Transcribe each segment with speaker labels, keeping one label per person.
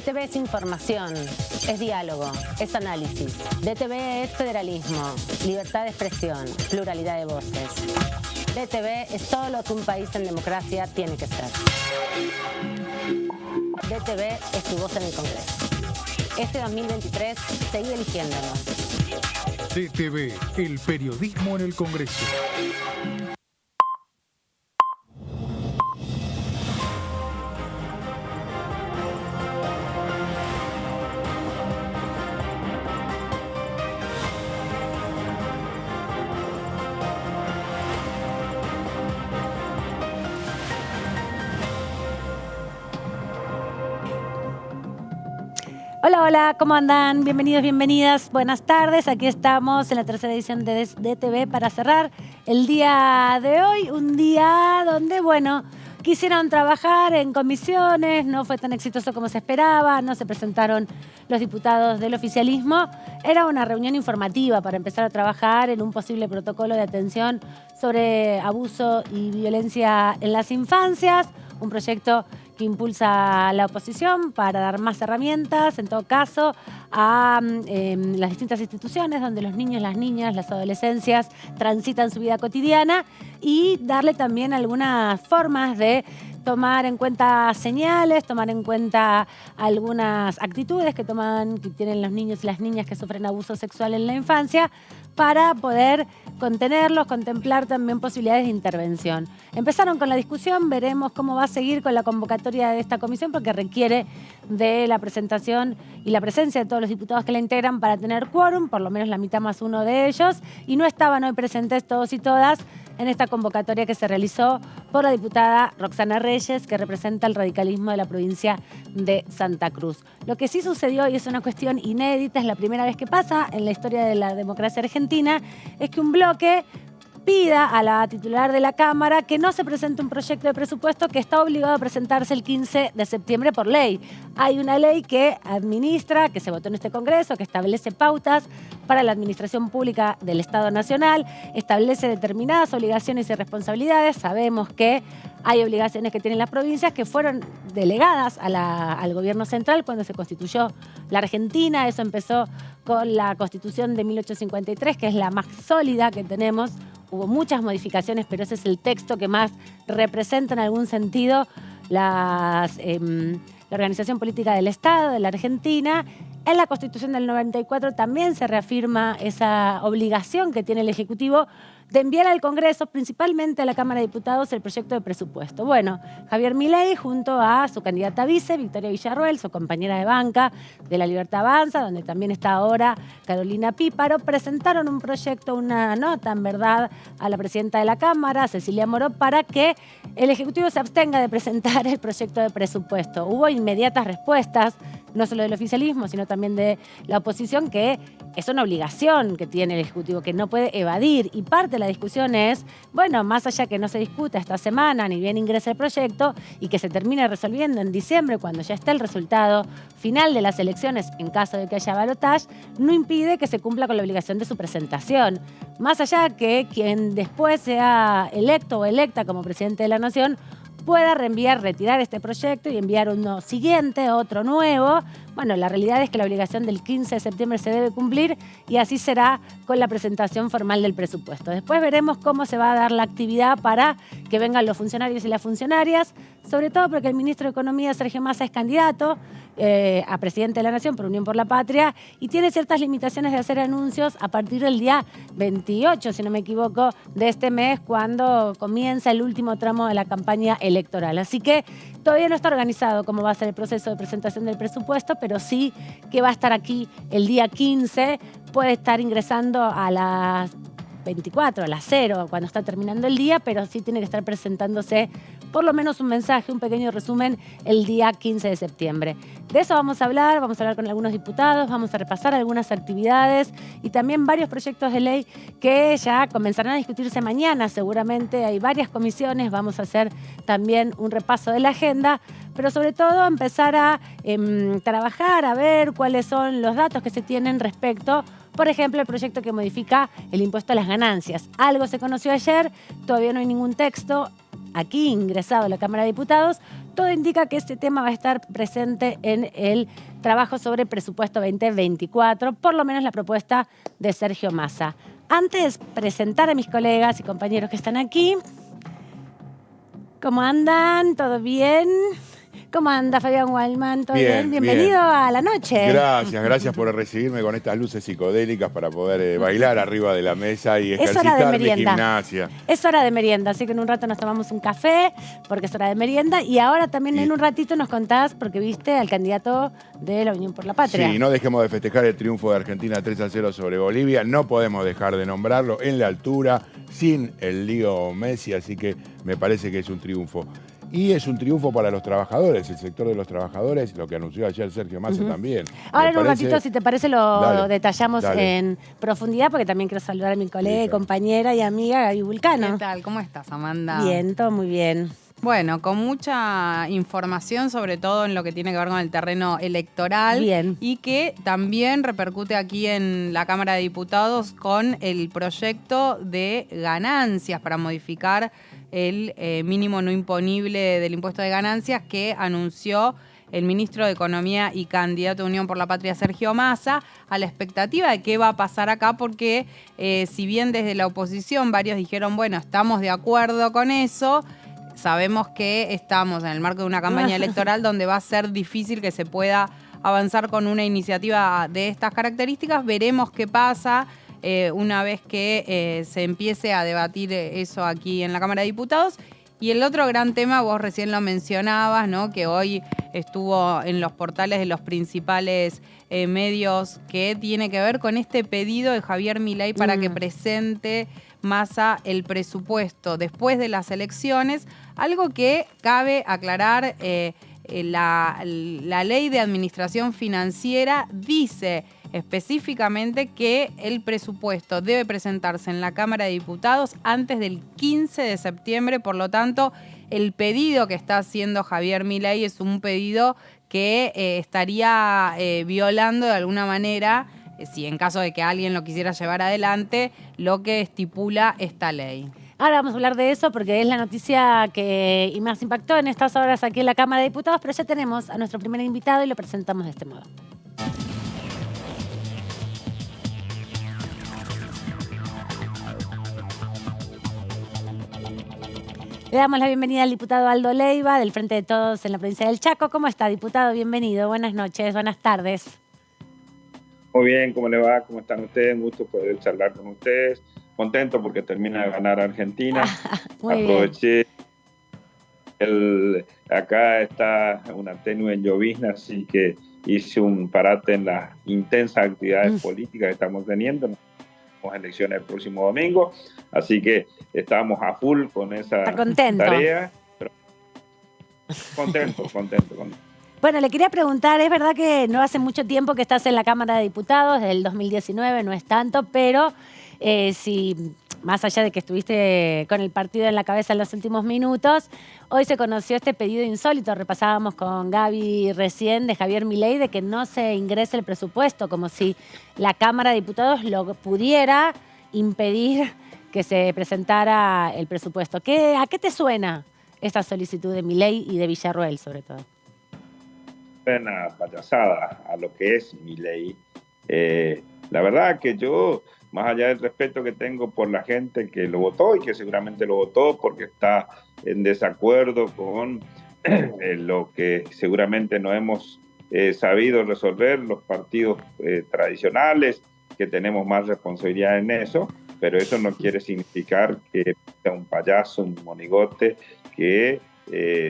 Speaker 1: DTV es información, es diálogo, es análisis. DTV es federalismo, libertad de expresión, pluralidad de voces. DTV es todo lo que un país en democracia tiene que ser. DTV es tu voz en el Congreso. Este 2023, seguí eligiéndonos.
Speaker 2: DTV, el periodismo en el Congreso.
Speaker 3: Hola, hola, ¿cómo andan? Bienvenidos, bienvenidas. Buenas tardes. Aquí estamos en la tercera edición de DTV para cerrar el día de hoy. Un día donde, bueno, quisieron trabajar en comisiones, no fue tan exitoso como se esperaba, no se presentaron los diputados del oficialismo. Era una reunión informativa para empezar a trabajar en un posible protocolo de atención sobre abuso y violencia en las infancias, un proyecto que impulsa la oposición para dar más herramientas, en todo caso, a las distintas instituciones donde los niños, las niñas, las adolescencias transitan su vida cotidiana y darle también algunas formas de tomar en cuenta señales, tomar en cuenta algunas actitudes que tienen los niños y las niñas que sufren abuso sexual en la infancia para poder contenerlos, contemplar también posibilidades de intervención. Empezaron con la discusión, veremos cómo va a seguir con la convocatoria de esta comisión porque requiere de la presentación y la presencia de todos los diputados que la integran para tener quórum, por lo menos la mitad más uno de ellos, y no estaban hoy presentes todos y todas en esta convocatoria que se realizó por la diputada Roxana Reyes, que representa el radicalismo de la provincia de Santa Cruz. Lo que sí sucedió, y es una cuestión inédita, es la primera vez que pasa en la historia de la democracia argentina, es que un bloque pida a la titular de la Cámara que no se presente un proyecto de presupuesto que está obligado a presentarse el 15 de septiembre por ley. Hay una ley que administra, que se votó en este Congreso, que establece pautas para la administración pública del Estado Nacional, establece determinadas obligaciones y responsabilidades. Sabemos que hay obligaciones que tienen las provincias que fueron delegadas al gobierno central cuando se constituyó la Argentina. Eso empezó con la Constitución de 1853, que es la más sólida que tenemos. Hubo muchas modificaciones, pero ese es el texto que más representa en algún sentido la organización política del Estado, de la Argentina. En la Constitución del 94 también se reafirma esa obligación que tiene el Ejecutivo de enviar al Congreso, principalmente a la Cámara de Diputados, el proyecto de presupuesto. Bueno, Javier Milei, junto a su candidata vice, Victoria Villarroel, su compañera de banca de La Libertad Avanza, donde también está ahora Carolina Píparo, presentaron un proyecto, una nota, en verdad, a la presidenta de la Cámara, Cecilia Moró, para que el Ejecutivo se abstenga de presentar el proyecto de presupuesto. Hubo inmediatas respuestas, no solo del oficialismo, sino también de la oposición, que es una obligación que tiene el Ejecutivo, que no puede evadir. Y parte de la discusión es, bueno, más allá que no se discuta esta semana, ni bien ingrese el proyecto, y que se termine resolviendo en diciembre, cuando ya esté el resultado final de las elecciones, en caso de que haya balotaje, no impide que se cumpla con la obligación de su presentación. Más allá que quien después sea electo o electa como presidente de la Nación pueda retirar este proyecto y enviar uno siguiente, otro nuevo. Bueno, la realidad es que la obligación del 15 de septiembre se debe cumplir y así será con la presentación formal del presupuesto. Después veremos cómo se va a dar la actividad para que vengan los funcionarios y las funcionarias, sobre todo porque el ministro de Economía, Sergio Massa, es candidato a presidente de la Nación por Unión por la Patria y tiene ciertas limitaciones de hacer anuncios a partir del día 28, si no me equivoco, de este mes, cuando comienza el último tramo de la campaña electoral. Así que todavía no está organizado cómo va a ser el proceso de presentación del presupuesto, pero sí que va a estar aquí el día 15, puede estar ingresando a las 24, a las 0, cuando está terminando el día, pero sí tiene que estar presentándose por lo menos un mensaje, un pequeño resumen el día 15 de septiembre. De eso vamos a hablar con algunos diputados, vamos a repasar algunas actividades y también varios proyectos de ley que ya comenzarán a discutirse mañana. Seguramente hay varias comisiones, vamos a hacer también un repaso de la agenda, pero sobre todo empezar a trabajar, a ver cuáles son los datos que se tienen respecto, por ejemplo, el proyecto que modifica el impuesto a las ganancias. Algo se conoció ayer, todavía no hay ningún texto. aquí ingresado a la Cámara de Diputados, todo indica que este tema va a estar presente en el trabajo sobre presupuesto 2024, por lo menos la propuesta de Sergio Massa. Antes de presentar a mis colegas y compañeros que están aquí, ¿cómo andan? ¿Todo bien? ¿Cómo anda Fabián Waldman? ¿Todo bien? Bienvenido a la noche.
Speaker 4: Gracias por recibirme con estas luces psicodélicas para poder bailar arriba de la mesa y ejercitar mi gimnasia.
Speaker 3: Es hora de merienda, así que en un rato nos tomamos un café, porque es hora de merienda, y ahora también en un ratito nos contás, porque viste al candidato de la Unión por la Patria.
Speaker 4: Sí, no dejemos de festejar el triunfo de Argentina 3-0 sobre Bolivia, no podemos dejar de nombrarlo en la altura, sin el lío Messi, así que me parece que es un triunfo. Y es un triunfo para los trabajadores, el sector de los trabajadores, lo que anunció ayer Sergio Massa también.
Speaker 3: Ahora en un ratito, si te parece, lo detallamos en profundidad, porque también quiero saludar a mi colega, compañera y amiga Gaby Vulcano.
Speaker 5: ¿Qué tal? ¿Cómo estás, Amanda?
Speaker 3: Bien, todo muy bien.
Speaker 5: Bueno, con mucha información, sobre todo en lo que tiene que ver con el terreno electoral.
Speaker 3: Bien.
Speaker 5: Y que también repercute aquí en la Cámara de Diputados con el proyecto de ganancias para modificar el mínimo no imponible del impuesto de ganancias que anunció el ministro de Economía y candidato de Unión por la Patria, Sergio Massa, a la expectativa de qué va a pasar acá, porque si bien desde la oposición varios dijeron, bueno, estamos de acuerdo con eso, sabemos que estamos en el marco de una campaña electoral donde va a ser difícil que se pueda avanzar con una iniciativa de estas características. Veremos qué pasa una vez que se empiece a debatir eso aquí en la Cámara de Diputados. Y el otro gran tema, vos recién lo mencionabas, ¿no? Que hoy estuvo en los portales de los principales medios, que tiene que ver con este pedido de Javier Milei para que presente Massa el presupuesto después de las elecciones. Algo que cabe aclarar, la ley de administración financiera dice específicamente que el presupuesto debe presentarse en la Cámara de Diputados antes del 15 de septiembre. Por lo tanto, el pedido que está haciendo Javier Milei es un pedido que estaría violando de alguna manera, si en caso de que alguien lo quisiera llevar adelante, lo que estipula esta ley.
Speaker 3: Ahora vamos a hablar de eso porque es la noticia que más impactó en estas horas aquí en la Cámara de Diputados, pero ya tenemos a nuestro primer invitado y lo presentamos de este modo. Le damos la bienvenida al diputado Aldo Leiva, del Frente de Todos en la provincia del Chaco. ¿Cómo está, diputado? Bienvenido. Buenas noches, buenas tardes.
Speaker 6: Muy bien, ¿cómo le va? ¿Cómo están ustedes? Un gusto poder charlar con ustedes. Contento porque termina de ganar Argentina. Aproveché. Acá está una tenue llovizna, así que hice un parate en las intensas actividades políticas que estamos teniendo. Elecciones el próximo domingo, así que estamos a full con esa tarea. Pero contento.
Speaker 3: Bueno, le quería preguntar, es verdad que no hace mucho tiempo que estás en la Cámara de Diputados, desde el 2019, no es tanto, pero si más allá de que estuviste con el partido en la cabeza en los últimos minutos, hoy se conoció este pedido insólito, repasábamos con Gaby recién, de Javier Milei, de que no se ingrese el presupuesto, como si la Cámara de Diputados lo pudiera impedir que se presentara el presupuesto. ¿A qué te suena esta solicitud de Milei y de Villarruel, sobre todo?
Speaker 6: Una payasada a lo que es Milei. La verdad que yo, más allá del respeto que tengo por la gente que lo votó y que seguramente lo votó porque está en desacuerdo con lo que seguramente no hemos sabido resolver los partidos tradicionales, que tenemos más responsabilidad en eso, pero eso no quiere significar que sea un payaso, un monigote que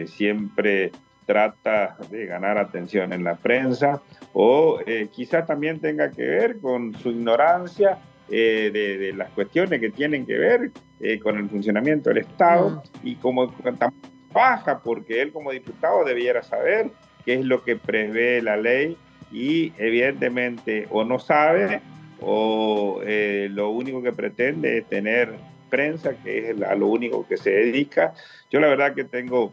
Speaker 6: siempre trata de ganar atención en la prensa, o quizás también tenga que ver con su ignorancia de las cuestiones que tienen que ver con el funcionamiento del Estado, y como baja, porque él como diputado debiera saber qué es lo que prevé la ley, y evidentemente o no sabe o lo único que pretende es tener prensa, que es a lo único que se dedica. Yo la verdad que tengo,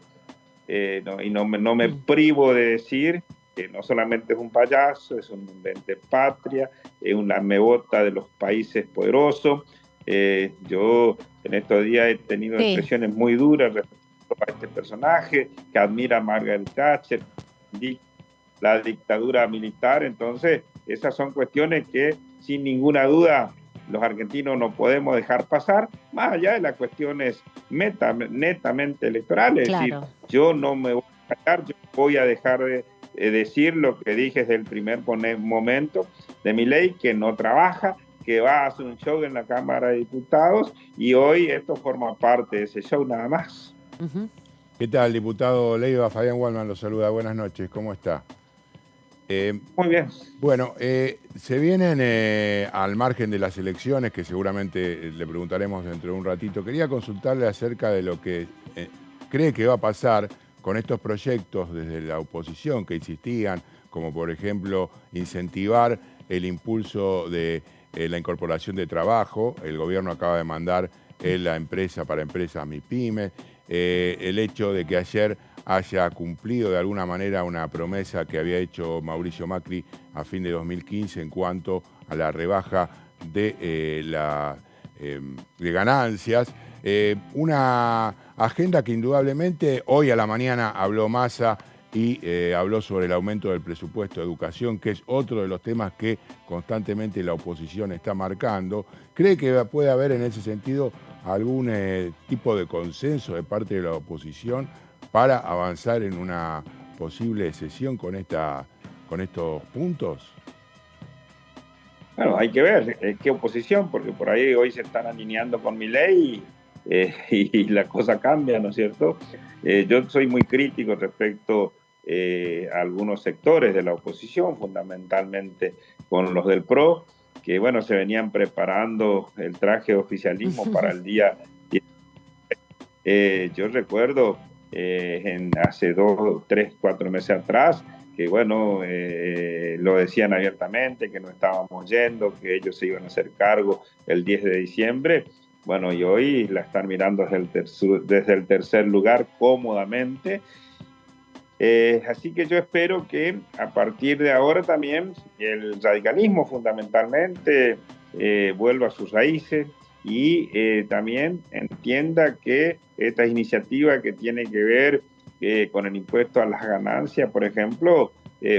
Speaker 6: no me privo de decir que no solamente es un payaso, es un patria, es una mebota de los países poderosos. Yo en estos días he tenido expresiones muy duras respecto a este personaje, que admira a Margaret Thatcher, la dictadura militar. Entonces, esas son cuestiones que sin ninguna duda los argentinos no podemos dejar pasar, más allá de las cuestiones netamente electorales.
Speaker 1: Claro.
Speaker 6: Es decir, yo no me voy a callar, yo voy a dejar de decir lo que dije desde el primer momento de Milei, que no trabaja, que va a hacer un show en la Cámara de Diputados, y hoy esto forma parte de ese show nada más.
Speaker 4: ¿Qué tal, diputado Leiva? Fabián Wallman lo saluda. Buenas noches, ¿cómo está?
Speaker 6: Muy bien.
Speaker 4: Bueno, se vienen al margen de las elecciones, que seguramente le preguntaremos dentro de un ratito. Quería consultarle acerca de lo que cree que va a pasar con estos proyectos desde la oposición que insistían, como por ejemplo incentivar el impulso de la incorporación de trabajo. El gobierno acaba de mandar la empresa para empresas MIPYME, el hecho de que ayer haya cumplido de alguna manera una promesa que había hecho Mauricio Macri a fin de 2015 en cuanto a la rebaja de ganancias. Una agenda que indudablemente hoy a la mañana habló Massa y habló sobre el aumento del presupuesto de educación, que es otro de los temas que constantemente la oposición está marcando. ¿Cree que puede haber en ese sentido algún tipo de consenso de parte de la oposición para avanzar en una posible sesión con estos puntos?
Speaker 6: Bueno, hay que ver qué oposición, porque por ahí hoy se están alineando con Milei y la cosa cambia, ¿no es cierto? Yo soy muy crítico respecto a algunos sectores de la oposición, fundamentalmente con los del PRO, que bueno, se venían preparando el traje de oficialismo para el día 10. Yo recuerdo hace 2, 3, 4 meses atrás, que bueno, lo decían abiertamente, que no estábamos yendo, que ellos se iban a hacer cargo el 10 de diciembre. Bueno, y hoy la están mirando desde el tercer lugar cómodamente. Así que yo espero que a partir de ahora también el radicalismo fundamentalmente vuelva a sus raíces y también entienda que esta iniciativa que tiene que ver con el impuesto a las ganancias, por ejemplo,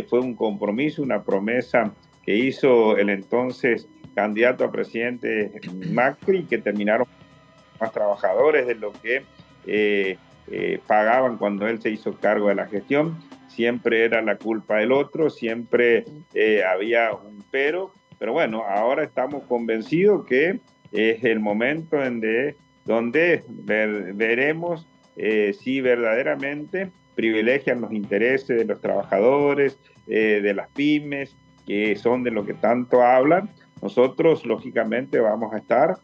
Speaker 6: fue un compromiso, una promesa que hizo el entonces candidato a presidente Macri, que terminaron más trabajadores de lo que pagaban cuando él se hizo cargo de la gestión. Siempre era la culpa del otro, siempre había un pero bueno, ahora estamos convencidos que es el momento donde veremos si verdaderamente privilegian los intereses de los trabajadores, de las pymes, que son de lo que tanto hablan. Nosotros, lógicamente, vamos a estar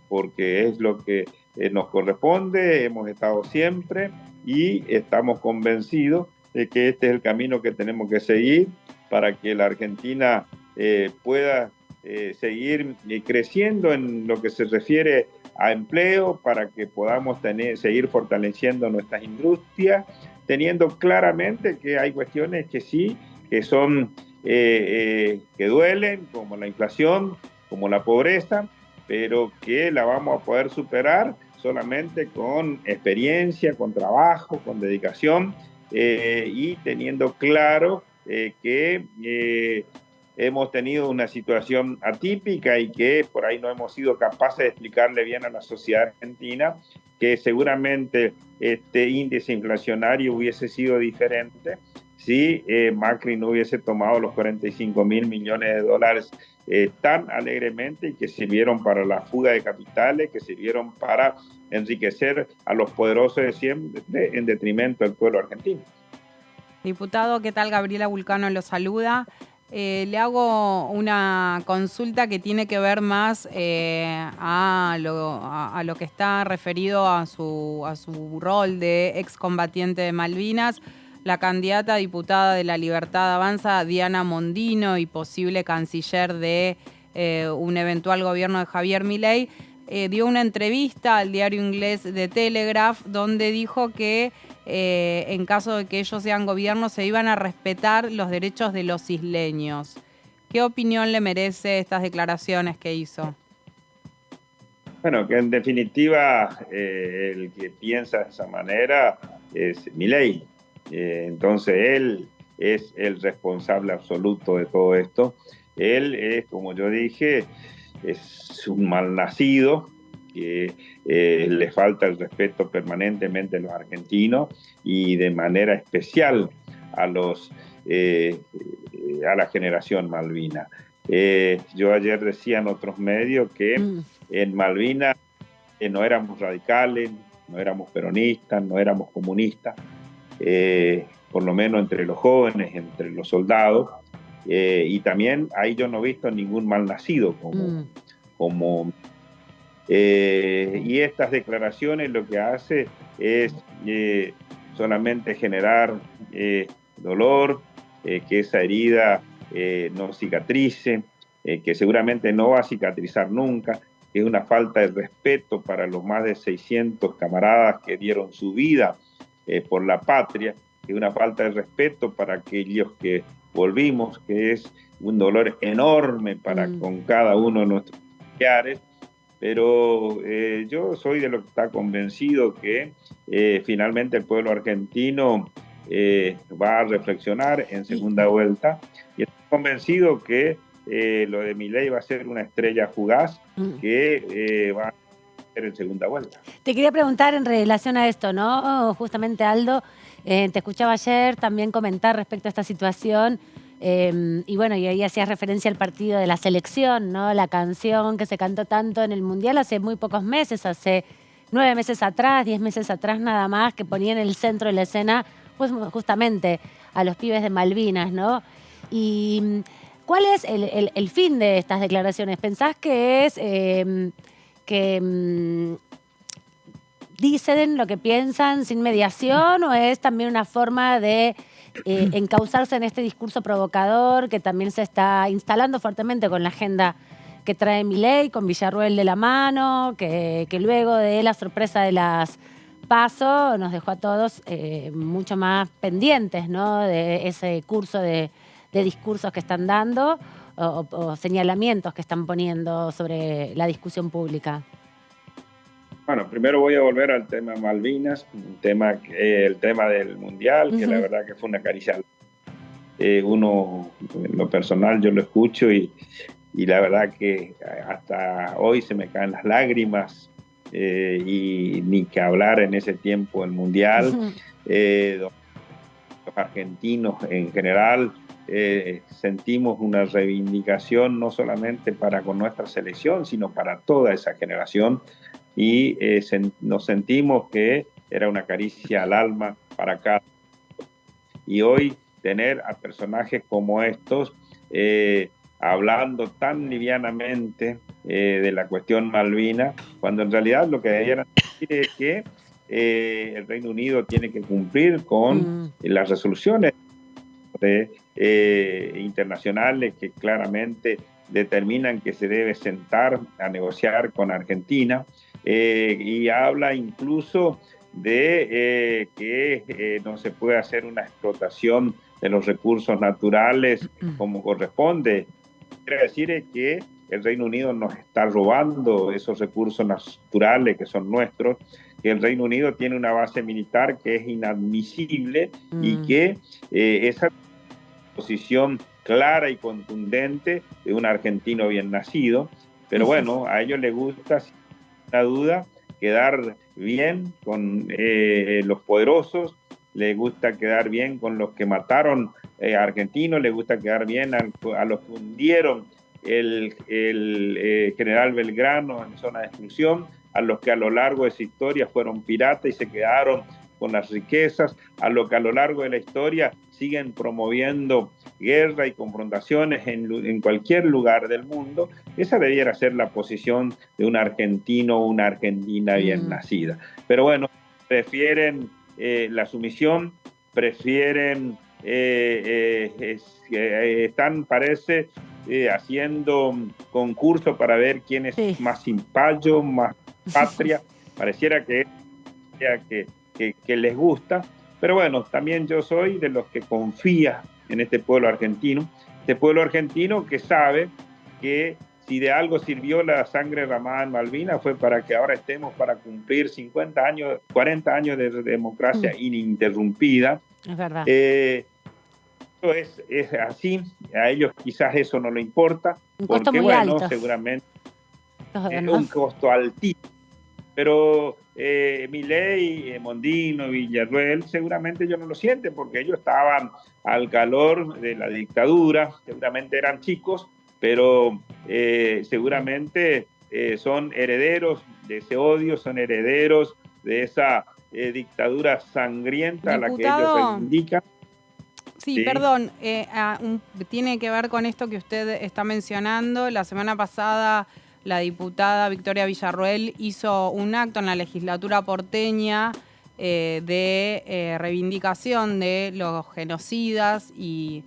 Speaker 6: porque es lo que nos corresponde, hemos estado siempre y estamos convencidos de que este es el camino que tenemos que seguir para que la Argentina pueda seguir creciendo en lo que se refiere a empleo, para que podamos seguir fortaleciendo nuestras industrias, teniendo claramente que hay cuestiones que sí, que son que duelen, como la inflación, como la pobreza, pero que la vamos a poder superar solamente con experiencia, con trabajo, con dedicación y teniendo claro que hemos tenido una situación atípica y que por ahí no hemos sido capaces de explicarle bien a la sociedad argentina que seguramente este índice inflacionario hubiese sido diferente si Macri no hubiese tomado los 45.000 millones de dólares tan alegremente y que sirvieron para la fuga de capitales, que sirvieron para enriquecer a los poderosos de siempre en detrimento del pueblo argentino.
Speaker 5: Diputado, ¿qué tal? Gabriela Vulcano lo saluda. Le hago una consulta que tiene que ver más a lo que está referido a su rol de excombatiente de Malvinas. La candidata a diputada de La Libertad Avanza, Diana Mondino, y posible canciller de un eventual gobierno de Javier Milei, dio una entrevista al diario inglés The Telegraph, donde dijo que en caso de que ellos sean gobierno se iban a respetar los derechos de los isleños. ¿Qué opinión le merece estas declaraciones que hizo?
Speaker 6: Bueno, que en definitiva el que piensa de esa manera es Milei. Entonces él es el responsable absoluto de todo esto. Él es, como yo dije, es un malnacido que le falta el respeto permanentemente a los argentinos y de manera especial a la generación Malvina. Yo ayer decía en otros medios que en Malvinas no éramos radicales, no éramos peronistas, no éramos comunistas, por lo menos entre los jóvenes, entre los soldados, y también ahí yo no he visto ningún malnacido y estas declaraciones lo que hace es solamente generar dolor, que esa herida no cicatrice, que seguramente no va a cicatrizar nunca, que es una falta de respeto para los más de 600 camaradas que dieron su vida por la patria, que es una falta de respeto para aquellos que volvimos, que es un dolor enorme con cada uno de nuestros familiares, pero yo soy de lo que está convencido que finalmente el pueblo argentino va a reflexionar en segunda vuelta, y estoy convencido que lo de Milei va a ser una estrella fugaz que va a ser en segunda vuelta.
Speaker 3: Te quería preguntar en relación a esto, ¿no? Justamente, Aldo, te escuchaba ayer también comentar respecto a esta situación, y bueno, y ahí hacías referencia al partido de la selección, ¿no? La canción que se cantó tanto en el Mundial hace muy pocos meses, hace 9 meses atrás, 10 meses atrás nada más, que ponía en el centro de la escena pues justamente a los pibes de Malvinas, ¿no? Y ¿cuál es el fin de estas declaraciones? ¿Pensás que es que dicen lo que piensan sin mediación, o es también una forma de encauzarse en este discurso provocador que también se está instalando fuertemente con la agenda que trae Milei, con Villarruel de la mano, que luego de la sorpresa de las PASO nos dejó a todos mucho más pendientes, ¿no? De ese curso de discursos que están dando o señalamientos que están poniendo sobre la discusión pública?
Speaker 6: Bueno, primero voy a volver al tema Malvinas, el tema del Mundial, que la verdad que fue una caricia. Uno, en lo personal, yo lo escucho y la verdad que hasta hoy se me caen las lágrimas, y ni que hablar en ese tiempo el Mundial. Los argentinos en general sentimos una reivindicación no solamente para con nuestra selección, sino para toda esa generación, y nos sentimos que era una caricia al alma para cada uno. Y hoy tener a personajes como estos hablando tan livianamente de la cuestión Malvina, cuando en realidad lo que deberían decir es que el Reino Unido tiene que cumplir con las resoluciones internacionales que claramente determinan que se debe sentar a negociar con Argentina, y habla incluso de que no se puede hacer una explotación de los recursos naturales como corresponde. Quiere decir que el Reino Unido nos está robando esos recursos naturales que son nuestros, que el Reino Unido tiene una base militar que es inadmisible y que esa posición clara y contundente de un argentino bien nacido. Pero bueno, a ellos les gusta, sin duda, quedar bien con los poderosos, les gusta quedar bien con los que mataron a argentinos, les gusta quedar bien a los que hundieron el general Belgrano en zona de exclusión, a los que a lo largo de su historia fueron piratas y se quedaron con las riquezas, a los que a lo largo de la historia siguen promoviendo guerra y confrontaciones en cualquier lugar del mundo. Esa debiera ser la posición de un argentino o una argentina bien nacida. Pero bueno, prefieren la sumisión, prefieren, están, parece, haciendo concurso para ver quién es más cimpayo, más patria. Pareciera que les gusta. Pero bueno, también yo soy de los que confía en este pueblo argentino que sabe que si de algo sirvió la sangre derramada en Malvinas fue para que ahora estemos para cumplir 50 años, 40 años de democracia ininterrumpida.
Speaker 3: Es verdad.
Speaker 6: Es así, a ellos quizás eso no le importa,
Speaker 3: Un costo
Speaker 6: porque
Speaker 3: muy
Speaker 6: bueno,
Speaker 3: alto.
Speaker 6: seguramente es
Speaker 3: ¿no?
Speaker 6: un costo altísimo. Pero Milei, Mondino, Villarruel, seguramente ellos no lo sienten porque ellos estaban al calor de la dictadura, seguramente eran chicos, pero seguramente son herederos de ese odio, son herederos de esa dictadura sangrienta a la que ellos reivindican.
Speaker 5: Sí, perdón, tiene que ver con esto que usted está mencionando. La semana pasada la diputada Victoria Villarroel hizo un acto en la legislatura porteña de reivindicación de los genocidas y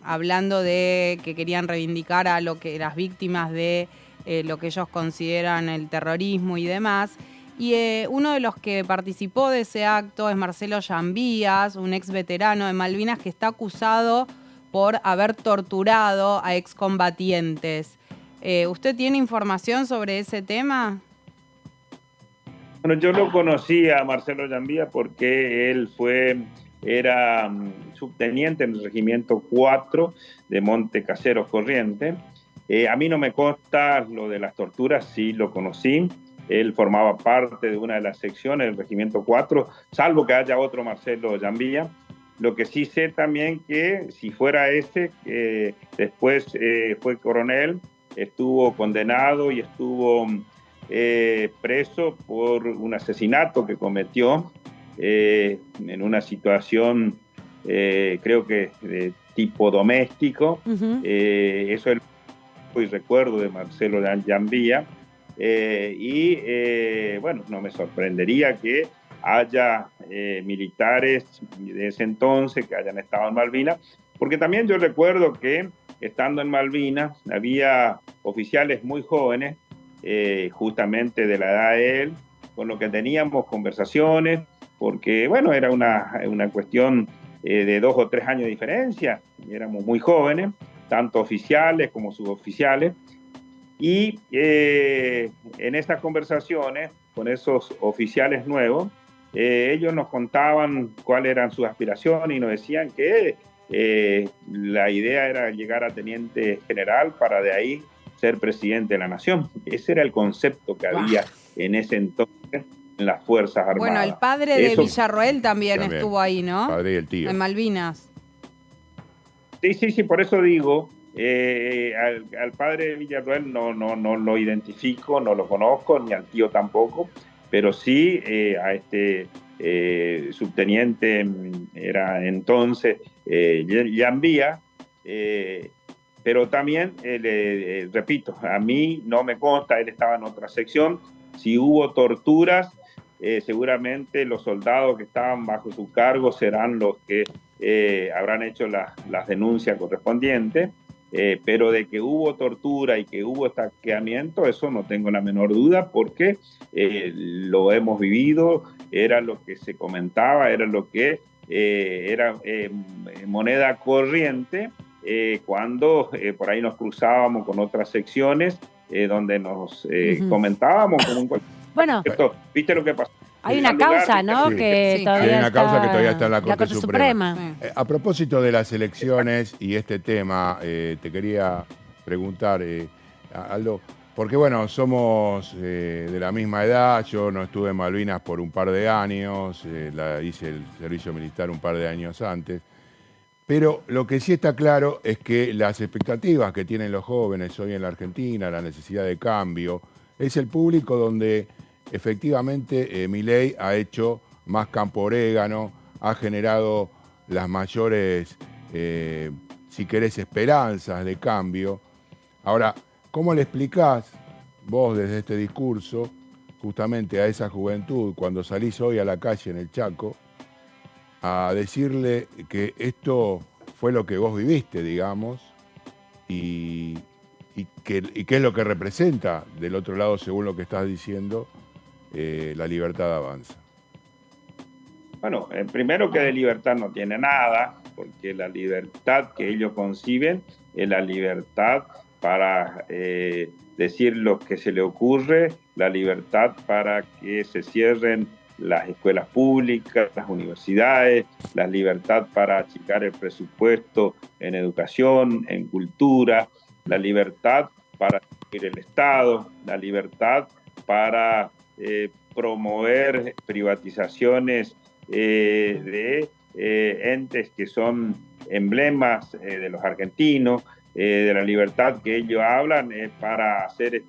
Speaker 5: hablando de que querían reivindicar a las víctimas de lo que ellos consideran el terrorismo y demás. Y uno de los que participó de ese acto es Marcelo Llambías, un ex veterano de Malvinas que está acusado por haber torturado a excombatientes. ¿Usted tiene información sobre ese tema?
Speaker 6: Bueno, yo lo conocí a Marcelo Llambías porque él era subteniente en el Regimiento 4 de Monte Caseros Corrientes. A mí no me consta lo de las torturas, sí lo conocí. Él formaba parte de una de las secciones del Regimiento 4, salvo que haya otro Marcelo Llambías. Lo que sí sé también que si fuera ese, después fue coronel, estuvo condenado y estuvo preso por un asesinato que cometió en una situación, creo que de tipo doméstico. Eso es el recuerdo de Marcelo Llambías. Bueno, no me sorprendería que haya militares de ese entonces que hayan estado en Malvinas, porque también yo recuerdo que estando en Malvinas había oficiales muy jóvenes, justamente de la edad de él, con los que teníamos conversaciones, porque bueno, era una cuestión de 2 o 3 años de diferencia, éramos muy jóvenes, tanto oficiales como suboficiales. Y en esas conversaciones con esos oficiales nuevos, ellos nos contaban cuáles eran sus aspiraciones y nos decían que la idea era llegar a teniente general para de ahí ser presidente de la nación. Ese era el concepto que había en ese entonces en las Fuerzas Armadas.
Speaker 5: Bueno, el padre de Villarroel también estuvo ahí, ¿no?
Speaker 4: El padre y el tío.
Speaker 5: En Malvinas.
Speaker 6: Sí, por eso digo... al padre de Villarroel no lo identifico, no lo conozco, ni al tío tampoco, pero sí a este subteniente era entonces Llambías, pero también, repito, a mí no me consta, él estaba en otra sección, si hubo torturas, seguramente los soldados que estaban bajo su cargo serán los que habrán hecho las denuncias correspondientes. Pero de que hubo tortura y que hubo estaqueamiento, eso no tengo la menor duda porque lo hemos vivido, era lo que se comentaba, era lo que era moneda corriente cuando por ahí nos cruzábamos con otras secciones donde nos comentábamos como un...
Speaker 3: Bueno,
Speaker 6: ¿viste lo que pasó?
Speaker 3: Hay una causa, ¿no?
Speaker 4: Sí.
Speaker 3: Que todavía
Speaker 4: hay una causa que todavía está en la Corte
Speaker 3: Suprema.
Speaker 4: A propósito de las elecciones y este tema, te quería preguntar, Aldo, porque bueno, somos de la misma edad, yo no estuve en Malvinas por un par de años, hice el servicio militar un par de años antes, pero lo que sí está claro es que las expectativas que tienen los jóvenes hoy en la Argentina, la necesidad de cambio, es el público donde efectivamente Milei ha hecho más campo orégano, ha generado las mayores, si querés, esperanzas de cambio. Ahora, ¿cómo le explicás vos desde este discurso justamente a esa juventud cuando salís hoy a la calle en el Chaco a decirle que esto fue lo que vos viviste, digamos, y qué es lo que representa del otro lado, según lo que estás diciendo, la libertad avanza?
Speaker 6: Bueno, primero que de libertad no tiene nada, porque la libertad que ellos conciben es la libertad para decir lo que se le ocurre, la libertad para que se cierren las escuelas públicas, las universidades, la libertad para achicar el presupuesto en educación, en cultura, la libertad para el Estado, la libertad para promover privatizaciones de entes que son emblemas de los argentinos, de la libertad que ellos hablan para hacer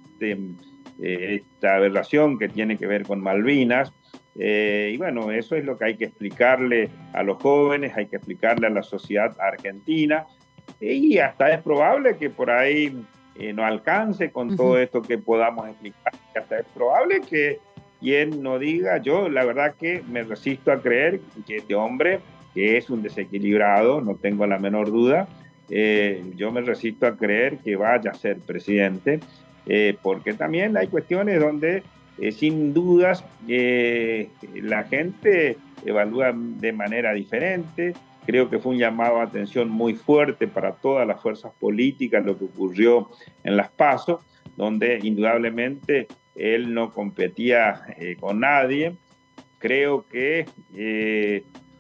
Speaker 6: esta aberración que tiene que ver con Malvinas. Y bueno, eso es lo que hay que explicarle a los jóvenes, hay que explicarle a la sociedad argentina, y hasta es probable que por ahí no alcance con todo esto que podamos explicar, hasta es probable que quien no diga, yo la verdad que me resisto a creer que este hombre, que es un desequilibrado, no tengo la menor duda, yo me resisto a creer que vaya a ser presidente, porque también hay cuestiones donde sin dudas la gente evalúa de manera diferente. Creo que fue un llamado de atención muy fuerte para todas las fuerzas políticas lo que ocurrió en las PASO, donde indudablemente él no competía con nadie. Creo que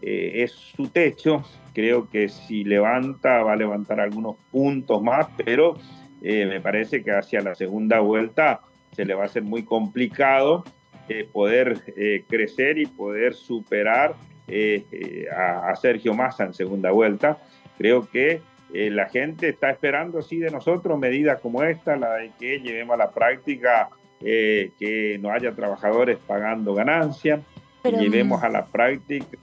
Speaker 6: es su techo, creo que si levanta va a levantar algunos puntos más, pero me parece que hacia la segunda vuelta se le va a hacer muy complicado poder crecer y poder superar a Sergio Massa en segunda vuelta. Creo que la gente está esperando, sí, de nosotros medidas como esta, la de que llevemos a la práctica que no haya trabajadores pagando ganancias, que llevemos a la práctica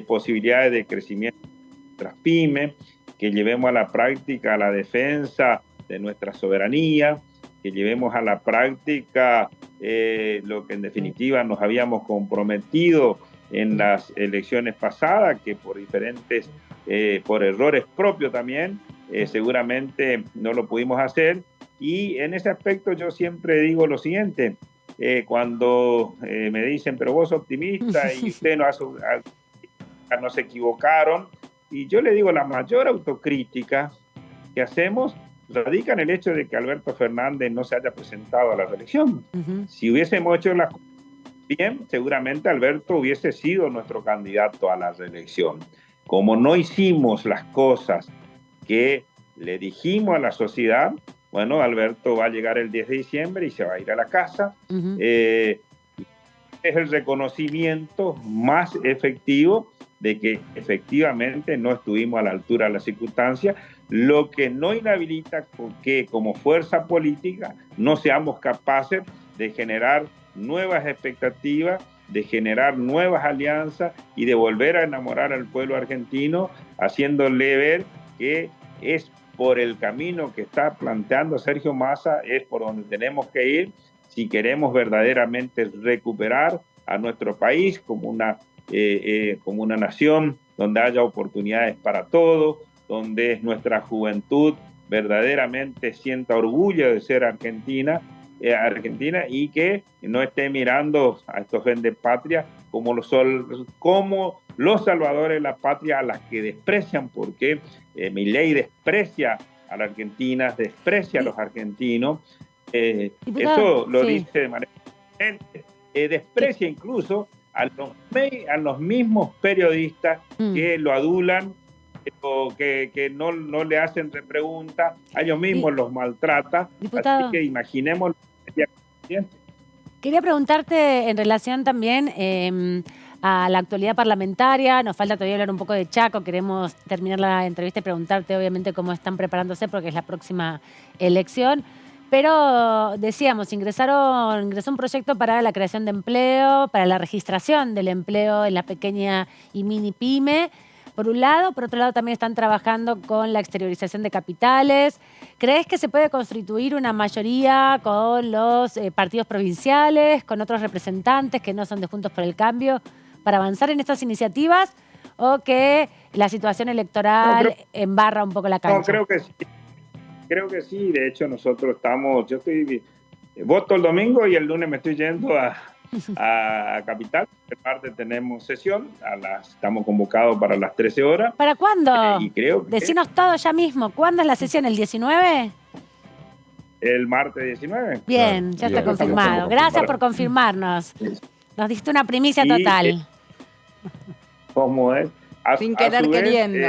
Speaker 6: posibilidades de crecimiento de nuestras pymes, que llevemos a la práctica la defensa de nuestra soberanía, que llevemos a la práctica lo que en definitiva nos habíamos comprometido en las elecciones pasadas, que por diferentes, por errores propios también, seguramente no lo pudimos hacer. Y en ese aspecto yo siempre digo lo siguiente, cuando me dicen, pero vos optimista y usted no se equivocaron, y yo le digo, la mayor autocrítica que hacemos radica en el hecho de que Alberto Fernández no se haya presentado a la reelección. Si hubiésemos hecho las cosas bien, seguramente Alberto hubiese sido nuestro candidato a la reelección. Como no hicimos las cosas que le dijimos a la sociedad, bueno, Alberto va a llegar el 10 de diciembre y se va a ir a la casa. Es el reconocimiento más efectivo de que efectivamente no estuvimos a la altura de las circunstancias, lo que no inhabilita que como fuerza política no seamos capaces de generar nuevas expectativas, de generar nuevas alianzas y de volver a enamorar al pueblo argentino, haciéndole ver que es por el camino que está planteando Sergio Massa, es por donde tenemos que ir si queremos verdaderamente recuperar a nuestro país como una nación donde haya oportunidades para todos, donde nuestra juventud verdaderamente sienta orgullo de ser argentina y que no esté mirando a estos vendepatrias como los salvadores de la patria, a las que desprecian, porque Milei desprecia a la Argentina, desprecia a los argentinos. Eso lo dice de manera evidente. Desprecia incluso a los mismos periodistas que lo adulan, que no le hacen repreguntas, a ellos mismos los maltrata.
Speaker 3: Diputado,
Speaker 6: así que imaginemos.
Speaker 3: Quería preguntarte en relación también a la actualidad parlamentaria. Nos falta todavía hablar un poco de Chaco. Queremos terminar la entrevista y preguntarte obviamente cómo están preparándose porque es la próxima elección. Pero decíamos, ingresó un proyecto para la creación de empleo, para la registración del empleo en la pequeña y mini pyme, por un lado. Por otro lado, también están trabajando con la exteriorización de capitales. ¿Crees que se puede constituir una mayoría con los partidos provinciales, con otros representantes que no son de Juntos por el Cambio, para avanzar en estas iniciativas? ¿O que la situación electoral embarra un poco la cancha?
Speaker 6: No, creo que sí. Creo que sí. De hecho, voto el domingo y el lunes me estoy yendo a Capital. El martes tenemos sesión, estamos convocados para las 13 horas.
Speaker 3: ¿Para cuándo?
Speaker 6: Y creo que
Speaker 3: Decinos todo ya mismo. ¿Cuándo es la sesión? ¿El 19?
Speaker 6: el martes 19.
Speaker 3: Bien, ya está
Speaker 4: Bien,
Speaker 3: confirmado.
Speaker 4: bien.
Speaker 3: Gracias por confirmarnos. Nos diste una primicia
Speaker 6: Y,
Speaker 3: total.
Speaker 6: ¿Cómo es?
Speaker 5: Sin
Speaker 6: A
Speaker 5: querer
Speaker 6: su vez,
Speaker 5: queriendo.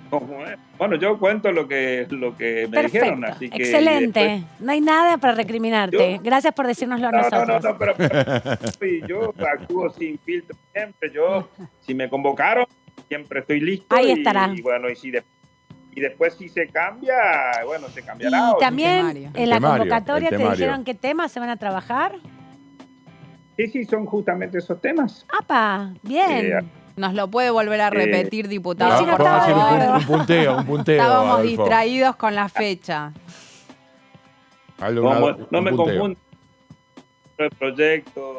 Speaker 6: ¿cómo es? Bueno, yo cuento lo que me dijeron,
Speaker 3: Perfecto,
Speaker 6: así que...
Speaker 3: excelente. No hay nada para recriminarte.
Speaker 6: Yo-
Speaker 3: Gracias por decírnoslo a
Speaker 6: No,
Speaker 3: nosotros.
Speaker 6: pero yo actúo sin filtro siempre. Yo, si me convocaron, siempre estoy listo.
Speaker 3: Ahí estará.
Speaker 6: Y bueno, y después si se cambia, bueno, se cambiará.
Speaker 3: Y
Speaker 6: o si-
Speaker 3: también
Speaker 5: temario.
Speaker 3: en la
Speaker 4: El temario,
Speaker 3: convocatoria
Speaker 4: el
Speaker 3: te
Speaker 4: temario.
Speaker 3: dijeron qué temas se van a trabajar.
Speaker 6: Sí, son justamente esos temas.
Speaker 3: ¡Apa! Bien.
Speaker 5: Nos lo puede volver a repetir, diputado.
Speaker 3: Vecino,
Speaker 5: por
Speaker 3: estaba
Speaker 4: Vamos a
Speaker 5: favor.
Speaker 4: hacer
Speaker 3: de
Speaker 4: un punteo, un punteo.
Speaker 5: Estábamos
Speaker 4: Adolfo.
Speaker 5: distraídos con la fecha.
Speaker 4: Hazle
Speaker 6: No
Speaker 4: un
Speaker 6: me
Speaker 4: punteo.
Speaker 6: confundo los proyectos,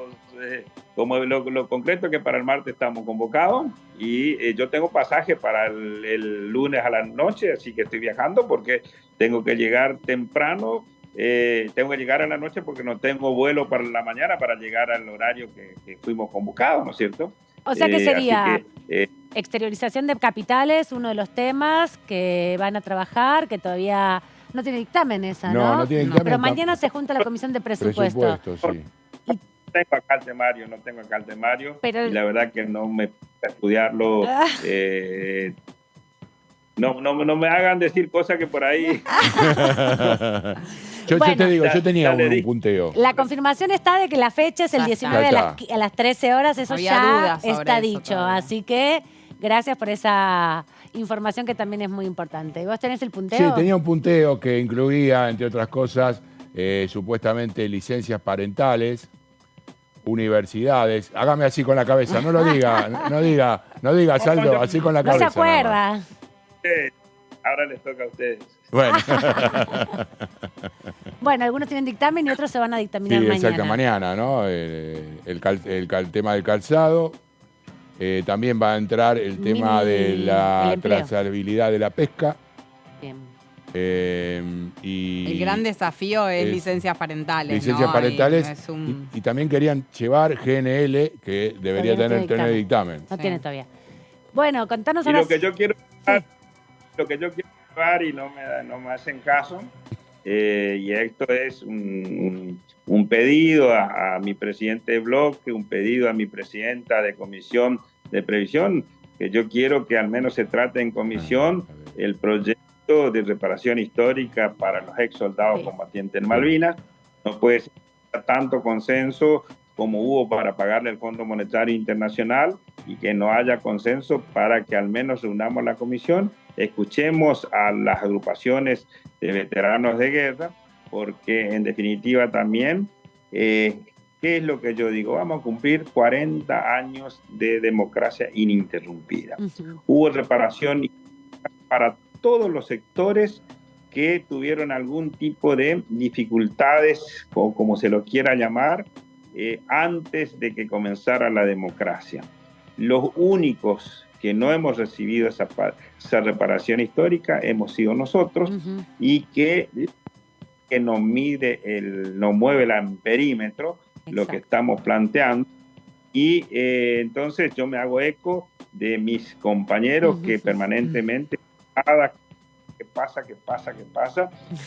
Speaker 6: como lo concreto es que para el martes estamos convocados y yo tengo pasaje para el lunes a la noche, así que estoy viajando porque tengo que llegar temprano, tengo que llegar a la noche porque no tengo vuelo para la mañana para llegar al horario que fuimos convocados, ¿no es cierto?
Speaker 3: O sea que
Speaker 6: Así
Speaker 3: sería
Speaker 6: que,
Speaker 3: exteriorización de capitales, uno de los temas que van a trabajar, que todavía no tiene dictamen esa, ¿no?
Speaker 4: No tiene dictamen.
Speaker 3: Pero mañana se junta la comisión de presupuesto.
Speaker 4: Presupuesto, sí.
Speaker 6: tengo acá el temario,
Speaker 3: Pero-
Speaker 6: y la verdad que no me puse a estudiarlo.
Speaker 3: Ah.
Speaker 6: No me hagan decir cosas que por ahí...
Speaker 4: Yo
Speaker 3: Bueno.
Speaker 4: te digo, yo tenía
Speaker 6: Ya le
Speaker 4: un
Speaker 6: di.
Speaker 4: punteo.
Speaker 3: La confirmación está de que la fecha es el
Speaker 5: Ya
Speaker 3: 19
Speaker 4: está.
Speaker 3: a las 13 horas, eso
Speaker 5: Había
Speaker 3: ya
Speaker 5: dudas sobre
Speaker 3: está
Speaker 5: eso
Speaker 3: dicho.
Speaker 5: todavía.
Speaker 3: Así que gracias por esa información que también es muy importante. ¿Vos tenés el punteo?
Speaker 4: Sí, tenía un punteo que incluía, entre otras cosas, supuestamente licencias parentales, universidades. Hágame así con la cabeza, no lo diga, no diga, Saldo, así con la
Speaker 3: No se
Speaker 4: cabeza. nada más.
Speaker 3: acuerda.
Speaker 6: Ahora les toca a ustedes.
Speaker 4: Bueno,
Speaker 3: Bueno, algunos tienen dictamen y otros se van a
Speaker 4: sí,
Speaker 3: dictaminar mañana.
Speaker 4: exacto, mañana, ¿no? El tema del calzado. También va a entrar el tema de
Speaker 3: el
Speaker 4: la
Speaker 3: empleo.
Speaker 4: trazabilidad de la pesca.
Speaker 3: Bien.
Speaker 4: Y
Speaker 5: El gran desafío es
Speaker 4: es
Speaker 5: licencias parentales.
Speaker 4: licencias
Speaker 5: ¿no?
Speaker 4: parentales.
Speaker 5: Es un-
Speaker 4: Y también querían llevar GNL, que debería
Speaker 3: Todavía no tiene
Speaker 4: tener dictamen.
Speaker 3: No
Speaker 5: Sí.
Speaker 3: tiene todavía. Bueno, contanos
Speaker 6: Y
Speaker 3: ahora.
Speaker 6: lo que yo quiero llevar y no me hacen caso, y esto es un pedido a mi presidente de bloque, un pedido a mi presidenta de comisión de previsión, que yo quiero que al menos se trate en comisión el proyecto de reparación histórica para los ex soldados
Speaker 3: Sí.
Speaker 6: combatientes en Malvinas. No puede ser tanto consenso como hubo para pagarle al Fondo Monetario Internacional y que no haya consenso para que al menos reunamos la comisión, escuchemos a las agrupaciones de veteranos de guerra, porque en definitiva también, ¿qué es lo que yo digo? Vamos a cumplir 40 años de democracia ininterrumpida.
Speaker 3: Ujú.
Speaker 6: Hubo reparación para todos los sectores que tuvieron algún tipo de dificultades, o como se lo quiera llamar, antes de que comenzara la democracia. Los únicos que no hemos recibido esa reparación histórica hemos sido nosotros,
Speaker 3: Ujú.
Speaker 6: y que nos mueve el perímetro, lo que
Speaker 3: Exacto.
Speaker 6: estamos planteando. Y entonces yo me hago eco de mis compañeros que permanentemente, cada que pasa,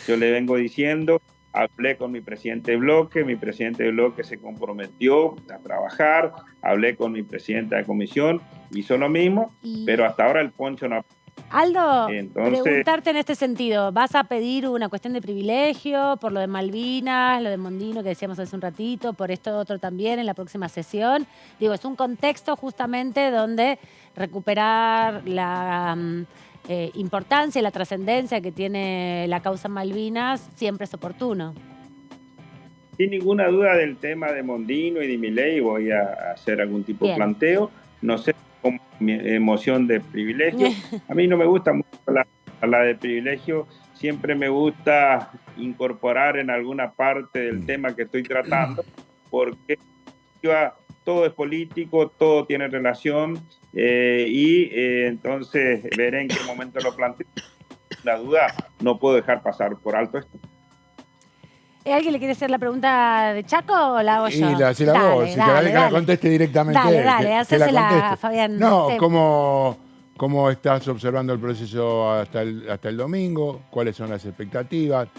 Speaker 6: yo le vengo diciendo, hablé con mi presidente de bloque se comprometió a trabajar, hablé con mi presidenta de comisión, hizo lo mismo,
Speaker 3: Y-
Speaker 6: pero hasta ahora el poncho no...
Speaker 3: Aldo,
Speaker 6: Entonces-
Speaker 3: preguntarte en este sentido, ¿vas a pedir una cuestión de privilegio por lo de Malvinas, lo de Mondino que decíamos hace un ratito, por esto otro también en la próxima sesión? Digo, es un contexto justamente donde recuperar la importancia y la trascendencia que tiene la causa Malvinas siempre es oportuno.
Speaker 6: Sin ninguna duda del tema de Mondino y de Milei voy a hacer algún tipo
Speaker 3: Bien.
Speaker 6: de planteo. No sé cómo mi emoción de privilegio. A mí no me gusta mucho la de privilegio. Siempre me gusta incorporar en alguna parte del tema que estoy tratando, porque todo es político, todo tiene relación, entonces veré en qué momento lo planteo. La duda, no puedo dejar pasar por alto esto.
Speaker 3: ¿Alguien le quiere hacer la pregunta de Chaco o la hago yo?
Speaker 4: Y si la hago, si que la conteste directamente.
Speaker 3: Dale,
Speaker 4: él,
Speaker 3: dale,
Speaker 4: que la
Speaker 3: hacésela,
Speaker 4: conteste.
Speaker 3: Fabián.
Speaker 4: No,
Speaker 3: Sí.
Speaker 4: como ¿Cómo estás observando el proceso hasta el domingo? ¿Cuáles son las expectativas?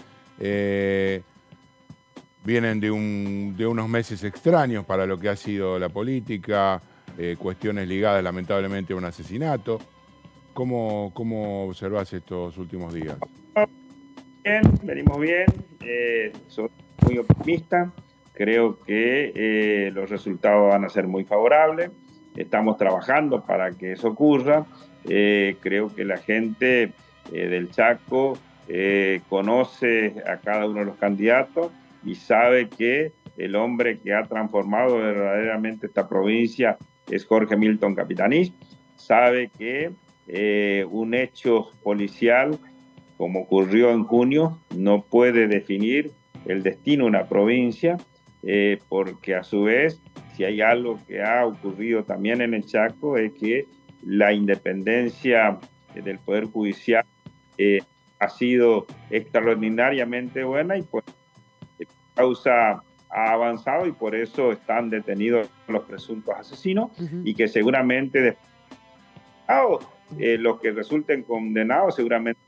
Speaker 4: Vienen de unos meses extraños para lo que ha sido la política, cuestiones ligadas lamentablemente a un asesinato. ¿Cómo observás estos últimos días?
Speaker 6: Bien, venimos bien, soy muy optimista, creo que los resultados van a ser muy favorables, estamos trabajando para que eso ocurra, creo que la gente del Chaco conoce a cada uno de los candidatos y sabe que el hombre que ha transformado verdaderamente esta provincia es Jorge Milton Capitanich, sabe que un hecho policial como ocurrió en junio, no puede definir el destino de una provincia, porque a su vez, si hay algo que ha ocurrido también en el Chaco, es que la independencia del Poder Judicial ha sido extraordinariamente buena y pues la causa ha avanzado y por eso están detenidos los presuntos asesinos y que seguramente los que resulten condenados seguramente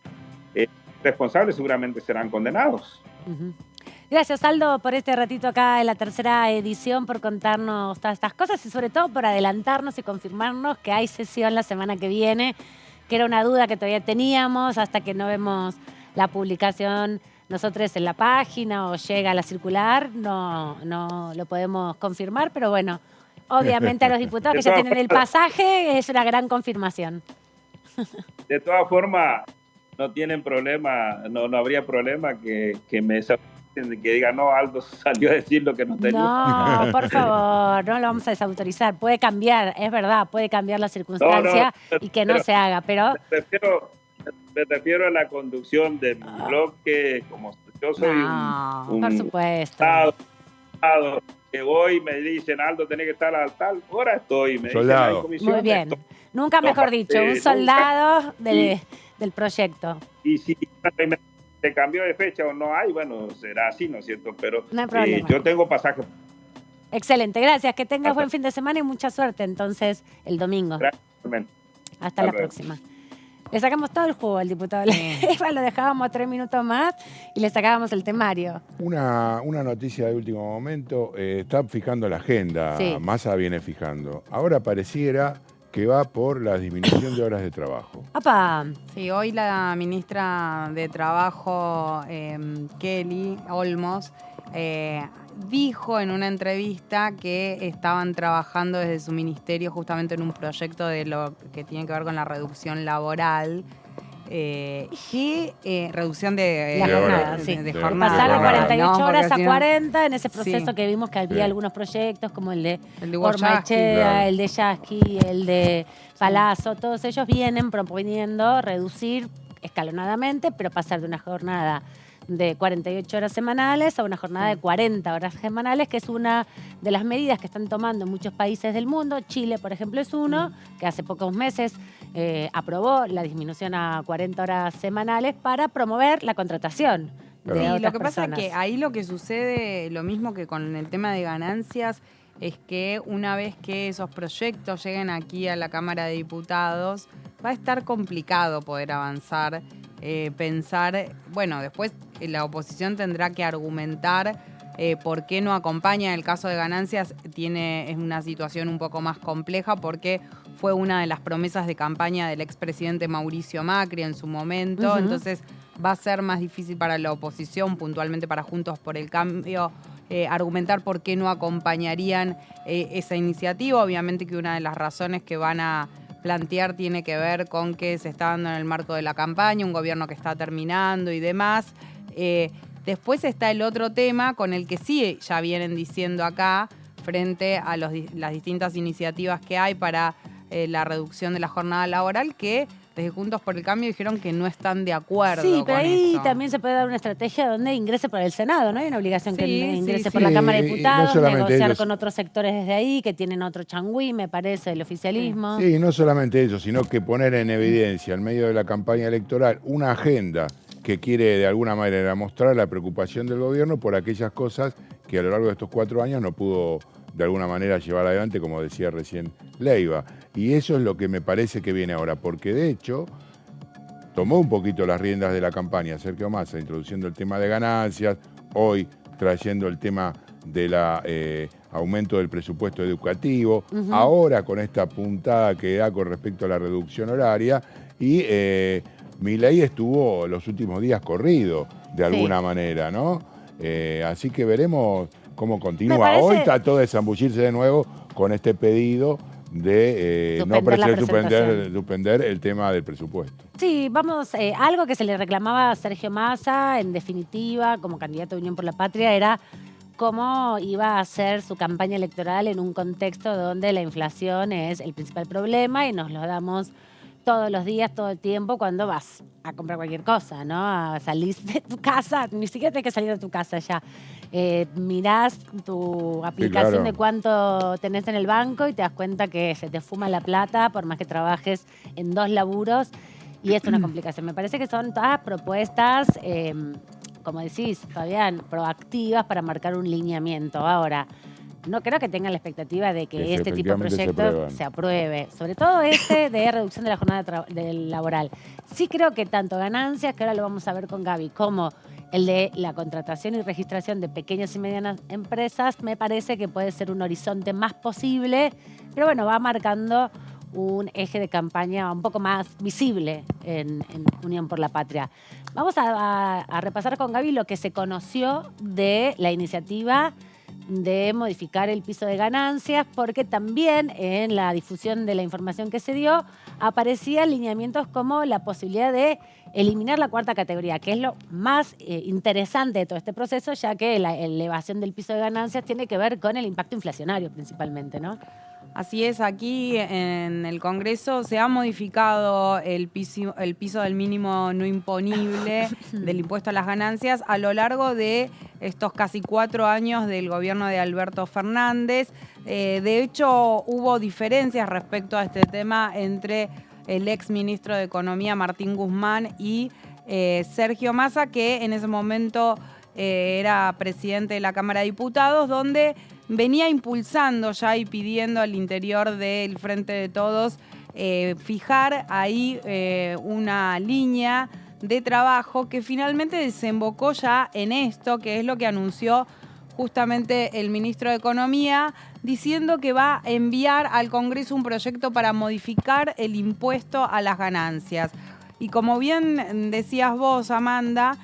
Speaker 6: responsables seguramente serán condenados.
Speaker 3: Gracias, Aldo, por este ratito acá en la tercera edición, por contarnos todas estas cosas y sobre todo por adelantarnos y confirmarnos que hay sesión la semana que viene, que era una duda que todavía teníamos hasta que no vemos la publicación nosotros en la página o llega a la circular, no lo podemos confirmar, pero bueno, obviamente a los diputados que ya tienen el pasaje es una gran confirmación.
Speaker 6: De todas formas, no tienen problema, no habría problema que diga, no, Aldo salió a decir lo que no tenía.
Speaker 3: No, por favor, no lo vamos a desautorizar. Puede cambiar, es verdad, puede cambiar la circunstancia y que no se haga, pero...
Speaker 6: Me refiero a la conducción de mi bloque, como yo soy un
Speaker 3: por supuesto.
Speaker 6: Que voy me dicen, Aldo, tenés que estar a tal hora, estoy. Me
Speaker 4: soldado.
Speaker 6: dicen,
Speaker 3: muy bien. Nunca mejor dicho, un soldado del proyecto.
Speaker 6: Y si se cambió de fecha o no hay, bueno, será así, ¿no es cierto? Pero
Speaker 3: no hay problema.
Speaker 6: Yo tengo pasaje.
Speaker 3: Excelente, gracias. Que tengas buen fin de semana y mucha suerte entonces el domingo.
Speaker 6: Gracias.
Speaker 3: Hasta la próxima. Le sacamos todo el jugo al diputado Leiva, lo dejábamos 3 minutos más y le sacábamos el temario.
Speaker 4: Una noticia de último momento, está fijando la agenda,
Speaker 3: sí.
Speaker 4: Massa viene fijando. Ahora pareciera que va por la disminución de horas de trabajo.
Speaker 3: ¡Apa!
Speaker 5: Sí, hoy la ministra de Trabajo, Kelly Olmos, dijo en una entrevista que estaban trabajando desde su ministerio justamente en un proyecto de lo que tiene que ver con la reducción laboral. Reducción de
Speaker 3: jornada,
Speaker 5: de jornada.
Speaker 3: Pasar de 48 horas a 40 en ese
Speaker 5: sí.
Speaker 3: proceso que vimos que había algunos proyectos como el de
Speaker 5: Ormaechea,
Speaker 3: claro. El de Yasky, el de Palazzo, todos ellos vienen proponiendo reducir escalonadamente, pero pasar de una jornada de 48 horas semanales a una jornada de 40 horas semanales, que es una de las medidas que están tomando en muchos países del mundo. Chile, por ejemplo, es uno que hace pocos meses aprobó la disminución a 40 horas semanales para promover la contratación de otras
Speaker 5: lo que pasa
Speaker 3: personas.
Speaker 5: es que ahí lo que sucede, lo mismo que con el tema de ganancias, es que una vez que esos proyectos lleguen aquí a la Cámara de Diputados, va a estar complicado poder avanzar, pensar, bueno, después la oposición tendrá que argumentar por qué no acompaña. En el caso de ganancias es una situación un poco más compleja porque fue una de las promesas de campaña del expresidente Mauricio Macri en su momento, entonces va a ser más difícil para la oposición, puntualmente para Juntos por el Cambio, argumentar por qué no acompañarían esa iniciativa. Obviamente que una de las razones que van a plantear tiene que ver con que se está dando en el marco de la campaña, un gobierno que está terminando y demás. Después está el otro tema con el que sí ya vienen diciendo acá, frente a las distintas iniciativas que hay para la reducción de la jornada laboral, que desde Juntos por el Cambio dijeron que no están de acuerdo.
Speaker 3: Sí, pero
Speaker 5: con
Speaker 3: ahí
Speaker 5: eso.
Speaker 3: también se puede dar una estrategia donde ingrese por el Senado, ¿no? Hay una obligación
Speaker 5: Sí,
Speaker 3: que
Speaker 5: sí,
Speaker 3: ingrese
Speaker 5: sí.
Speaker 3: por la Cámara de
Speaker 4: Y no
Speaker 3: Diputados,
Speaker 4: solamente
Speaker 3: negociar
Speaker 4: ellos.
Speaker 3: con otros sectores desde ahí, que tienen otro changüí, me parece, del oficialismo.
Speaker 4: Sí, no solamente eso, sino que poner en evidencia en medio de la campaña electoral una agenda que quiere de alguna manera mostrar la preocupación del gobierno por aquellas cosas que a lo largo de estos 4 años no pudo de alguna manera llevar adelante, como decía recién Leiva. Y eso es lo que me parece que viene ahora, porque de hecho tomó un poquito las riendas de la campaña Sergio Massa, introduciendo el tema de ganancias, hoy trayendo el tema del aumento del presupuesto educativo, ahora con esta puntada que da con respecto a la reducción horaria, y Milei estuvo los últimos días corrido, de alguna manera, ¿no? Así que veremos cómo continúa. Hoy trató de zambullirse de nuevo con este pedido de suspender el tema del presupuesto.
Speaker 3: Sí, vamos, algo que se le reclamaba a Sergio Massa, en definitiva, como candidato de Unión por la Patria, era cómo iba a hacer su campaña electoral en un contexto donde la inflación es el principal problema y nos lo damos todos los días, todo el tiempo, cuando vas a comprar cualquier cosa, ¿no? A salir de tu casa, ni siquiera tienes que salir de tu casa ya. Mirás tu aplicación de cuánto tenés en el banco y te das cuenta que se te fuma la plata por más que trabajes en 2 laburos y es una complicación. Me parece que son todas propuestas, como decís, Fabián, proactivas para marcar un lineamiento. Ahora, no creo que tengan la expectativa de que este tipo de proyectos se apruebe. Sobre todo de reducción de la jornada laboral. Sí creo que tanto ganancias, que ahora lo vamos a ver con Gaby, como el de la contratación y registración de pequeñas y medianas empresas, me parece que puede ser un horizonte más posible, pero bueno, va marcando un eje de campaña un poco más visible en Unión por la Patria. Vamos a repasar con Gaby lo que se conoció de la iniciativa de modificar el piso de ganancias, porque también en la difusión de la información que se dio aparecían lineamientos como la posibilidad de eliminar la 4ª categoría, que es lo más interesante de todo este proceso, ya que la elevación del piso de ganancias tiene que ver con el impacto inflacionario principalmente, ¿no?
Speaker 5: Así es, aquí en el Congreso se ha modificado el piso del mínimo no imponible del impuesto a las ganancias a lo largo de estos casi 4 años del gobierno de Alberto Fernández. De hecho, hubo diferencias respecto a este tema entre el ex ministro de Economía, Martín Guzmán, y Sergio Massa, que en ese momento era presidente de la Cámara de Diputados, donde venía impulsando ya y pidiendo al interior del Frente de Todos fijar ahí una línea de trabajo que finalmente desembocó ya en esto, que es lo que anunció justamente el ministro de Economía, diciendo que va a enviar al Congreso un proyecto para modificar el impuesto a las ganancias. Y como bien decías vos, Amanda,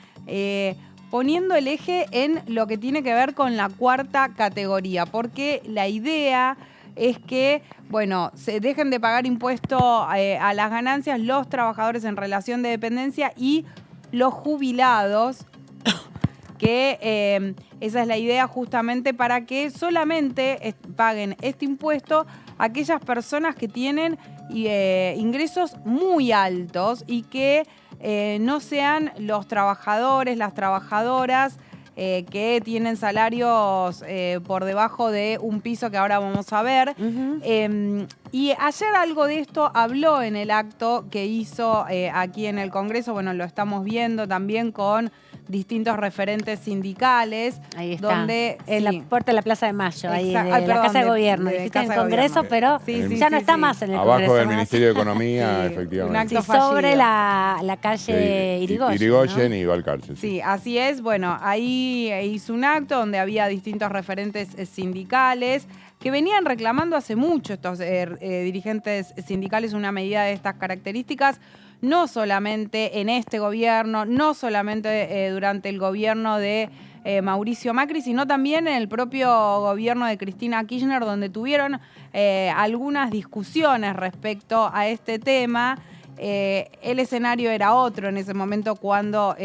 Speaker 5: poniendo el eje en lo que tiene que ver con la 4ª categoría, porque la idea es que, bueno, se dejen de pagar impuesto a las ganancias los trabajadores en relación de dependencia y los jubilados, que esa es la idea justamente para que solamente paguen este impuesto aquellas personas que tienen ingresos muy altos y que no sean los trabajadores, las trabajadoras que tienen salarios por debajo de un piso que ahora vamos a ver. Y ayer algo de esto habló en el acto que hizo aquí en el Congreso. Bueno, lo estamos viendo también con distintos referentes sindicales.
Speaker 3: Ahí está,
Speaker 5: donde,
Speaker 3: en la puerta de la Plaza de Mayo, ahí de
Speaker 5: perdón,
Speaker 3: la Casa de Gobierno.
Speaker 5: de
Speaker 3: Dijiste en
Speaker 5: Casa
Speaker 3: el
Speaker 5: de
Speaker 3: Congreso,
Speaker 5: Gobierno.
Speaker 3: pero ya no está más en el
Speaker 4: Abajo
Speaker 3: Congreso.
Speaker 4: del Ministerio de Economía,
Speaker 5: Sí,
Speaker 4: efectivamente.
Speaker 5: un acto
Speaker 3: sobre
Speaker 5: fallido.
Speaker 3: la calle Irigoyen.
Speaker 4: Irigoyen,
Speaker 3: ¿no?
Speaker 4: y Valcárcel.
Speaker 5: Sí, así es. Bueno, ahí hizo un acto donde había distintos referentes sindicales que venían reclamando hace mucho estos dirigentes sindicales una medida de estas características, no solamente en este gobierno, no solamente durante el gobierno de Mauricio Macri, sino también en el propio gobierno de Cristina Kirchner, donde tuvieron algunas discusiones respecto a este tema. El escenario era otro en ese momento cuando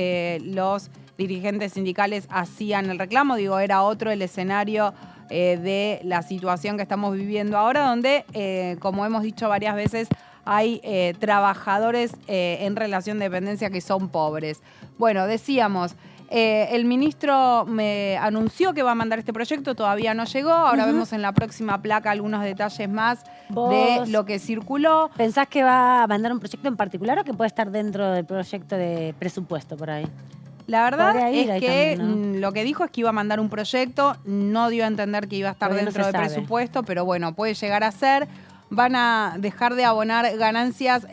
Speaker 5: los dirigentes sindicales hacían el reclamo. Digo, era otro el escenario de la situación que estamos viviendo ahora, donde, como hemos dicho varias veces, hay trabajadores en relación de dependencia que son pobres. Bueno, decíamos, el ministro me anunció que va a mandar este proyecto, todavía no llegó. Ahora vemos en la próxima placa algunos detalles más de lo que circuló.
Speaker 3: ¿Pensás que va a mandar un proyecto en particular o que puede estar dentro del proyecto de presupuesto por ahí?
Speaker 5: La verdad
Speaker 3: Podría ir
Speaker 5: es
Speaker 3: ahí
Speaker 5: que
Speaker 3: también, ¿no?
Speaker 5: lo que dijo es que iba a mandar un proyecto, no dio a entender que iba a estar
Speaker 3: Todavía no
Speaker 5: dentro
Speaker 3: se
Speaker 5: del
Speaker 3: sabe.
Speaker 5: presupuesto, pero bueno, puede llegar a ser. Van a dejar de abonar ganancias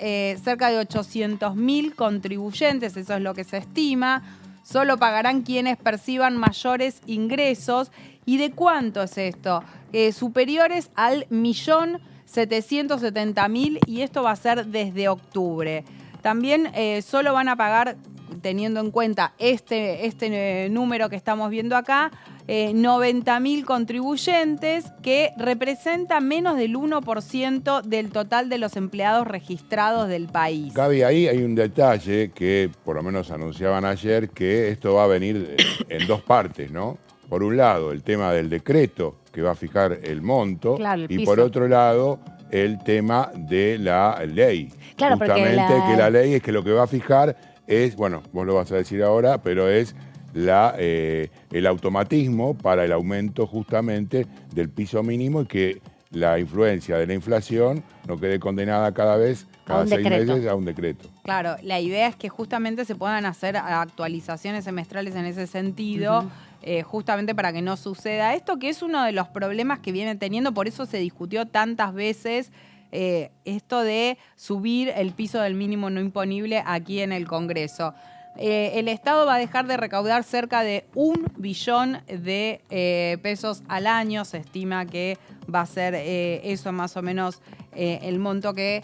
Speaker 5: cerca de 800.000 contribuyentes, eso es lo que se estima. Solo pagarán quienes perciban mayores ingresos. ¿Y de cuánto es esto? Superiores al 1.770.000, y esto va a ser desde octubre. También solo van a pagar, teniendo en cuenta este número que estamos viendo acá, 90.000 contribuyentes, que representa menos del 1% del total de los empleados registrados del país.
Speaker 4: Gaby, ahí hay un detalle que por lo menos anunciaban ayer, que esto va a venir en dos partes, ¿no? Por un lado, el tema del decreto que va a fijar el monto,
Speaker 3: Claro, el
Speaker 4: y
Speaker 3: piso.
Speaker 4: por otro lado, el tema de la ley.
Speaker 3: Claro, porque
Speaker 4: justamente que la ley es que lo que va a fijar es, bueno, vos lo vas a decir ahora, pero es el automatismo para el aumento justamente del piso mínimo, y que la influencia de la inflación no quede condenada cada vez, cada
Speaker 3: un
Speaker 4: 6
Speaker 3: decreto.
Speaker 4: meses, a un decreto.
Speaker 5: Claro, la idea es que justamente se puedan hacer actualizaciones semestrales en ese sentido, justamente para que no suceda esto, que es uno de los problemas que viene teniendo. Por eso se discutió tantas veces esto de subir el piso del mínimo no imponible aquí en el Congreso. El Estado va a dejar de recaudar cerca de 1 billón de pesos al año. Se estima que va a ser eso más o menos el monto que...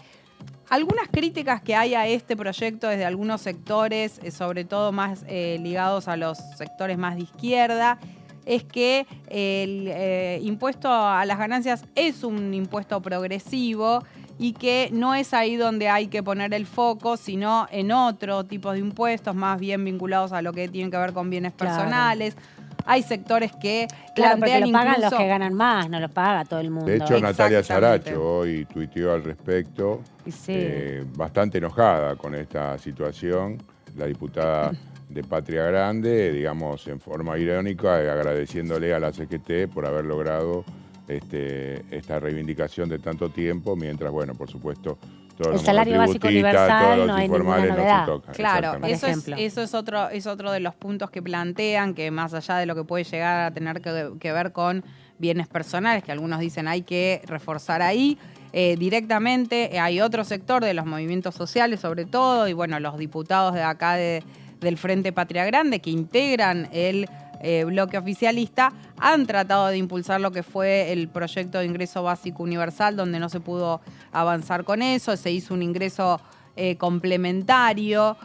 Speaker 5: Algunas críticas que hay a este proyecto desde algunos sectores, sobre todo más ligados a los sectores más de izquierda, es que el impuesto a las ganancias es un impuesto progresivo y que no es ahí donde hay que poner el foco, sino en otro tipo de impuestos más bien vinculados a lo que tiene que ver con bienes personales. Hay sectores que
Speaker 3: Claro, porque
Speaker 5: plantean
Speaker 3: lo pagan
Speaker 5: incluso...
Speaker 3: los que ganan más, no lo paga todo el mundo.
Speaker 4: De hecho, Natalia
Speaker 5: Exactamente.
Speaker 4: Saracho hoy tuiteó al respecto,
Speaker 3: Y sí.
Speaker 4: bastante enojada con esta situación, la diputada de Patria Grande, digamos, en forma irónica, agradeciéndole a la CGT por haber logrado esta reivindicación de tanto tiempo, mientras, bueno, por supuesto, todos
Speaker 3: El
Speaker 4: los
Speaker 3: salario básico
Speaker 4: monotributistas,
Speaker 3: universal,
Speaker 4: todos los
Speaker 3: no hay
Speaker 4: informales
Speaker 3: ninguna
Speaker 4: no se
Speaker 3: novedad.
Speaker 4: tocan.
Speaker 5: Claro,
Speaker 4: Exactamente.
Speaker 3: Por
Speaker 5: eso
Speaker 3: ejemplo.
Speaker 5: es otro de los puntos que plantean, que más allá de lo que puede llegar a tener que ver con bienes personales, que algunos dicen hay que reforzar ahí, directamente hay otro sector de los movimientos sociales sobre todo, y bueno, los diputados de acá del Frente Patria Grande, que integran el bloque oficialista, han tratado de impulsar lo que fue el proyecto de ingreso básico universal, donde no se pudo avanzar con eso, se hizo un ingreso complementario,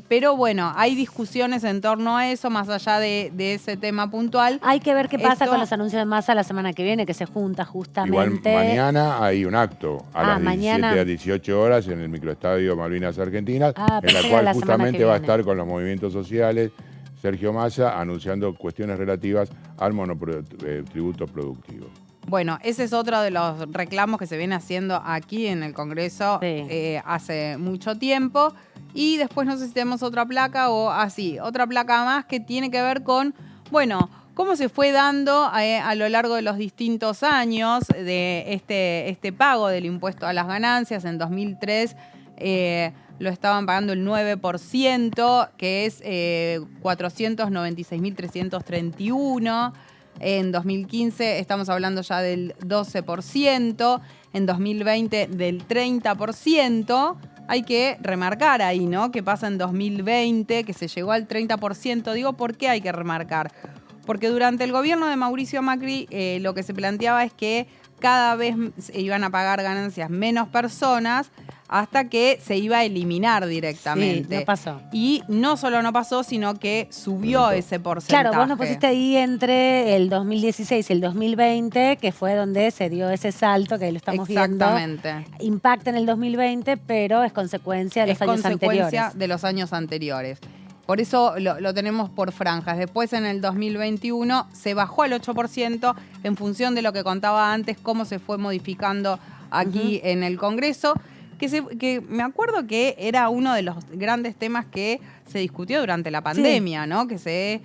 Speaker 5: pero bueno, hay discusiones en torno a eso, más allá de ese tema puntual.
Speaker 3: Hay que ver qué pasa
Speaker 5: Esto-
Speaker 3: con los anuncios de masa la semana que viene, que se junta
Speaker 4: Igual
Speaker 3: justamente.
Speaker 4: mañana hay un acto a las 17
Speaker 3: mañana.
Speaker 4: a 18 horas en el microestadio Malvinas Argentinas,
Speaker 3: Ah,
Speaker 4: en
Speaker 3: pensé
Speaker 4: la
Speaker 3: que
Speaker 4: cual
Speaker 3: era la semana
Speaker 4: justamente
Speaker 3: que
Speaker 4: va a
Speaker 3: viene.
Speaker 4: estar con los movimientos sociales Sergio Massa anunciando cuestiones relativas al monotributo productivo.
Speaker 5: Bueno, ese es otro de los reclamos que se viene haciendo aquí en el Congreso
Speaker 3: Sí.
Speaker 5: hace mucho tiempo. Y después no sé si tenemos otra placa o así, otra placa más que tiene que ver con, bueno, cómo se fue dando a lo largo de los distintos años de este pago del impuesto a las ganancias. En 2003 lo estaban pagando el 9%, que es 496.331. En 2015 estamos hablando ya del 12%, en 2020 del 30%. Hay que remarcar ahí, ¿no? ¿Qué pasa en 2020? Que se llegó al 30%. Digo, ¿por qué hay que remarcar? Porque durante el gobierno de Mauricio Macri lo que se planteaba es que cada vez se iban a pagar ganancias menos personas hasta que se iba a eliminar directamente.
Speaker 3: Sí, no pasó.
Speaker 5: Y no solo no pasó, sino que subió ese porcentaje.
Speaker 3: Claro, vos nos pusiste ahí entre el 2016 y el 2020, que fue donde se dio ese salto, que ahí lo estamos
Speaker 5: Exactamente.
Speaker 3: viendo. Impacta en el 2020, pero es consecuencia de los años
Speaker 5: consecuencia
Speaker 3: anteriores.
Speaker 5: de los años anteriores. Por eso lo tenemos por franjas. Después, en el 2021, se bajó al 8% en función de lo que contaba antes, cómo se fue modificando aquí en el Congreso. Que me acuerdo que era uno de los grandes temas que se discutió durante la pandemia, ¿no? Que se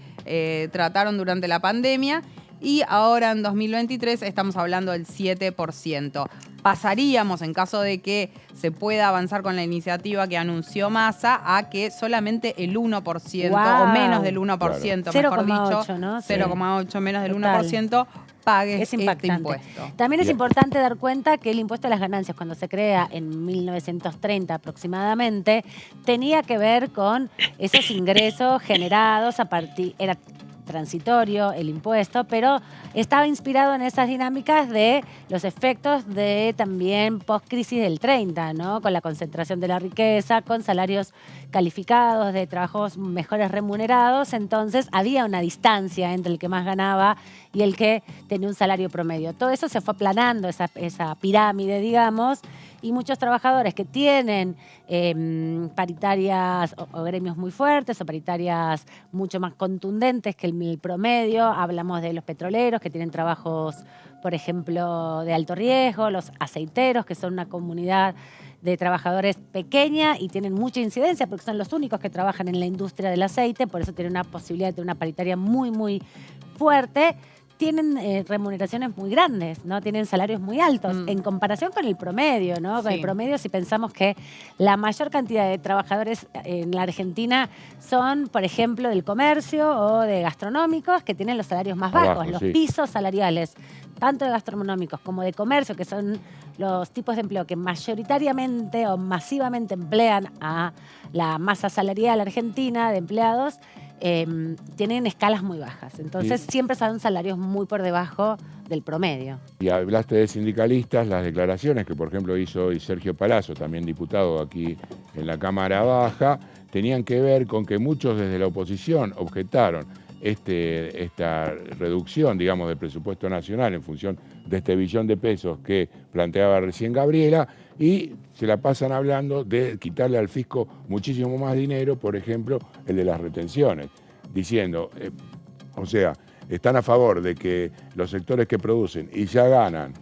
Speaker 5: trataron durante la pandemia. Y ahora en 2023 estamos hablando del 7%. pasaríamos, en caso de que se pueda avanzar con la iniciativa que anunció Massa, a que solamente el 1%
Speaker 3: Wow.
Speaker 5: o menos del 1%,
Speaker 3: Claro.
Speaker 5: mejor
Speaker 3: 0,8,
Speaker 5: dicho,
Speaker 3: ¿no? Sí.
Speaker 5: 0,8 menos del
Speaker 3: Total.
Speaker 5: 1% pague
Speaker 3: Es
Speaker 5: este
Speaker 3: impactante.
Speaker 5: impuesto.
Speaker 3: También es
Speaker 4: Bien.
Speaker 3: importante dar cuenta que el impuesto a las ganancias, cuando se crea en 1930 aproximadamente, tenía que ver con esos ingresos generados a partir... Era transitorio el impuesto, pero estaba inspirado en esas dinámicas de los efectos de también post-crisis del 30, ¿no? Con la concentración de la riqueza, con salarios calificados, de trabajos mejores remunerados. Entonces había una distancia entre el que más ganaba y el que tenía un salario promedio. Todo eso se fue aplanando, esa pirámide, digamos, y muchos trabajadores que tienen paritarias o gremios muy fuertes o paritarias mucho más contundentes que el promedio. Hablamos de los petroleros que tienen trabajos, por ejemplo, de alto riesgo, los aceiteros, que son una comunidad de trabajadores pequeña y tienen mucha incidencia porque son los únicos que trabajan en la industria del aceite, por eso tienen una posibilidad de tener una paritaria muy, muy fuerte. Tienen remuneraciones muy grandes, ¿no? Tienen salarios muy altos en comparación con el promedio, ¿no? Con
Speaker 5: Sí.
Speaker 3: el promedio, si pensamos que la mayor cantidad de trabajadores en la Argentina son, por ejemplo, del comercio o de gastronómicos, que tienen los salarios más bajos,
Speaker 4: Abajo,
Speaker 3: los
Speaker 4: sí.
Speaker 3: pisos salariales, tanto de gastronómicos como de comercio, que son los tipos de empleo que mayoritariamente o masivamente emplean a la masa salarial argentina de empleados, tienen escalas muy bajas. Entonces
Speaker 4: Sí.
Speaker 3: siempre son salarios muy por debajo del promedio.
Speaker 4: Y hablaste de sindicalistas, las declaraciones que, por ejemplo, hizo hoy Sergio Palazzo, también diputado aquí en la Cámara Baja, tenían que ver con que muchos desde la oposición objetaron esta reducción, digamos, del presupuesto nacional en función de este billón de pesos que planteaba recién Gabriela, y se la pasan hablando de quitarle al fisco muchísimo más dinero, por ejemplo, el de las retenciones, diciendo, o sea, están a favor de que los sectores que producen y ya ganan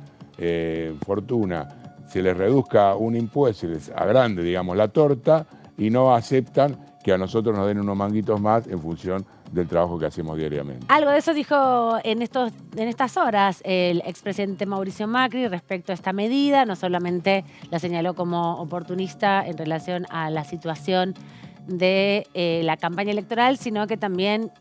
Speaker 4: fortuna, se les reduzca un impuesto, se les agrande, digamos, la torta, y no aceptan que a nosotros nos den unos manguitos más en función del trabajo que hacemos diariamente.
Speaker 3: Algo de eso dijo en estas horas el expresidente Mauricio Macri respecto a esta medida. No solamente la señaló como oportunista en relación a la situación de la campaña electoral, sino que también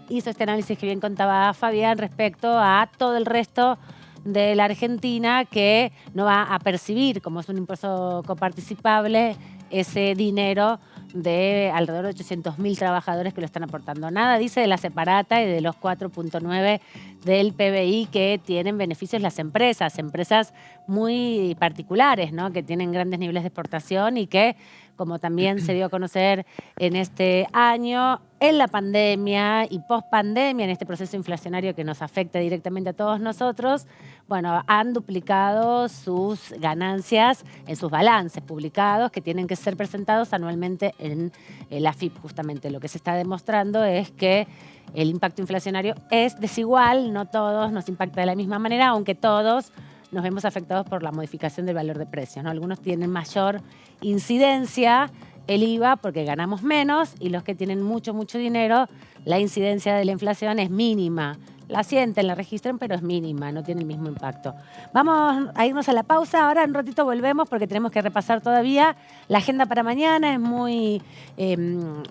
Speaker 3: hizo este análisis que bien contaba Fabián respecto a todo el resto de la Argentina que no va a percibir, como es un impuesto coparticipable, ese dinero de alrededor de 800.000 trabajadores que lo están aportando. Nada dice de la separata y de los 4.9 del PBI que tienen beneficios las empresas muy particulares, ¿no? Que tienen grandes niveles de exportación y que, como también se dio a conocer en este año, en la pandemia y post-pandemia, en este proceso inflacionario que nos afecta directamente a todos nosotros, bueno, han duplicado sus ganancias en sus balances publicados que tienen que ser presentados anualmente en la AFIP. Justamente lo que se está demostrando es que el impacto inflacionario es desigual, no todos nos impacta de la misma manera, aunque todos nos vemos afectados por la modificación del valor de precios, ¿no? Algunos tienen mayor incidencia el IVA porque ganamos menos y los que tienen mucho dinero, la incidencia de la inflación es mínima. La sienten, la registran, pero es mínima, no tiene el mismo impacto. Vamos a irnos a la pausa. Ahora en un ratito volvemos porque tenemos que repasar todavía la agenda para mañana. Es muy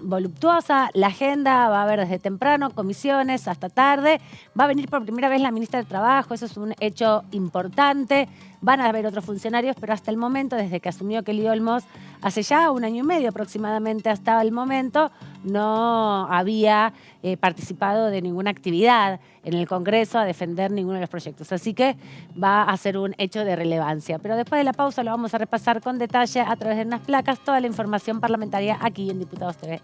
Speaker 3: voluptuosa. La agenda va a haber desde temprano, comisiones, hasta tarde. Va a venir por primera vez la ministra de Trabajo. Eso es un hecho importante. Van a haber otros funcionarios, pero hasta el momento, desde que asumió Kelly Olmos, hace ya 1 año y medio aproximadamente hasta el momento, no había participado de ninguna actividad en el Congreso a defender ninguno de los proyectos. Así que va a ser un hecho de relevancia. Pero después de la pausa lo vamos a repasar con detalle a través de unas placas, toda la información parlamentaria aquí en Diputados TV.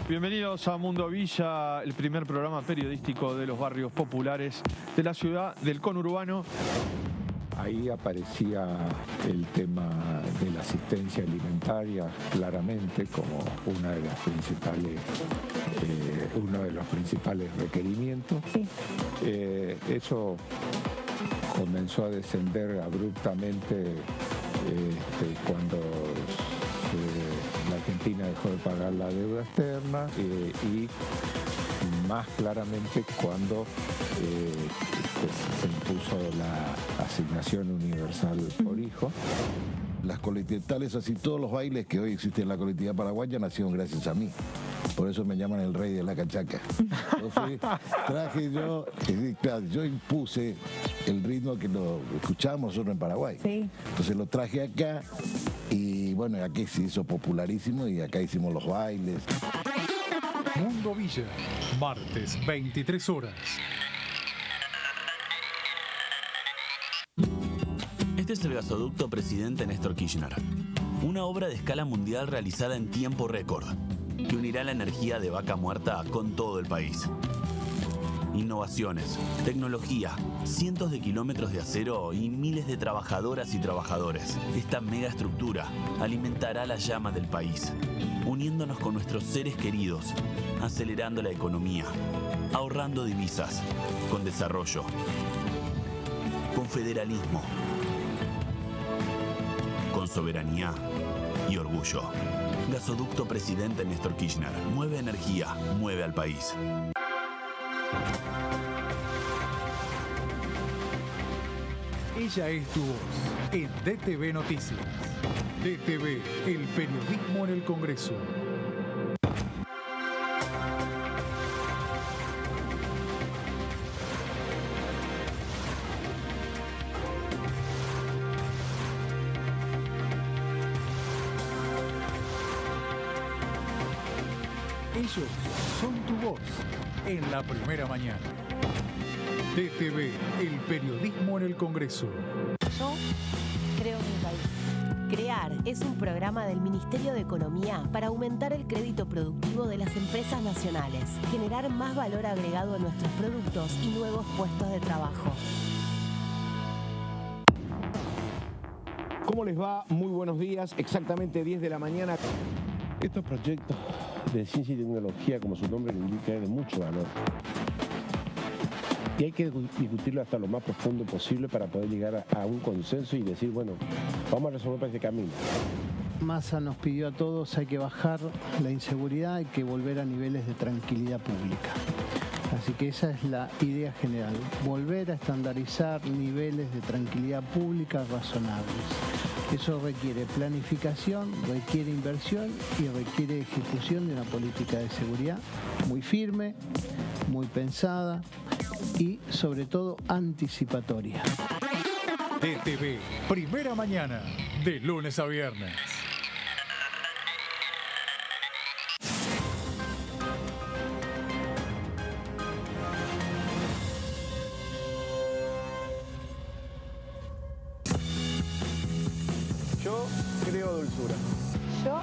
Speaker 7: Bienvenidos a Mundo Villa, el primer programa periodístico de los barrios populares de la ciudad del conurbano.
Speaker 8: Ahí aparecía el tema de la asistencia alimentaria claramente como uno de los principales requerimientos.
Speaker 3: Sí.
Speaker 8: Eso comenzó a descender abruptamente cuando la Argentina dejó de pagar la deuda externa y más claramente cuando se impuso la asignación universal por hijo.
Speaker 9: Las colectividades, así todos los bailes que hoy existen en la colectividad paraguaya nacieron gracias a mí. Por eso me llaman el rey de la cachaca. Yo impuse el ritmo que lo escuchábamos nosotros en Paraguay.
Speaker 3: Sí.
Speaker 9: Entonces lo traje acá y bueno, aquí se hizo popularísimo y acá hicimos los bailes.
Speaker 2: Mundo Villa, martes 23 horas.
Speaker 10: Este es el gasoducto Presidente Néstor Kirchner, una obra de escala mundial realizada en tiempo récord, que unirá la energía de Vaca Muerta con todo el país. Innovaciones, tecnología, cientos de kilómetros de acero y miles de trabajadoras y trabajadores. Esta megaestructura alimentará la llama del país, uniéndonos con nuestros seres queridos, acelerando la economía, ahorrando divisas, con desarrollo, con federalismo, con soberanía y orgullo. Gasoducto Presidente Néstor Kirchner. Mueve energía, mueve al país.
Speaker 2: Ella es tu voz en DTV Noticias. DTV, el periodismo en el Congreso. Ellos son tu voz en la primera mañana. DTV, el periodismo en el Congreso.
Speaker 11: Yo creo en mi país. CREAR es un programa del Ministerio de Economía para aumentar el crédito productivo de las empresas nacionales, generar más valor agregado a nuestros productos y nuevos puestos de trabajo.
Speaker 12: ¿Cómo les va? Muy buenos días. Exactamente 10 de la mañana.
Speaker 13: Estos proyectos de ciencia y tecnología, como su nombre lo indica, tienen mucho valor. Y hay que discutirlo hasta lo más profundo posible para poder llegar a un consenso y decir, bueno, vamos a resolver para este camino.
Speaker 14: Massa nos pidió a todos, hay que bajar la inseguridad, hay que volver a niveles de tranquilidad pública. Así que esa es la idea general, volver a estandarizar niveles de tranquilidad pública razonables. Eso requiere planificación, requiere inversión y requiere ejecución de una política de seguridad muy firme, muy pensada y sobre todo anticipatoria.
Speaker 2: DTV, primera mañana, de lunes a viernes.
Speaker 12: Yo creo dulzura.
Speaker 15: Yo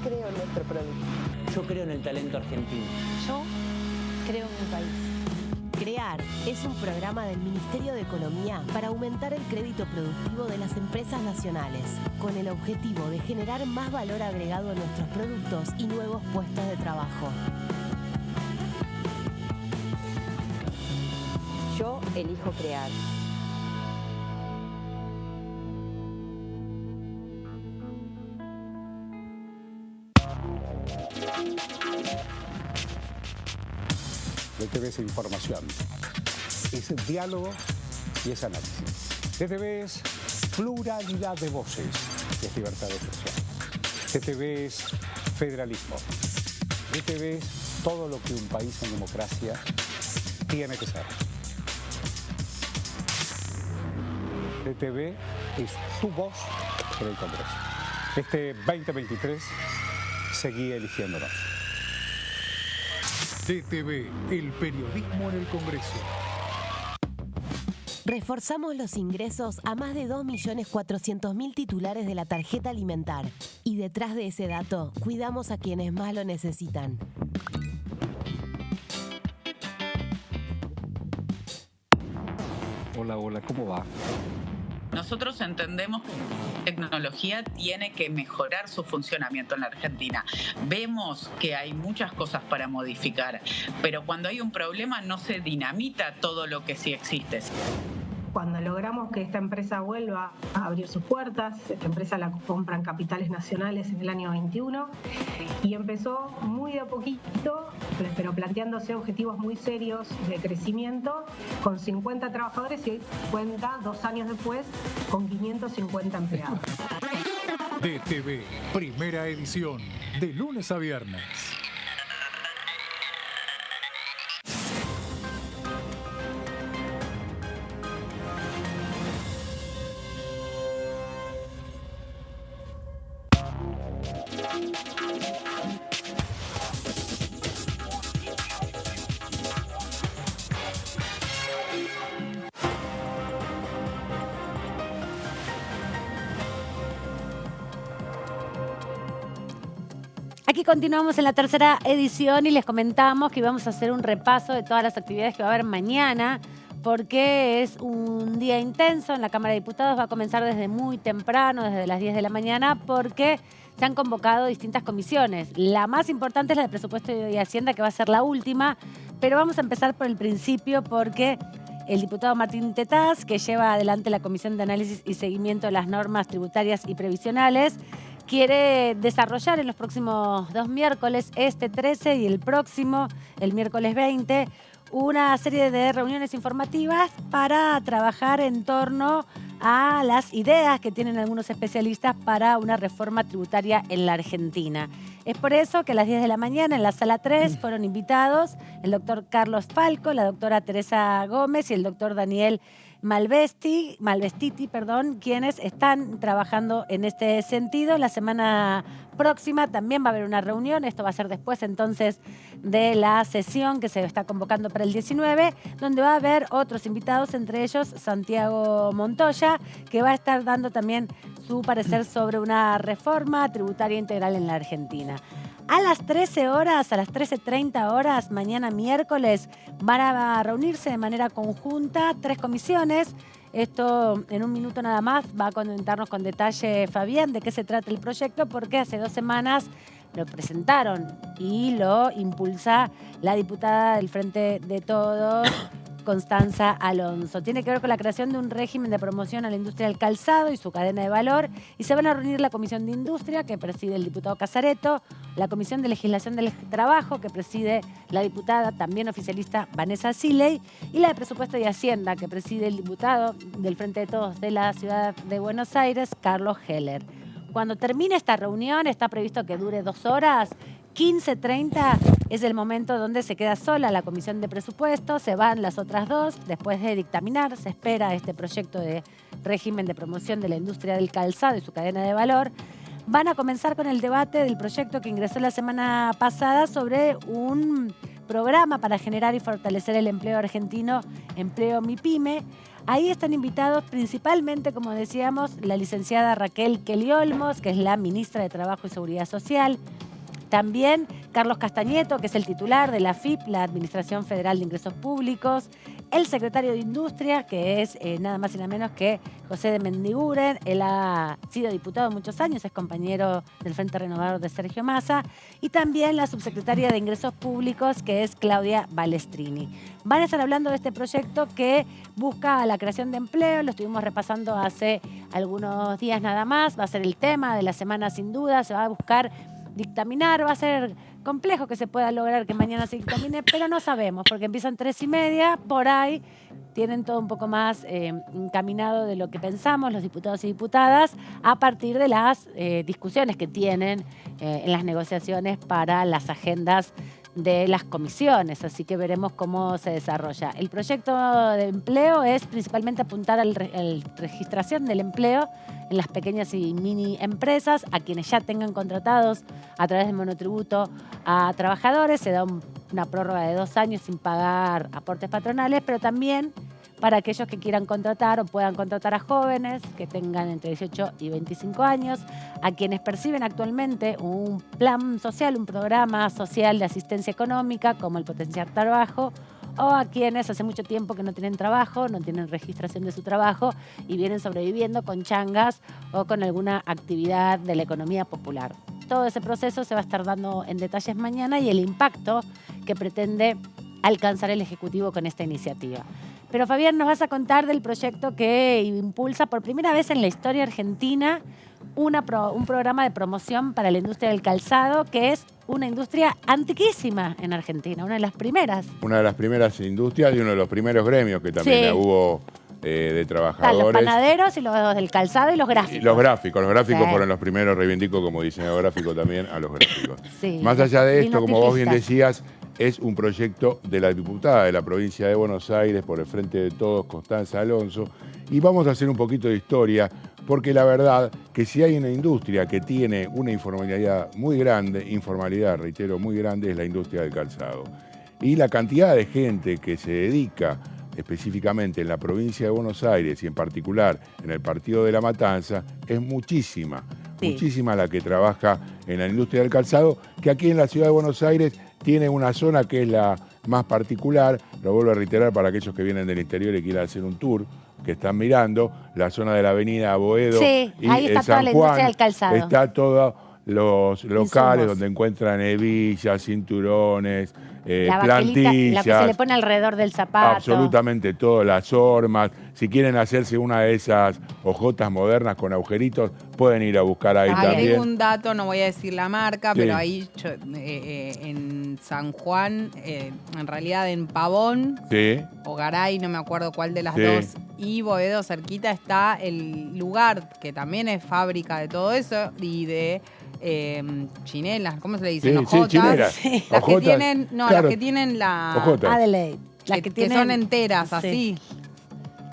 Speaker 15: creo en nuestro producto.
Speaker 16: Yo creo en el talento argentino.
Speaker 15: Yo creo en mi país.
Speaker 11: CREAR es un programa del Ministerio de Economía para aumentar el crédito productivo de las empresas nacionales, con el objetivo de generar más valor agregado a nuestros productos y nuevos puestos de trabajo.
Speaker 15: Yo elijo crear.
Speaker 17: DTV es información, es diálogo y es análisis. DTV es pluralidad de voces, es libertad de expresión. DTV es federalismo. DTV es todo lo que un país en democracia tiene que ser. DTV es tu voz en el Congreso. Este 2023 seguí eligiéndonos.
Speaker 2: DTV, el periodismo en el Congreso.
Speaker 11: Reforzamos los ingresos a más de 2.400.000 titulares de la tarjeta alimentar. Y detrás de ese dato, cuidamos a quienes más lo necesitan.
Speaker 18: Hola, ¿cómo va?
Speaker 16: Nosotros entendemos que la tecnología tiene que mejorar su funcionamiento en la Argentina. Vemos que hay muchas cosas para modificar, pero cuando hay un problema no se dinamita todo lo que sí existe.
Speaker 18: Cuando logramos que esta empresa vuelva a abrir sus puertas, esta empresa la compran capitales nacionales en el año 21 y empezó muy de a poquito, pero planteándose objetivos muy serios de crecimiento, con 50 trabajadores y hoy cuenta 2 años después con 550 empleados.
Speaker 2: DTV, primera edición, de lunes a viernes.
Speaker 3: Aquí continuamos en la tercera edición y les comentamos que íbamos a hacer un repaso de todas las actividades que va a haber mañana, porque es un día intenso en la Cámara de Diputados. Va a comenzar desde muy temprano, desde las 10 de la mañana, porque se han convocado distintas comisiones. La más importante es la de Presupuesto y Hacienda, que va a ser la última, pero vamos a empezar por el principio, porque el diputado Martín Tetaz, que lleva adelante la Comisión de Análisis y Seguimiento de las Normas Tributarias y Previsionales, quiere desarrollar en los próximos 2 miércoles, este 13 y el próximo, el miércoles 20, una serie de reuniones informativas para trabajar en torno a las ideas que tienen algunos especialistas para una reforma tributaria en la Argentina. Es por eso que a las 10 de la mañana en la sala 3 fueron invitados el doctor Carlos Falco, la doctora Teresa Gómez y el doctor Daniel Malvestiti, quienes están trabajando en este sentido. La semana próxima también va a haber una reunión, esto va a ser después entonces de la sesión que se está convocando para el 19, donde va a haber otros invitados, entre ellos Santiago Montoya, que va a estar dando también su parecer sobre una reforma tributaria integral en la Argentina. A las 13 horas, a las 13:30 horas, mañana miércoles, van a reunirse de manera conjunta 3 comisiones. Esto en un minuto nada más va a comentarnos con detalle Fabián de qué se trata el proyecto, porque hace 2 semanas lo presentaron y lo impulsa la diputada del Frente de Todos, Constanza Alonso. Tiene que ver con la creación de un régimen de promoción a la industria del calzado y su cadena de valor, y se van a reunir la Comisión de Industria, que preside el diputado Casareto, la Comisión de Legislación del Trabajo, que preside la diputada, también oficialista, Vanessa Siley, y la de Presupuesto y Hacienda, que preside el diputado del Frente de Todos de la Ciudad de Buenos Aires, Carlos Heller. Cuando termine esta reunión, está previsto que dure 2 horas, 15:30 es el momento donde se queda sola la Comisión de Presupuesto, se van las otras 2, después de dictaminar, se espera este proyecto de régimen de promoción de la industria del calzado y su cadena de valor. Van a comenzar con el debate del proyecto que ingresó la semana pasada sobre un programa para generar y fortalecer el empleo argentino, Empleo MIPYME. Ahí están invitados principalmente, como decíamos, la licenciada Raquel Kelly Olmos, que es la ministra de Trabajo y Seguridad Social. También Carlos Castañeto, que es el titular de la AFIP, la Administración Federal de Ingresos Públicos. El secretario de Industria, que es nada más y nada menos que José de Mendiguren. Él ha sido diputado muchos años, es compañero del Frente Renovador de Sergio Massa. Y también la subsecretaria de Ingresos Públicos, que es Claudia Balestrini. Van a estar hablando de este proyecto que busca la creación de empleo. Lo estuvimos repasando hace algunos días nada más. Va a ser el tema de la semana sin duda. Se va a buscar dictaminar, va a ser complejo que se pueda lograr que mañana se dictamine, pero no sabemos, porque empiezan 3:30, por ahí tienen todo un poco más encaminado de lo que pensamos los diputados y diputadas a partir de las discusiones que tienen en las negociaciones para las agendas de las comisiones, así que veremos cómo se desarrolla. El proyecto de empleo es principalmente apuntar a la registración del empleo en las pequeñas y mini empresas, a quienes ya tengan contratados a través del monotributo a trabajadores. Se da una prórroga de 2 años sin pagar aportes patronales, pero también para aquellos que quieran contratar o puedan contratar a jóvenes que tengan entre 18 y 25 años, a quienes perciben actualmente un plan social, un programa social de asistencia económica como el Potenciar Trabajo o a quienes hace mucho tiempo que no tienen trabajo, no tienen registración de su trabajo y vienen sobreviviendo con changas o con alguna actividad de la economía popular. Todo ese proceso se va a estar dando en detalles mañana y el impacto que pretende alcanzar el Ejecutivo con esta iniciativa. Pero Fabián, nos vas a contar del proyecto que impulsa por primera vez en la historia argentina un programa de promoción para la industria del calzado, que es una industria antiquísima en Argentina, una de las primeras.
Speaker 4: Una de las primeras industrias y uno de los primeros gremios que también hubo de trabajadores.
Speaker 3: Los panaderos y los del calzado y los gráficos.
Speaker 4: Y los gráficos fueron los primeros, reivindico como diseñador gráfico también a los gráficos.
Speaker 3: Sí.
Speaker 4: Más allá de esto, como vos bien
Speaker 3: Vinotilistas.
Speaker 4: decías, es un proyecto de la diputada de la provincia de Buenos Aires por el Frente de Todos, Constanza Alonso, y vamos a hacer un poquito de historia, porque la verdad que si hay una industria que tiene una informalidad muy grande, reitero, muy grande, es la industria del calzado. Y la cantidad de gente que se dedica específicamente en la provincia de Buenos Aires y en particular en el partido de La Matanza es muchísima, muchísima la que trabaja en la industria del calzado, que aquí en la ciudad de Buenos Aires tiene una zona que es la más particular, lo vuelvo a reiterar para aquellos que vienen del interior y quieran hacer un tour, que están mirando, la zona de la avenida Boedo y
Speaker 3: ahí está toda
Speaker 4: San
Speaker 3: la
Speaker 4: Juan,
Speaker 3: industria del calzado.
Speaker 4: está todos los locales
Speaker 3: Insumos.
Speaker 4: donde encuentran hebillas, cinturones,
Speaker 3: La
Speaker 4: plantillas.
Speaker 3: la que se le pone alrededor del zapato.
Speaker 4: Absolutamente todo, las hormas. Si quieren hacerse una de esas hojotas modernas con agujeritos, pueden ir a buscar ahí también.
Speaker 5: Hay un dato, no voy a decir la marca,
Speaker 4: Sí.
Speaker 5: pero ahí en San Juan, en realidad en Pavón o Garay, no me acuerdo cuál de las dos, y Boedo cerquita está el lugar que también es fábrica de todo eso y de chinelas, ¿cómo se le dice? Hojotas.
Speaker 4: chinelas.
Speaker 5: Las que
Speaker 4: Hojotas,
Speaker 5: tienen,
Speaker 4: claro.
Speaker 5: las que tienen la
Speaker 4: Hojotas.
Speaker 3: Adelaide. Las
Speaker 5: que
Speaker 3: tienen-
Speaker 5: son enteras, así.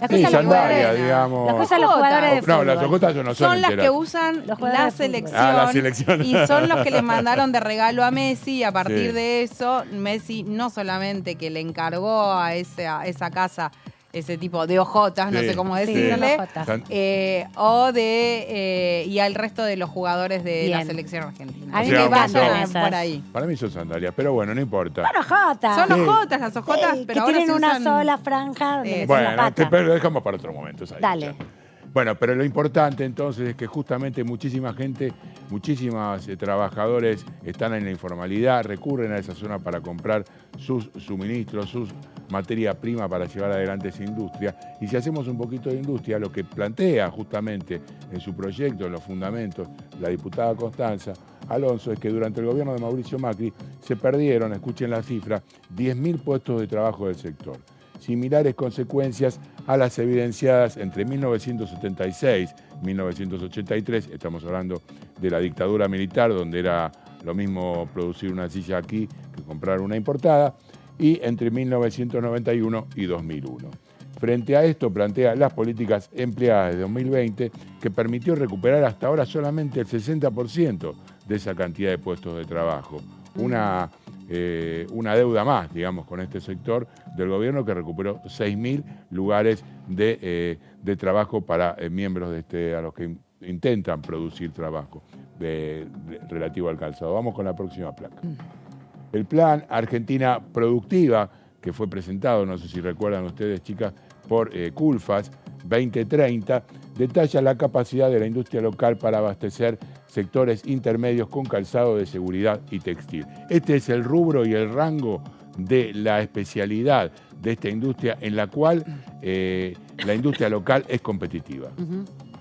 Speaker 3: Las
Speaker 4: Sí,
Speaker 3: cosas los
Speaker 4: sandalias,
Speaker 3: jugadores-
Speaker 4: digamos.
Speaker 3: Las cosas los jugadores de
Speaker 4: No,
Speaker 3: fútbol.
Speaker 4: las hojotas no son
Speaker 5: Son las
Speaker 4: enteras.
Speaker 5: que usan
Speaker 3: Los jugadores
Speaker 5: la
Speaker 3: de fútbol.
Speaker 5: selección,
Speaker 4: La selección.
Speaker 5: y son los que le mandaron de regalo a Messi y a partir
Speaker 4: Sí.
Speaker 5: de eso Messi no solamente que le encargó a esa casa ese tipo de hojotas, no
Speaker 4: Sí,
Speaker 5: sé cómo
Speaker 4: sí.
Speaker 5: decirle,
Speaker 3: Hojotas.
Speaker 5: y al resto de los jugadores de la
Speaker 3: Bien.
Speaker 5: selección argentina.
Speaker 3: A
Speaker 4: mí
Speaker 5: Así
Speaker 4: me
Speaker 5: que
Speaker 4: encantan
Speaker 5: vayan
Speaker 3: esas.
Speaker 5: por ahí.
Speaker 4: Para mí son sandalias, pero bueno, no importa.
Speaker 3: Son hojotas.
Speaker 5: Son
Speaker 4: Sí.
Speaker 5: hojotas, las hojotas,
Speaker 3: Sí,
Speaker 5: pero
Speaker 3: que
Speaker 5: ahora
Speaker 3: tienen
Speaker 5: se
Speaker 3: una
Speaker 5: usan-
Speaker 3: sola franja donde meten la
Speaker 4: Bueno,
Speaker 3: pata.
Speaker 4: pero lo dejamos para otro momento. ¿sabes?
Speaker 3: Dale.
Speaker 4: Bueno, pero lo importante entonces es que justamente muchísima gente, muchísimos trabajadores están en la informalidad, recurren a esa zona para comprar sus suministros, sus materia prima para llevar adelante esa industria. Y si hacemos un poquito de industria, lo que plantea justamente en su proyecto, en los fundamentos, la diputada Constanza Alonso, es que durante el gobierno de Mauricio Macri se perdieron, escuchen la cifra, 10.000 puestos de trabajo del sector. Similares consecuencias a las evidenciadas entre 1976 y 1983, estamos hablando de la dictadura militar, donde era lo mismo producir una silla aquí que comprar una importada, y entre 1991 y 2001. Frente a esto plantea las políticas empleadas de 2020, que permitió recuperar hasta ahora solamente el 60% de esa cantidad de puestos de trabajo. Una deuda más, digamos, con este sector del gobierno que recuperó 6.000 lugares de trabajo para miembros a los que intentan producir trabajo relativo al calzado. Vamos con la próxima placa. El plan Argentina Productiva, que fue presentado, no sé si recuerdan ustedes, chicas, por Culfas 2030, detalla la capacidad de la industria local para abastecer sectores intermedios con calzado de seguridad y textil. Este es el rubro y el rango de la especialidad de esta industria en la cual la industria local es competitiva.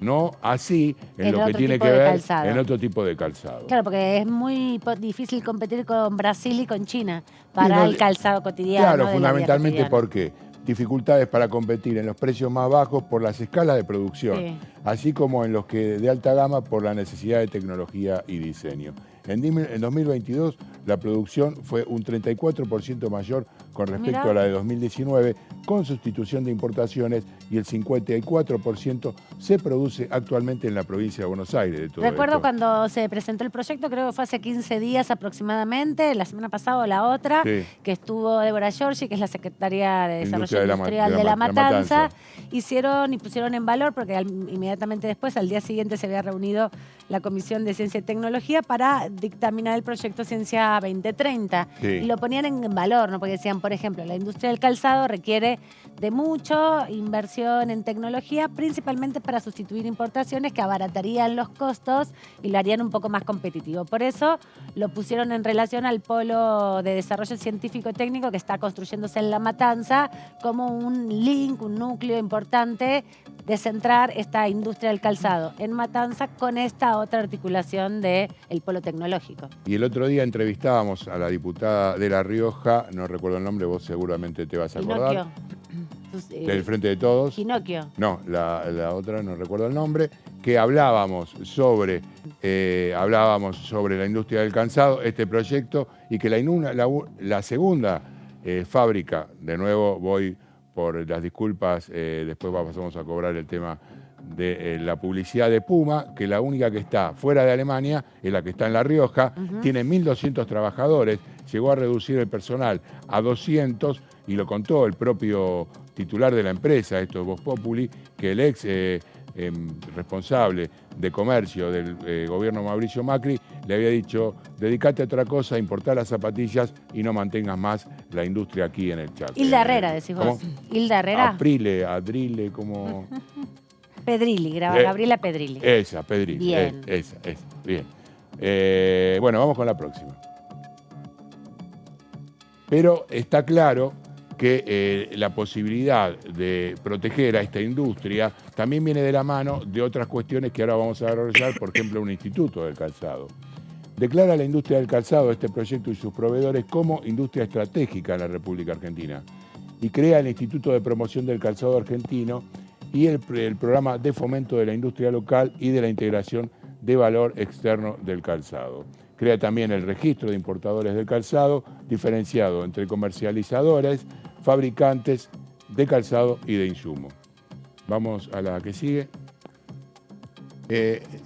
Speaker 4: No así en lo que
Speaker 3: otro
Speaker 4: tiene
Speaker 3: tipo
Speaker 4: que
Speaker 3: de
Speaker 4: ver
Speaker 3: calzado.
Speaker 4: en otro tipo de calzado.
Speaker 3: Claro, porque es muy difícil competir con Brasil y con China para
Speaker 4: Sí, no,
Speaker 3: el calzado cotidiano.
Speaker 4: Claro,
Speaker 3: de la vida
Speaker 4: fundamentalmente
Speaker 3: cotidiana.
Speaker 4: porque dificultades para competir en los precios más bajos por las escalas de producción,
Speaker 3: Sí.
Speaker 4: así como en los que de alta gama por la necesidad de tecnología y diseño. En 2022 la producción fue un 34% mayor con respecto
Speaker 3: Mirá.
Speaker 4: a la de 2019, con sustitución de importaciones, y el 54% se produce actualmente en la provincia de Buenos Aires. De todo
Speaker 3: Recuerdo
Speaker 4: esto.
Speaker 3: cuando se presentó el proyecto, creo que fue hace 15 días aproximadamente, la semana pasada o la otra,
Speaker 4: Sí.
Speaker 3: que estuvo Débora Giorgi, que es la secretaria de Desarrollo
Speaker 4: Industria de la
Speaker 3: Industrial
Speaker 4: Ma-
Speaker 3: de La
Speaker 4: La
Speaker 3: Matanza,
Speaker 4: Matanza.
Speaker 3: hicieron y pusieron en valor, porque inmediatamente después, al día siguiente, se había reunido la Comisión de Ciencia y Tecnología para dictaminar el proyecto Ciencia 2030.
Speaker 4: Sí.
Speaker 3: Y lo ponían en valor, ¿no? Porque decían, por ejemplo, la industria del calzado requiere de mucho inversión en tecnología, principalmente para sustituir importaciones que abaratarían los costos y lo harían un poco más competitivo. Por eso lo pusieron en relación al polo de desarrollo científico y técnico que está construyéndose en La Matanza como un link, un núcleo importante de centrar esta industria del calzado en Matanza con esta otra articulación del polo tecnológico.
Speaker 4: Y el otro día entrevistábamos a la diputada de La Rioja, no recuerdo el nombre, vos seguramente te vas a acordar. Del Frente de Todos.
Speaker 3: Ginocchio.
Speaker 4: No, la otra no recuerdo el nombre, que hablábamos sobre la industria del calzado, este proyecto, y que la segunda fábrica, de nuevo voy por las disculpas, después pasamos a cobrar el tema de la publicidad de Puma, que la única que está fuera de Alemania es la que está en La Rioja, tiene 1.200 trabajadores, llegó a reducir el personal a 200 y lo contó el propio titular de la empresa, esto es Voz Populi, que el ex responsable de comercio del gobierno Mauricio Macri le había dicho, dedicate a otra cosa, importar las zapatillas y no mantengas más la industria aquí en el Chaco.
Speaker 3: Hilda Herrera, decís vos.
Speaker 4: ¿Cómo?
Speaker 3: Hilda Herrera.
Speaker 4: Adrile, como...
Speaker 3: Pedrilli, Gabriela Pedrilli.
Speaker 4: Esa, Pedrilli.
Speaker 3: Bien.
Speaker 4: Esa, bien. Bueno, vamos con la próxima. Pero está claro que la posibilidad de proteger a esta industria también viene de la mano de otras cuestiones que ahora vamos a desarrollar, por ejemplo, un instituto del calzado. Declara la industria del calzado, este proyecto y sus proveedores, como industria estratégica en la República Argentina y crea el Instituto de Promoción del Calzado Argentino y el programa de fomento de la industria local y de la integración de valor externo del calzado. Crea también el registro de importadores del calzado, diferenciado entre comercializadores, fabricantes de calzado y de insumo. Vamos a la que sigue.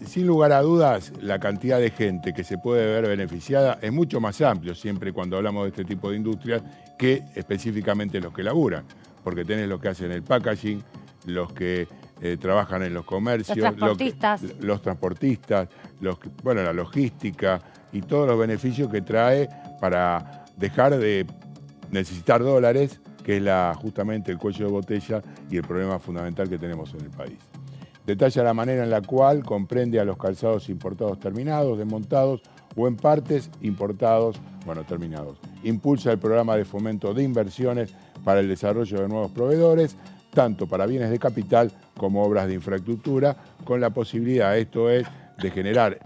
Speaker 4: Sin lugar a dudas, la cantidad de gente que se puede ver beneficiada es mucho más amplio siempre cuando hablamos de este tipo de industrias que específicamente los que laburan, porque tenés los que hacen el packaging, los que trabajan en los comercios, los transportistas, la logística y todos los beneficios que trae para dejar de necesitar dólares, que es justamente el cuello de botella y el problema fundamental que tenemos en el país. Detalla la manera en la cual comprende a los calzados importados terminados, desmontados o en partes importados, terminados. Impulsa el programa de fomento de inversiones para el desarrollo de nuevos proveedores, tanto para bienes de capital como obras de infraestructura, con la posibilidad, esto es, de generar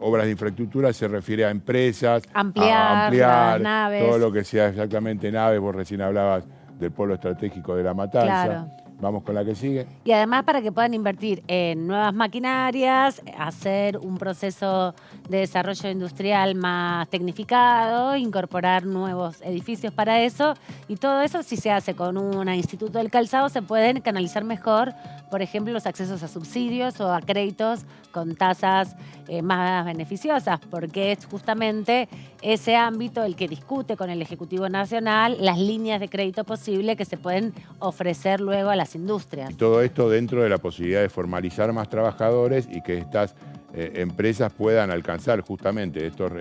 Speaker 4: obras de infraestructura, se refiere a empresas,
Speaker 3: ampliar naves.
Speaker 4: Todo lo que sea exactamente naves, vos recién hablabas del polo estratégico de La Matanza.
Speaker 3: Claro.
Speaker 4: Vamos con la que sigue.
Speaker 3: Y además para que puedan invertir en nuevas maquinarias, hacer un proceso de desarrollo industrial más tecnificado, incorporar nuevos edificios para eso. Y todo eso, si se hace con un instituto del calzado, se pueden canalizar mejor, por ejemplo, los accesos a subsidios o a créditos con tasas más beneficiosas, porque es justamente ese ámbito el que discute con el Ejecutivo Nacional las líneas de crédito posible que se pueden ofrecer luego a las industrias.
Speaker 4: Y todo esto dentro de la posibilidad de formalizar más trabajadores y que estas empresas puedan alcanzar justamente estos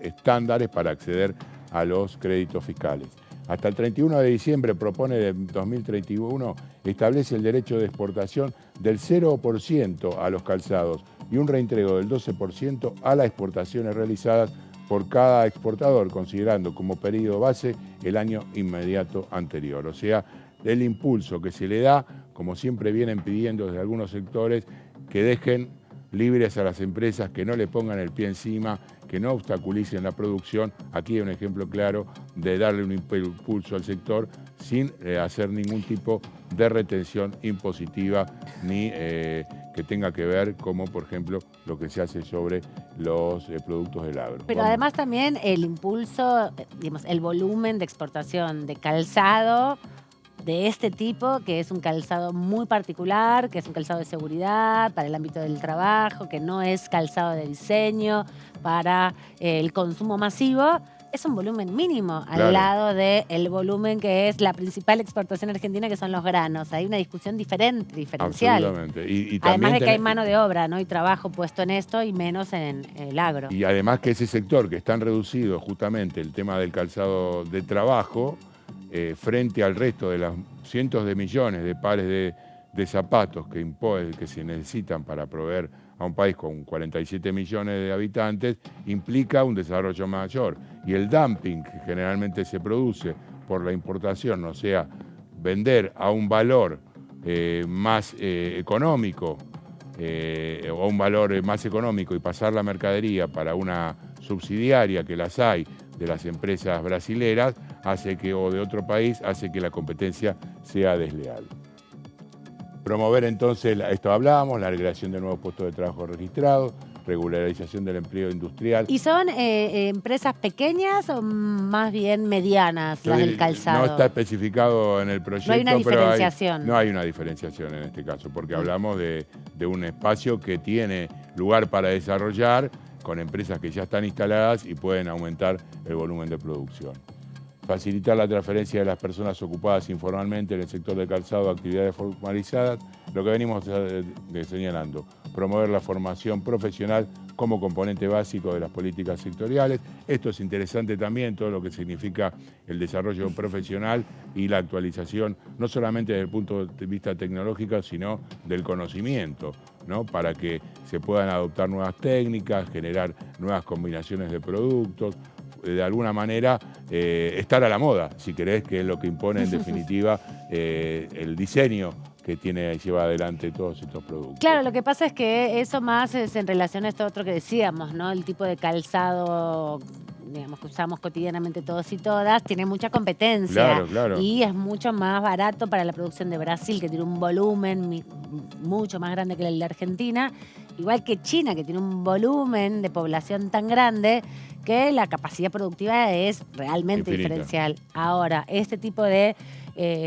Speaker 4: estándares para acceder a los créditos fiscales. Hasta el 31 de diciembre, propone de 2031, establece el derecho de exportación del 0% a los calzados y un reintegro del 12% a las exportaciones realizadas por cada exportador, considerando como periodo base el año inmediato anterior. O sea, el impulso que se le da, como siempre vienen pidiendo desde algunos sectores, que dejen libres a las empresas, que no le pongan el pie encima, que no obstaculicen la producción. Aquí hay un ejemplo claro de darle un impulso al sector sin hacer ningún tipo de retención impositiva ni que tenga que ver como, por ejemplo, lo que se hace sobre los productos del agro.
Speaker 3: Pero además también el impulso, digamos, el volumen de exportación de calzado de este tipo, que es un calzado muy particular, que es un calzado de seguridad para el ámbito del trabajo, que no es calzado de diseño para el consumo masivo, es un volumen mínimo al
Speaker 4: Claro.
Speaker 3: lado del volumen que es la principal exportación argentina, que son los granos. Hay una discusión diferencial.
Speaker 4: Absolutamente. Y
Speaker 3: Además de que hay
Speaker 4: tenés-
Speaker 3: mano de obra, ¿no? Y trabajo puesto en esto y menos en el agro.
Speaker 4: Y además que ese sector que están reducidos justamente el tema del calzado de trabajo, frente al resto de los cientos de millones de pares de zapatos que se necesitan para proveer a un país con 47 millones de habitantes, implica un desarrollo mayor. Y el dumping que generalmente se produce por la importación, o sea, vender a un valor más económico, o un valor más económico y pasar la mercadería para una subsidiaria, que las hay, de las empresas brasileras, o de otro país, hace que la competencia sea desleal. Promover entonces, esto hablábamos, la creación de nuevos puestos de trabajo registrados, regularización del empleo industrial.
Speaker 3: ¿Y son empresas pequeñas o más bien medianas las del calzado?
Speaker 4: No está especificado en el proyecto.
Speaker 3: No hay una
Speaker 4: pero
Speaker 3: diferenciación.
Speaker 4: no hay una diferenciación en este caso, porque hablamos de un espacio que tiene lugar para desarrollar con empresas que ya están instaladas y pueden aumentar el volumen de producción. Facilitar la transferencia de las personas ocupadas informalmente en el sector del calzado a actividades formalizadas, lo que venimos señalando. Promover la formación profesional como componente básico de las políticas sectoriales. Esto es interesante también, todo lo que significa el desarrollo profesional y la actualización, no solamente desde el punto de vista tecnológico, sino del conocimiento, ¿no? Para que se puedan adoptar nuevas técnicas, generar nuevas combinaciones de productos, de alguna manera estar a la moda, si querés, que es lo que impone en definitiva el diseño que lleva adelante todos estos productos.
Speaker 3: Claro, lo que pasa es que eso más es en relación a esto otro que decíamos, ¿no? El tipo de calzado, digamos, que usamos cotidianamente todos y todas, tiene mucha competencia.
Speaker 4: Claro, claro.
Speaker 3: Y es mucho más barato para la producción de Brasil, que tiene un volumen mucho más grande que el de Argentina. Igual que China, que tiene un volumen de población tan grande que la capacidad productiva es realmente
Speaker 4: Infinita.
Speaker 3: diferencial. Ahora, este tipo de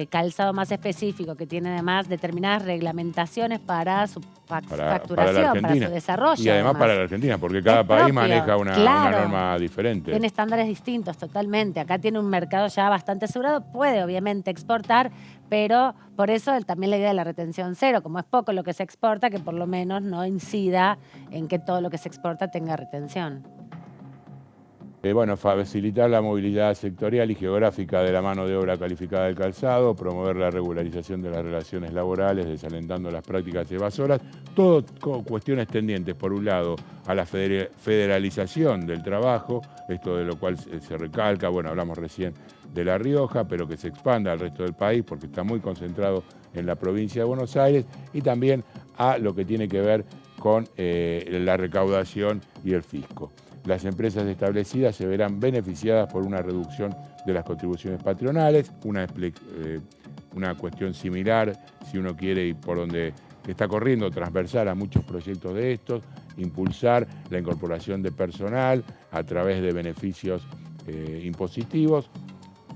Speaker 3: calzado más específico, que tiene además determinadas reglamentaciones para su facturación, para su desarrollo.
Speaker 4: Y además para la Argentina, porque cada
Speaker 3: Es
Speaker 4: país
Speaker 3: propio,
Speaker 4: maneja una norma diferente.
Speaker 3: Tiene estándares distintos totalmente. Acá tiene un mercado ya bastante asegurado. Puede obviamente exportar, pero por eso también la idea de la retención cero. Como es poco lo que se exporta, que por lo menos no incida en que todo lo que se exporta tenga retención.
Speaker 4: Bueno, facilitar la movilidad sectorial y geográfica de la mano de obra calificada del calzado, promover la regularización de las relaciones laborales, desalentando las prácticas evasoras, todo cuestiones tendientes, por un lado, a la federalización del trabajo, esto de lo cual se recalca, bueno, hablamos recién de La Rioja, pero que se expanda al resto del país porque está muy concentrado en la provincia de Buenos Aires, y también a lo que tiene que ver con la recaudación y el fisco. Las empresas establecidas se verán beneficiadas por una reducción de las contribuciones patronales, una cuestión similar, si uno quiere, y por donde está corriendo transversal a muchos proyectos de estos, impulsar la incorporación de personal a través de beneficios impositivos.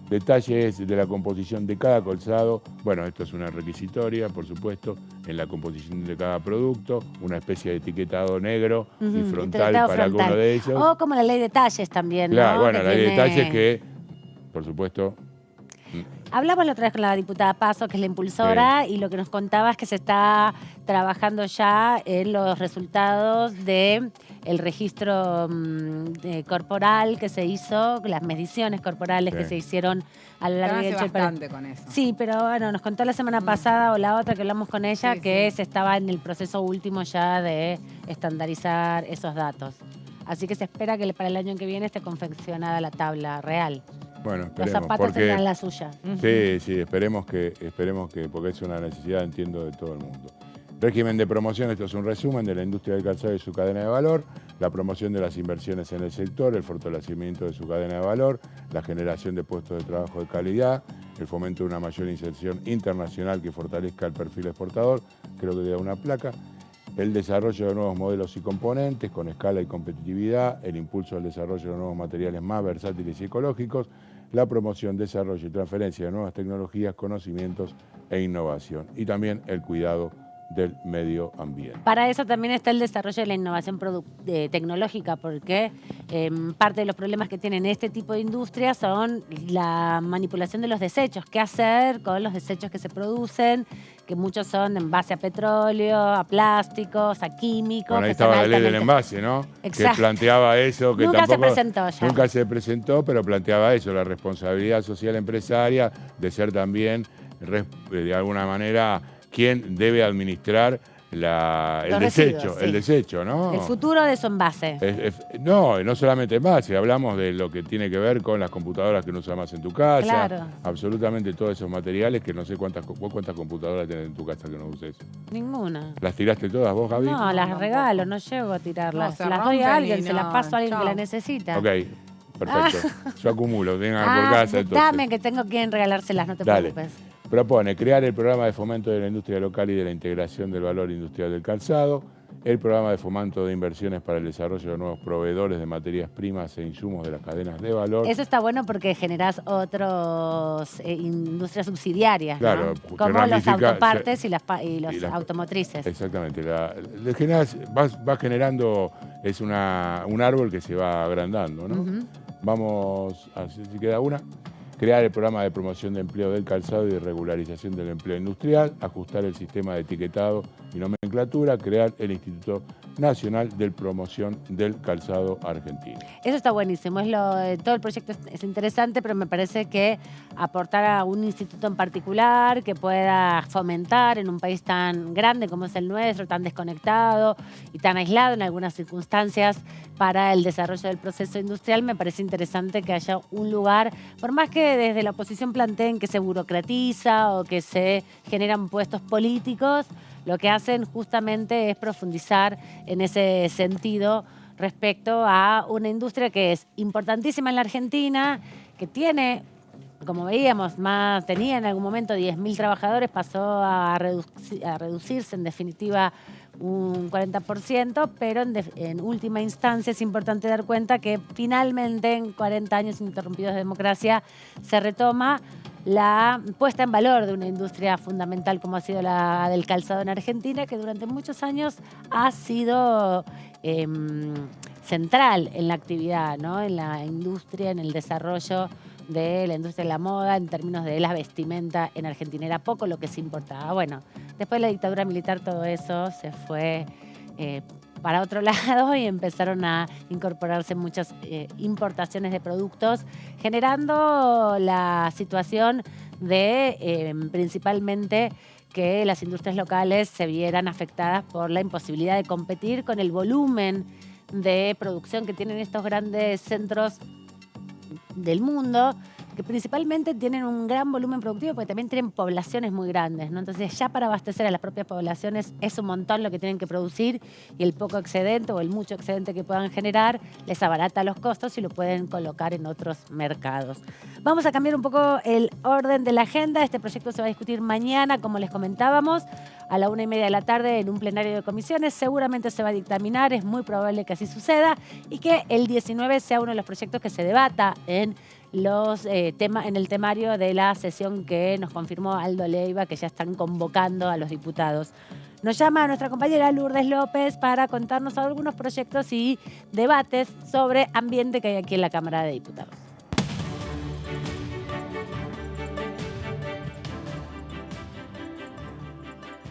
Speaker 4: Detalles de la composición de cada calzado. Bueno, esto es una requisitoria, por supuesto, en la composición de cada producto, una especie de etiquetado negro y frontal para alguno de ellos.
Speaker 3: O como la ley de talles también,
Speaker 4: Claro,
Speaker 3: ¿no?
Speaker 4: bueno,
Speaker 3: Que
Speaker 4: la ley de
Speaker 3: tiene-
Speaker 4: detalles que, por supuesto,
Speaker 3: Hablamos la otra vez con la diputada Paso, que es la impulsora, y lo que nos contaba es que se está trabajando ya en los resultados del registro corporal que se hizo, las mediciones corporales que se hicieron a lo largo y
Speaker 5: Hace
Speaker 3: ancho del
Speaker 5: bastante
Speaker 3: país.
Speaker 5: con eso.
Speaker 3: Sí, pero bueno, nos contó la semana pasada o la otra que hablamos con ella que se estaba en el proceso último ya de estandarizar esos datos. Así que se espera que para el año que viene esté confeccionada la tabla real.
Speaker 4: bueno,
Speaker 3: Los
Speaker 4: esperemos.
Speaker 3: zapatos
Speaker 4: Porque,
Speaker 3: tendrán la suya.
Speaker 4: sí, esperemos que, porque es una necesidad, entiendo, de todo el mundo. Régimen de promoción, esto es un resumen de la industria del calzado y su cadena de valor, la promoción de las inversiones en el sector, el fortalecimiento de su cadena de valor, la generación de puestos de trabajo de calidad, el fomento de una mayor inserción internacional que fortalezca el perfil exportador, creo que queda una placa, el desarrollo de nuevos modelos y componentes con escala y competitividad, el impulso al desarrollo de nuevos materiales más versátiles y ecológicos, la promoción, desarrollo y transferencia de nuevas tecnologías, conocimientos e innovación, y también el cuidado del medio ambiente.
Speaker 3: Para eso también está el desarrollo de la innovación tecnológica, porque parte de los problemas que tienen este tipo de industrias son la manipulación de los desechos. ¿Qué hacer con los desechos que se producen? Que muchos son en base a petróleo, a plásticos, a químicos.
Speaker 4: Bueno, ahí estaba la ley del envase, ¿no?
Speaker 3: Exacto.
Speaker 4: Que planteaba eso. Que
Speaker 3: Nunca
Speaker 4: tampoco,
Speaker 3: se presentó ya.
Speaker 4: Nunca se presentó, pero planteaba eso, la responsabilidad social empresaria de ser también, de alguna manera, quien debe administrar el desecho, ¿no?
Speaker 3: El futuro de su envase.
Speaker 4: No solamente envase, hablamos de lo que tiene que ver con las computadoras que no usas más en tu casa.
Speaker 3: Claro.
Speaker 4: Absolutamente todos esos materiales que no sé cuántas computadoras tenés en tu casa que no uses.
Speaker 3: Ninguna.
Speaker 4: ¿Las tiraste todas vos, Gaby?
Speaker 3: No, las regalo, no llego a tirarlas.
Speaker 5: No,
Speaker 3: las doy a alguien,
Speaker 5: y
Speaker 3: se las paso a alguien que
Speaker 5: chao.
Speaker 3: la necesita.
Speaker 4: Ok, perfecto. Yo acumulo, tengan por casa entonces.
Speaker 3: Dame que tengo quien regalárselas, no te preocupes.
Speaker 4: Propone crear el programa de fomento de la industria local y de la integración del valor industrial del calzado, el programa de fomento de inversiones para el desarrollo de nuevos proveedores de materias primas e insumos de las cadenas de valor.
Speaker 3: Eso está bueno porque generás otras industrias subsidiarias,
Speaker 4: claro,
Speaker 3: ¿no? Como los autopartes y los automotrices.
Speaker 4: Exactamente. Va generando, es un árbol que se va agrandando, ¿no? Vamos a ver si queda una. Crear el programa de promoción de empleo del calzado y de regularización del empleo industrial, ajustar el sistema de etiquetado y nomenclatura, crear el Instituto Nacional de Promoción del Calzado Argentino.
Speaker 3: Eso está buenísimo, todo el proyecto es interesante, pero me parece que aportar a un instituto en particular que pueda fomentar en un país tan grande como es el nuestro, tan desconectado y tan aislado en algunas circunstancias para el desarrollo del proceso industrial, me parece interesante que haya un lugar, por más que desde la oposición planteen que se burocratiza o que se generan puestos políticos, lo que hacen justamente es profundizar en ese sentido respecto a una industria que es importantísima en la Argentina, que tiene, como veíamos, tenía en algún momento 10.000 trabajadores, pasó a reducirse en definitiva un 40%, pero en última instancia es importante dar cuenta que finalmente en 40 años ininterrumpidos de democracia se retoma la puesta en valor de una industria fundamental como ha sido la del calzado en Argentina, que durante muchos años ha sido central en la actividad, ¿no? En la industria, en el desarrollo de la industria de la moda, en términos de la vestimenta en Argentina. Era poco lo que se importaba. Bueno, después de la dictadura militar todo eso se fue para otro lado y empezaron a incorporarse muchas importaciones de productos, generando la situación de principalmente que las industrias locales se vieran afectadas por la imposibilidad de competir con el volumen de producción que tienen estos grandes centros del mundo, que principalmente tienen un gran volumen productivo porque también tienen poblaciones muy grandes, ¿no? Entonces ya para abastecer a las propias poblaciones es un montón lo que tienen que producir y el poco excedente o el mucho excedente que puedan generar les abarata los costos y lo pueden colocar en otros mercados. Vamos a cambiar un poco el orden de la agenda. Este proyecto se va a discutir mañana, como les comentábamos, a la 1:30 de la tarde en un plenario de comisiones. Seguramente se va a dictaminar, es muy probable que así suceda y que el 19 sea uno de los proyectos que se debata en el temario de la sesión que nos confirmó Aldo Leiva, que ya están convocando a los diputados. Nos llama nuestra compañera Lourdes López para contarnos algunos proyectos y debates sobre ambiente que hay aquí en la Cámara de Diputados.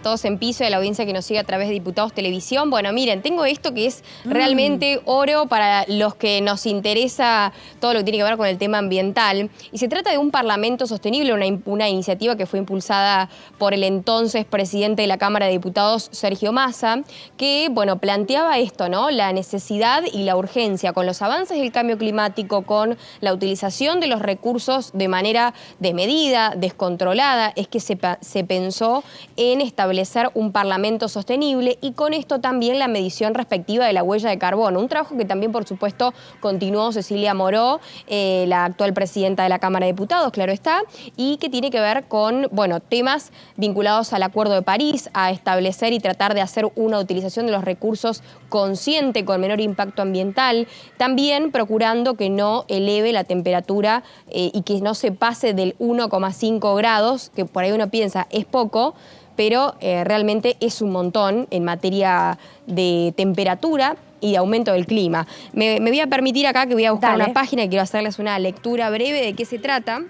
Speaker 19: Todos en piso, de la audiencia que nos sigue a través de Diputados Televisión. Bueno, miren, tengo esto que es realmente oro para los que nos interesa todo lo que tiene que ver con el tema ambiental. Y se trata de un Parlamento Sostenible, una iniciativa que fue impulsada por el entonces presidente de la Cámara de Diputados, Sergio Massa, que, bueno, planteaba esto, ¿no? La necesidad y la urgencia con los avances del cambio climático, con la utilización de los recursos de manera desmedida, descontrolada, es que se pensó en establecer un Parlamento sostenible y con esto también la medición respectiva de la huella de carbono. Un trabajo que también, por supuesto, continuó Cecilia Moró, la actual presidenta de la Cámara de Diputados, claro está, y que tiene que ver con, bueno, temas vinculados al Acuerdo de París, a establecer y tratar de hacer una utilización de los recursos consciente, con menor impacto ambiental, también procurando que no eleve la temperatura y que no se pase del 1,5 grados, que por ahí uno piensa es poco, pero realmente es un montón en materia de temperatura y de aumento del clima. Me voy a permitir acá que voy a buscar una página y quiero hacerles una lectura breve de qué se trata.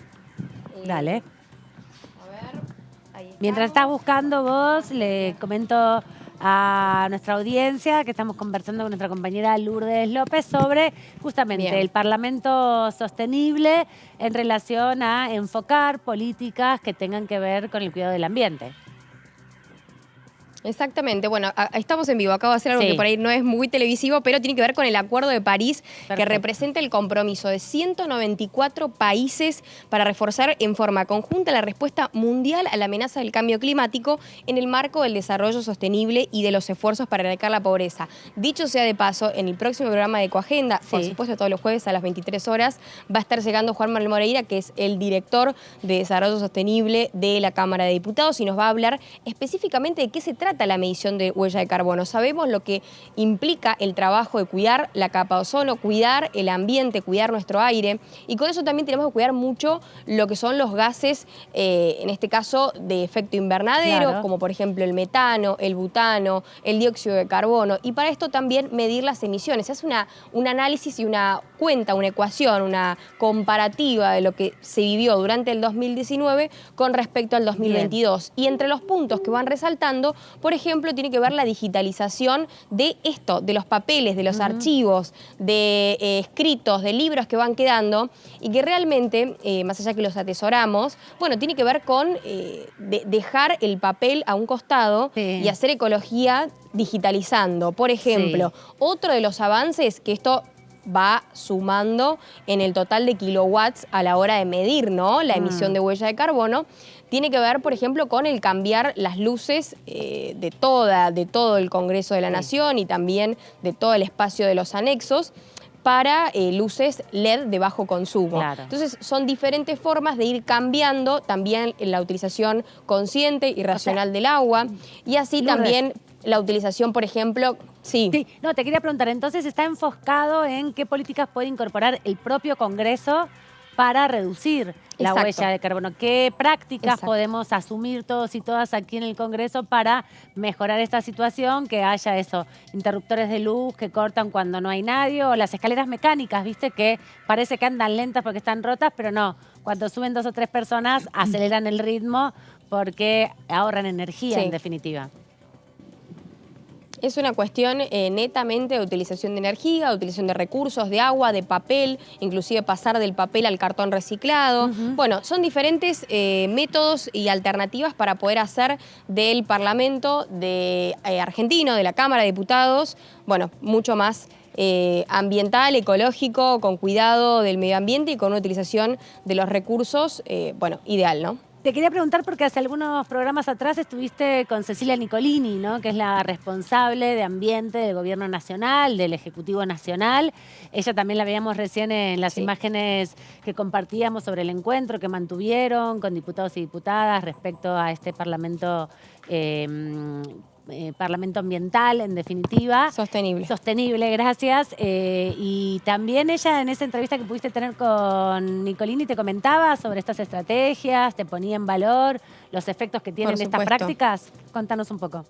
Speaker 3: Dale. Mientras estás buscando vos, le comento a nuestra audiencia que estamos conversando con nuestra compañera Lourdes López sobre justamente el Parlamento sostenible en relación a enfocar políticas que tengan que ver con el cuidado del ambiente.
Speaker 19: Exactamente. Bueno, estamos en vivo. Acabo de hacer algo que por ahí no es muy televisivo, pero tiene que ver con el Acuerdo de París, que representa el compromiso de 194 países para reforzar en forma conjunta la respuesta mundial a la amenaza del cambio climático en el marco del desarrollo sostenible y de los esfuerzos para erradicar la pobreza. Dicho sea de paso, en el próximo programa de Ecoagenda, por supuesto todos los jueves a las 23 horas, va a estar llegando Juan Manuel Moreira, que es el director de Desarrollo Sostenible de la Cámara de Diputados, y nos va a hablar específicamente de qué se trata la medición de huella de carbono. Sabemos lo que implica el trabajo de cuidar la capa de ozono, cuidar el ambiente, cuidar nuestro aire, y con eso también tenemos que cuidar mucho lo que son los gases, en este caso de efecto invernadero, como por ejemplo el metano, el butano, el dióxido de carbono, y para esto también medir las emisiones. Se hace un análisis y una cuenta, una ecuación, una comparativa de lo que se vivió durante el 2019 con respecto al 2022. Y entre los puntos que van resaltando, por ejemplo, tiene que ver la digitalización de esto, de los papeles, de los archivos, de escritos, de libros que van quedando y que realmente, más allá que los atesoramos, bueno, tiene que ver con dejar el papel a un costado y hacer ecología digitalizando. Por ejemplo, otro de los avances que esto va sumando en el total de kilowatts a la hora de medir, ¿no?, la emisión de huella de carbono, tiene que ver, por ejemplo, con el cambiar las luces de todo el Congreso de la Nación y también de todo el espacio de los anexos para luces LED de bajo consumo. Entonces, son diferentes formas de ir cambiando también la utilización consciente y racional del agua, y así también la utilización, por ejemplo.
Speaker 3: No, te quería preguntar, entonces está enfocado en qué políticas puede incorporar el propio Congreso para reducir la huella de carbono. ¿Qué prácticas podemos asumir todos y todas aquí en el Congreso para mejorar esta situación? Que haya interruptores de luz que cortan cuando no hay nadie, o las escaleras mecánicas, ¿viste? Que parece que andan lentas porque están rotas, pero no. Cuando suben 2 o 3 personas, aceleran el ritmo porque ahorran energía, en definitiva.
Speaker 19: Es una cuestión netamente de utilización de energía, de utilización de recursos, de agua, de papel, inclusive pasar del papel al cartón reciclado. Bueno, son diferentes métodos y alternativas para poder hacer del Parlamento argentino, de la Cámara de Diputados, bueno, mucho más ambiental, ecológico, con cuidado del medio ambiente y con una utilización de los recursos, bueno, ideal, ¿no?
Speaker 3: Te quería preguntar porque hace algunos programas atrás estuviste con Cecilia Nicolini, ¿no?, que es la responsable de ambiente del Gobierno Nacional, del Ejecutivo Nacional. Ella también la veíamos recién en las imágenes que compartíamos sobre el encuentro que mantuvieron con diputados y diputadas respecto a este Parlamento Parlamento ambiental, en definitiva. Sostenible, gracias. Y también ella, en esa entrevista que pudiste tener con Nicolini, te comentaba sobre estas estrategias, te ponía en valor los efectos que tienen estas prácticas. Contanos un poco.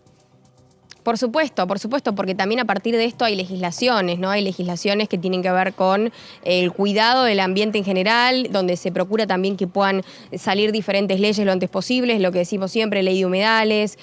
Speaker 19: Por supuesto, porque también a partir de esto hay legislaciones, ¿no? Hay legislaciones que tienen que ver con el cuidado del ambiente en general, donde se procura también que puedan salir diferentes leyes lo antes posible, lo que decimos siempre, ley de humedales,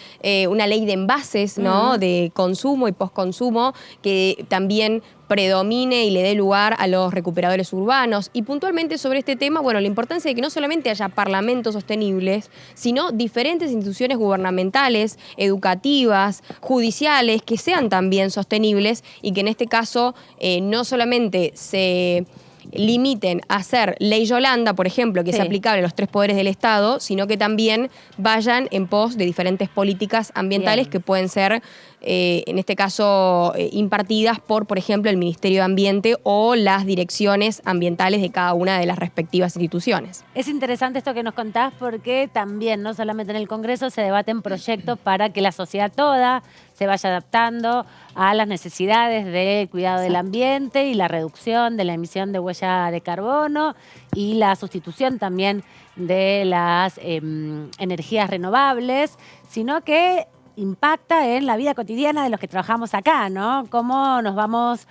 Speaker 19: una ley de envases, ¿no?, de consumo y postconsumo, que también predomine y le dé lugar a los recuperadores urbanos. Y puntualmente sobre este tema, bueno, la importancia de que no solamente haya parlamentos sostenibles, sino diferentes instituciones gubernamentales, educativas, judiciales, que sean también sostenibles y que en este caso no solamente se limiten a hacer ley Yolanda, por ejemplo, que es aplicable a los 3 poderes del Estado, sino que también vayan en pos de diferentes políticas ambientales que pueden ser en este caso impartidas por ejemplo, el Ministerio de Ambiente o las direcciones ambientales de cada una de las respectivas instituciones.
Speaker 3: Es interesante esto que nos contás porque también, no solamente en el Congreso, se debaten proyectos para que la sociedad toda se vaya adaptando a las necesidades de cuidado del ambiente y la reducción de la emisión de huella de carbono y la sustitución también de las energías renovables, sino que impacta en la vida cotidiana de los que trabajamos acá, ¿no? Cómo nos vamos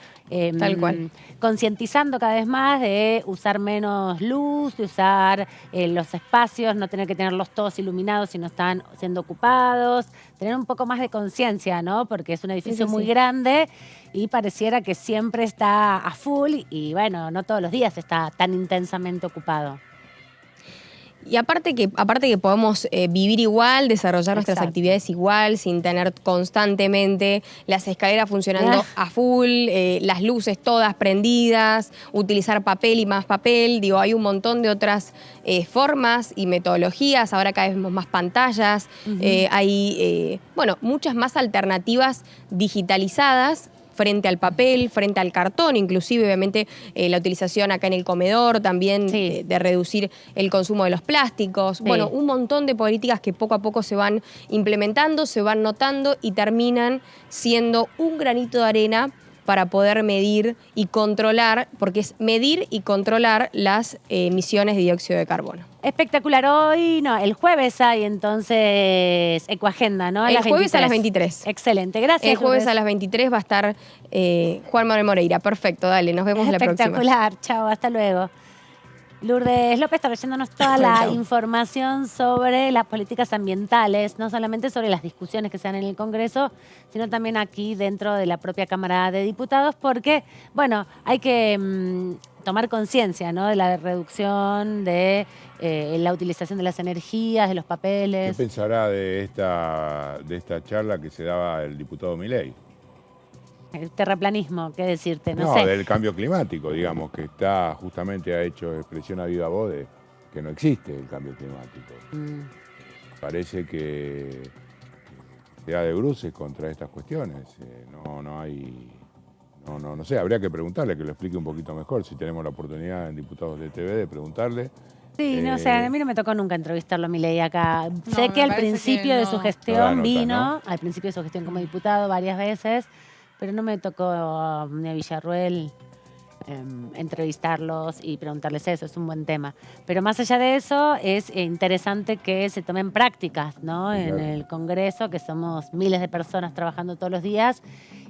Speaker 19: Tal cual.
Speaker 3: concientizando cada vez más de usar menos luz, de usar los espacios, no tener que tenerlos todos iluminados si no están siendo ocupados, tener un poco más de conciencia, ¿no? Porque es un edificio muy grande y pareciera que siempre está a full y bueno, no todos los días está tan intensamente ocupado.
Speaker 19: Y aparte que podemos vivir igual, desarrollar nuestras
Speaker 3: Exacto.
Speaker 19: actividades igual, sin tener constantemente las escaleras funcionando a full, las luces todas prendidas, utilizar papel y más papel. Digo, hay un montón de otras formas y metodologías. Ahora cada vez vemos más pantallas. Hay, muchas más alternativas digitalizadas frente al papel, frente al cartón, inclusive obviamente la utilización acá en el comedor también de reducir el consumo de los plásticos. Bueno, un montón de políticas que poco a poco se van implementando, se van notando y terminan siendo un granito de arena para poder medir y controlar, porque es medir y controlar las emisiones de dióxido de carbono.
Speaker 3: Espectacular. Hoy, no, el jueves hay entonces Ecoagenda, ¿no?
Speaker 19: El jueves a las 23.
Speaker 3: Excelente, gracias.
Speaker 19: El jueves
Speaker 3: Lourdes.
Speaker 19: a las 23 va a estar Juan Manuel Moreira. Perfecto, dale, nos vemos la próxima.
Speaker 3: Espectacular, chao, hasta luego. Lourdes López está leyéndonos toda la información sobre las políticas ambientales, no solamente sobre las discusiones que se dan en el Congreso, sino también aquí dentro de la propia Cámara de Diputados, porque, bueno, hay que tomar conciencia, ¿no?, de la reducción de la utilización de las energías, de los papeles.
Speaker 4: ¿Qué pensará de esta charla que se daba el diputado Milei?
Speaker 3: El terraplanismo, ¿qué decirte?
Speaker 4: No,
Speaker 3: sé.
Speaker 4: del cambio climático, digamos, que justamente ha hecho expresión a viva voz de que no existe el cambio climático. Parece que se da de bruces contra estas cuestiones. No sé, habría que preguntarle, que lo explique un poquito mejor, si tenemos la oportunidad en Diputados de TV de preguntarle.
Speaker 3: Sí, no sé, a mí no me tocó nunca entrevistarlo a Milei acá. Sé
Speaker 5: me
Speaker 3: que al
Speaker 5: parece
Speaker 3: principio
Speaker 5: que
Speaker 3: de
Speaker 5: no.
Speaker 3: su gestión
Speaker 4: No da nota,
Speaker 3: vino,
Speaker 4: ¿no?
Speaker 3: al principio de su gestión como diputado varias veces, pero no me tocó ni a Villarruel entrevistarlos y preguntarles eso, es un buen tema. Pero más allá de eso, es interesante que se tomen prácticas, ¿no?, en
Speaker 4: Claro.
Speaker 3: el Congreso, que somos miles de personas trabajando todos los días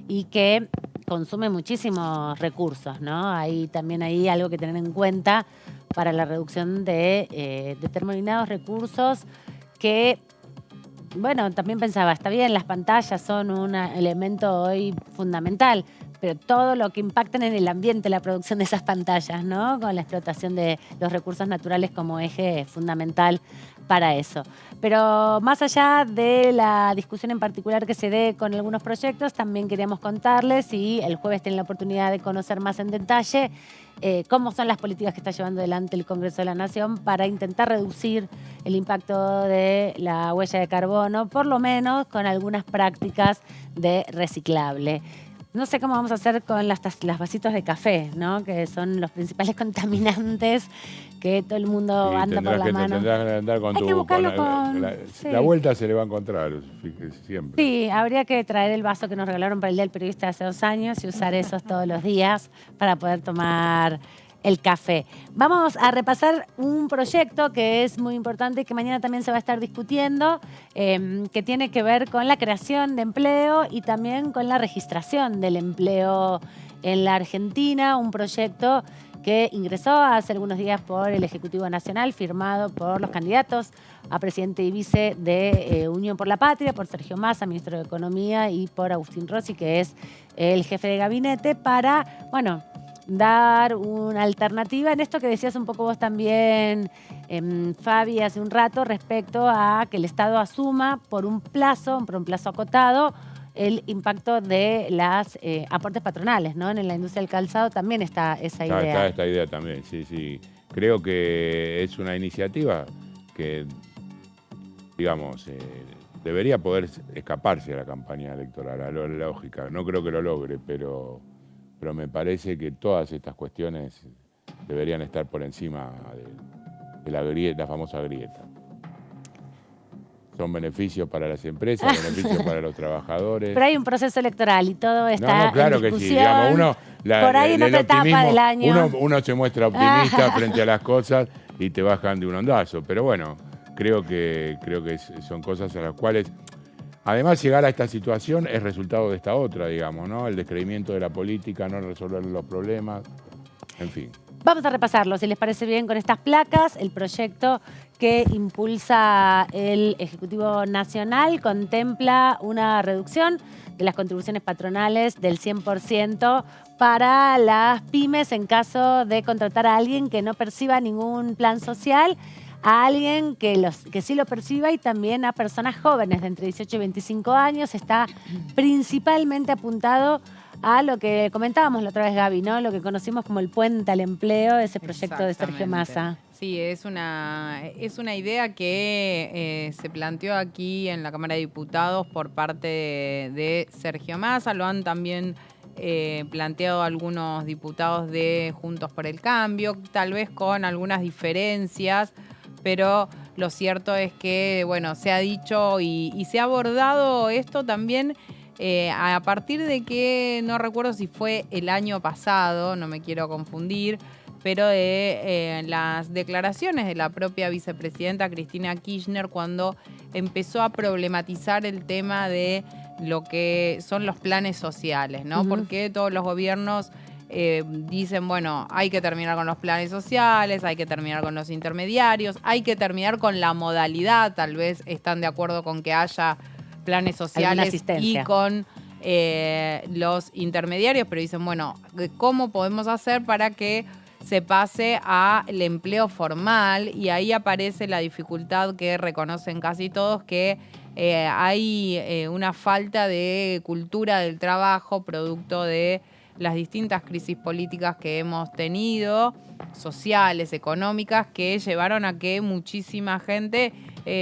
Speaker 3: y que consume muchísimos recursos, ¿no? Hay también ahí algo que tener en cuenta para la reducción de determinados recursos que, bueno, también pensaba, está bien, las pantallas son un elemento hoy fundamental, pero todo lo que impacta en el ambiente, la producción de esas pantallas, ¿no?, con la explotación de los recursos naturales como eje fundamental para eso. Pero más allá de la discusión en particular que se dé con algunos proyectos, también queríamos contarles, y el jueves tienen la oportunidad de conocer más en detalle, cómo son las políticas que está llevando adelante el Congreso de la Nación para intentar reducir el impacto de la huella de carbono, por lo menos con algunas prácticas de reciclable. No sé cómo vamos a hacer con las vasitos de café, ¿no?, que son los principales contaminantes que todo el mundo anda por la mano.
Speaker 4: Tendrás que andar con
Speaker 3: Hay que buscarlo con...
Speaker 4: la vuelta se le va a encontrar, fíjese, siempre.
Speaker 3: Sí, habría que traer el vaso que nos regalaron para el Día del Periodista hace 2 años y usar esos todos los días para poder tomar el café. Vamos a repasar un proyecto que es muy importante y que mañana también se va a estar discutiendo, que tiene que ver con la creación de empleo y también con la registración del empleo en la Argentina, un proyecto que ingresó hace algunos días por el Ejecutivo Nacional, firmado por los candidatos a presidente y vice de Unión por la Patria, por Sergio Massa, ministro de Economía, y por Agustín Rossi, que es el jefe de gabinete, para, bueno, dar una alternativa en esto que decías un poco vos también, Fabi, hace un rato, respecto a que el Estado asuma por un plazo acotado, el impacto de las aportes patronales, ¿no? En la industria del calzado también está esa idea.
Speaker 4: Está esta idea también, sí. Creo que es una iniciativa que, digamos, debería poder escaparse a la campaña electoral, a la lógica. No creo que lo logre, pero me parece que todas estas cuestiones deberían estar por encima de la famosa grieta. Son beneficios para las empresas, beneficios para los trabajadores.
Speaker 3: Pero hay un proceso electoral y todo está
Speaker 4: claro
Speaker 3: en discusión.
Speaker 4: que sí. Digamos,
Speaker 3: por ahí en otra etapa del año.
Speaker 4: Uno se muestra optimista frente a las cosas y te bajan de un ondazo. Pero bueno, creo que son cosas a las cuales... Además, llegar a esta situación es resultado de esta otra, digamos, ¿no? El descreimiento de la política, no resolver los problemas, en fin.
Speaker 3: Vamos a repasarlo, si les parece bien, con estas placas. El proyecto que impulsa el Ejecutivo Nacional contempla una reducción de las contribuciones patronales del 100% para las pymes en caso de contratar a alguien que no perciba ningún plan social, a alguien que sí lo perciba y también a personas jóvenes de entre 18 y 25 años. Está principalmente apuntado a lo que comentábamos la otra vez, Gaby, ¿no? Lo que conocimos como el puente al empleo, ese proyecto de Sergio Massa.
Speaker 5: Sí, es una idea que se planteó aquí en la Cámara de Diputados por parte de Sergio Massa. Lo han también planteado algunos diputados de Juntos por el Cambio, tal vez con algunas diferencias, pero lo cierto es que, bueno, se ha dicho y se ha abordado esto también a partir de que, no recuerdo si fue el año pasado, no me quiero confundir, pero de las declaraciones de la propia vicepresidenta Cristina Kirchner cuando empezó a problematizar el tema de lo que son los planes sociales, ¿no? Porque todos los gobiernos dicen, bueno, hay que terminar con los planes sociales, hay que terminar con los intermediarios, hay que terminar con la modalidad, tal vez están de acuerdo con que haya planes sociales y con los intermediarios, pero dicen, bueno, ¿cómo podemos hacer para que se pase al empleo formal? Y ahí aparece la dificultad que reconocen casi todos, que hay una falta de cultura del trabajo producto de las distintas crisis políticas que hemos tenido, sociales, económicas, que llevaron a que muchísima gente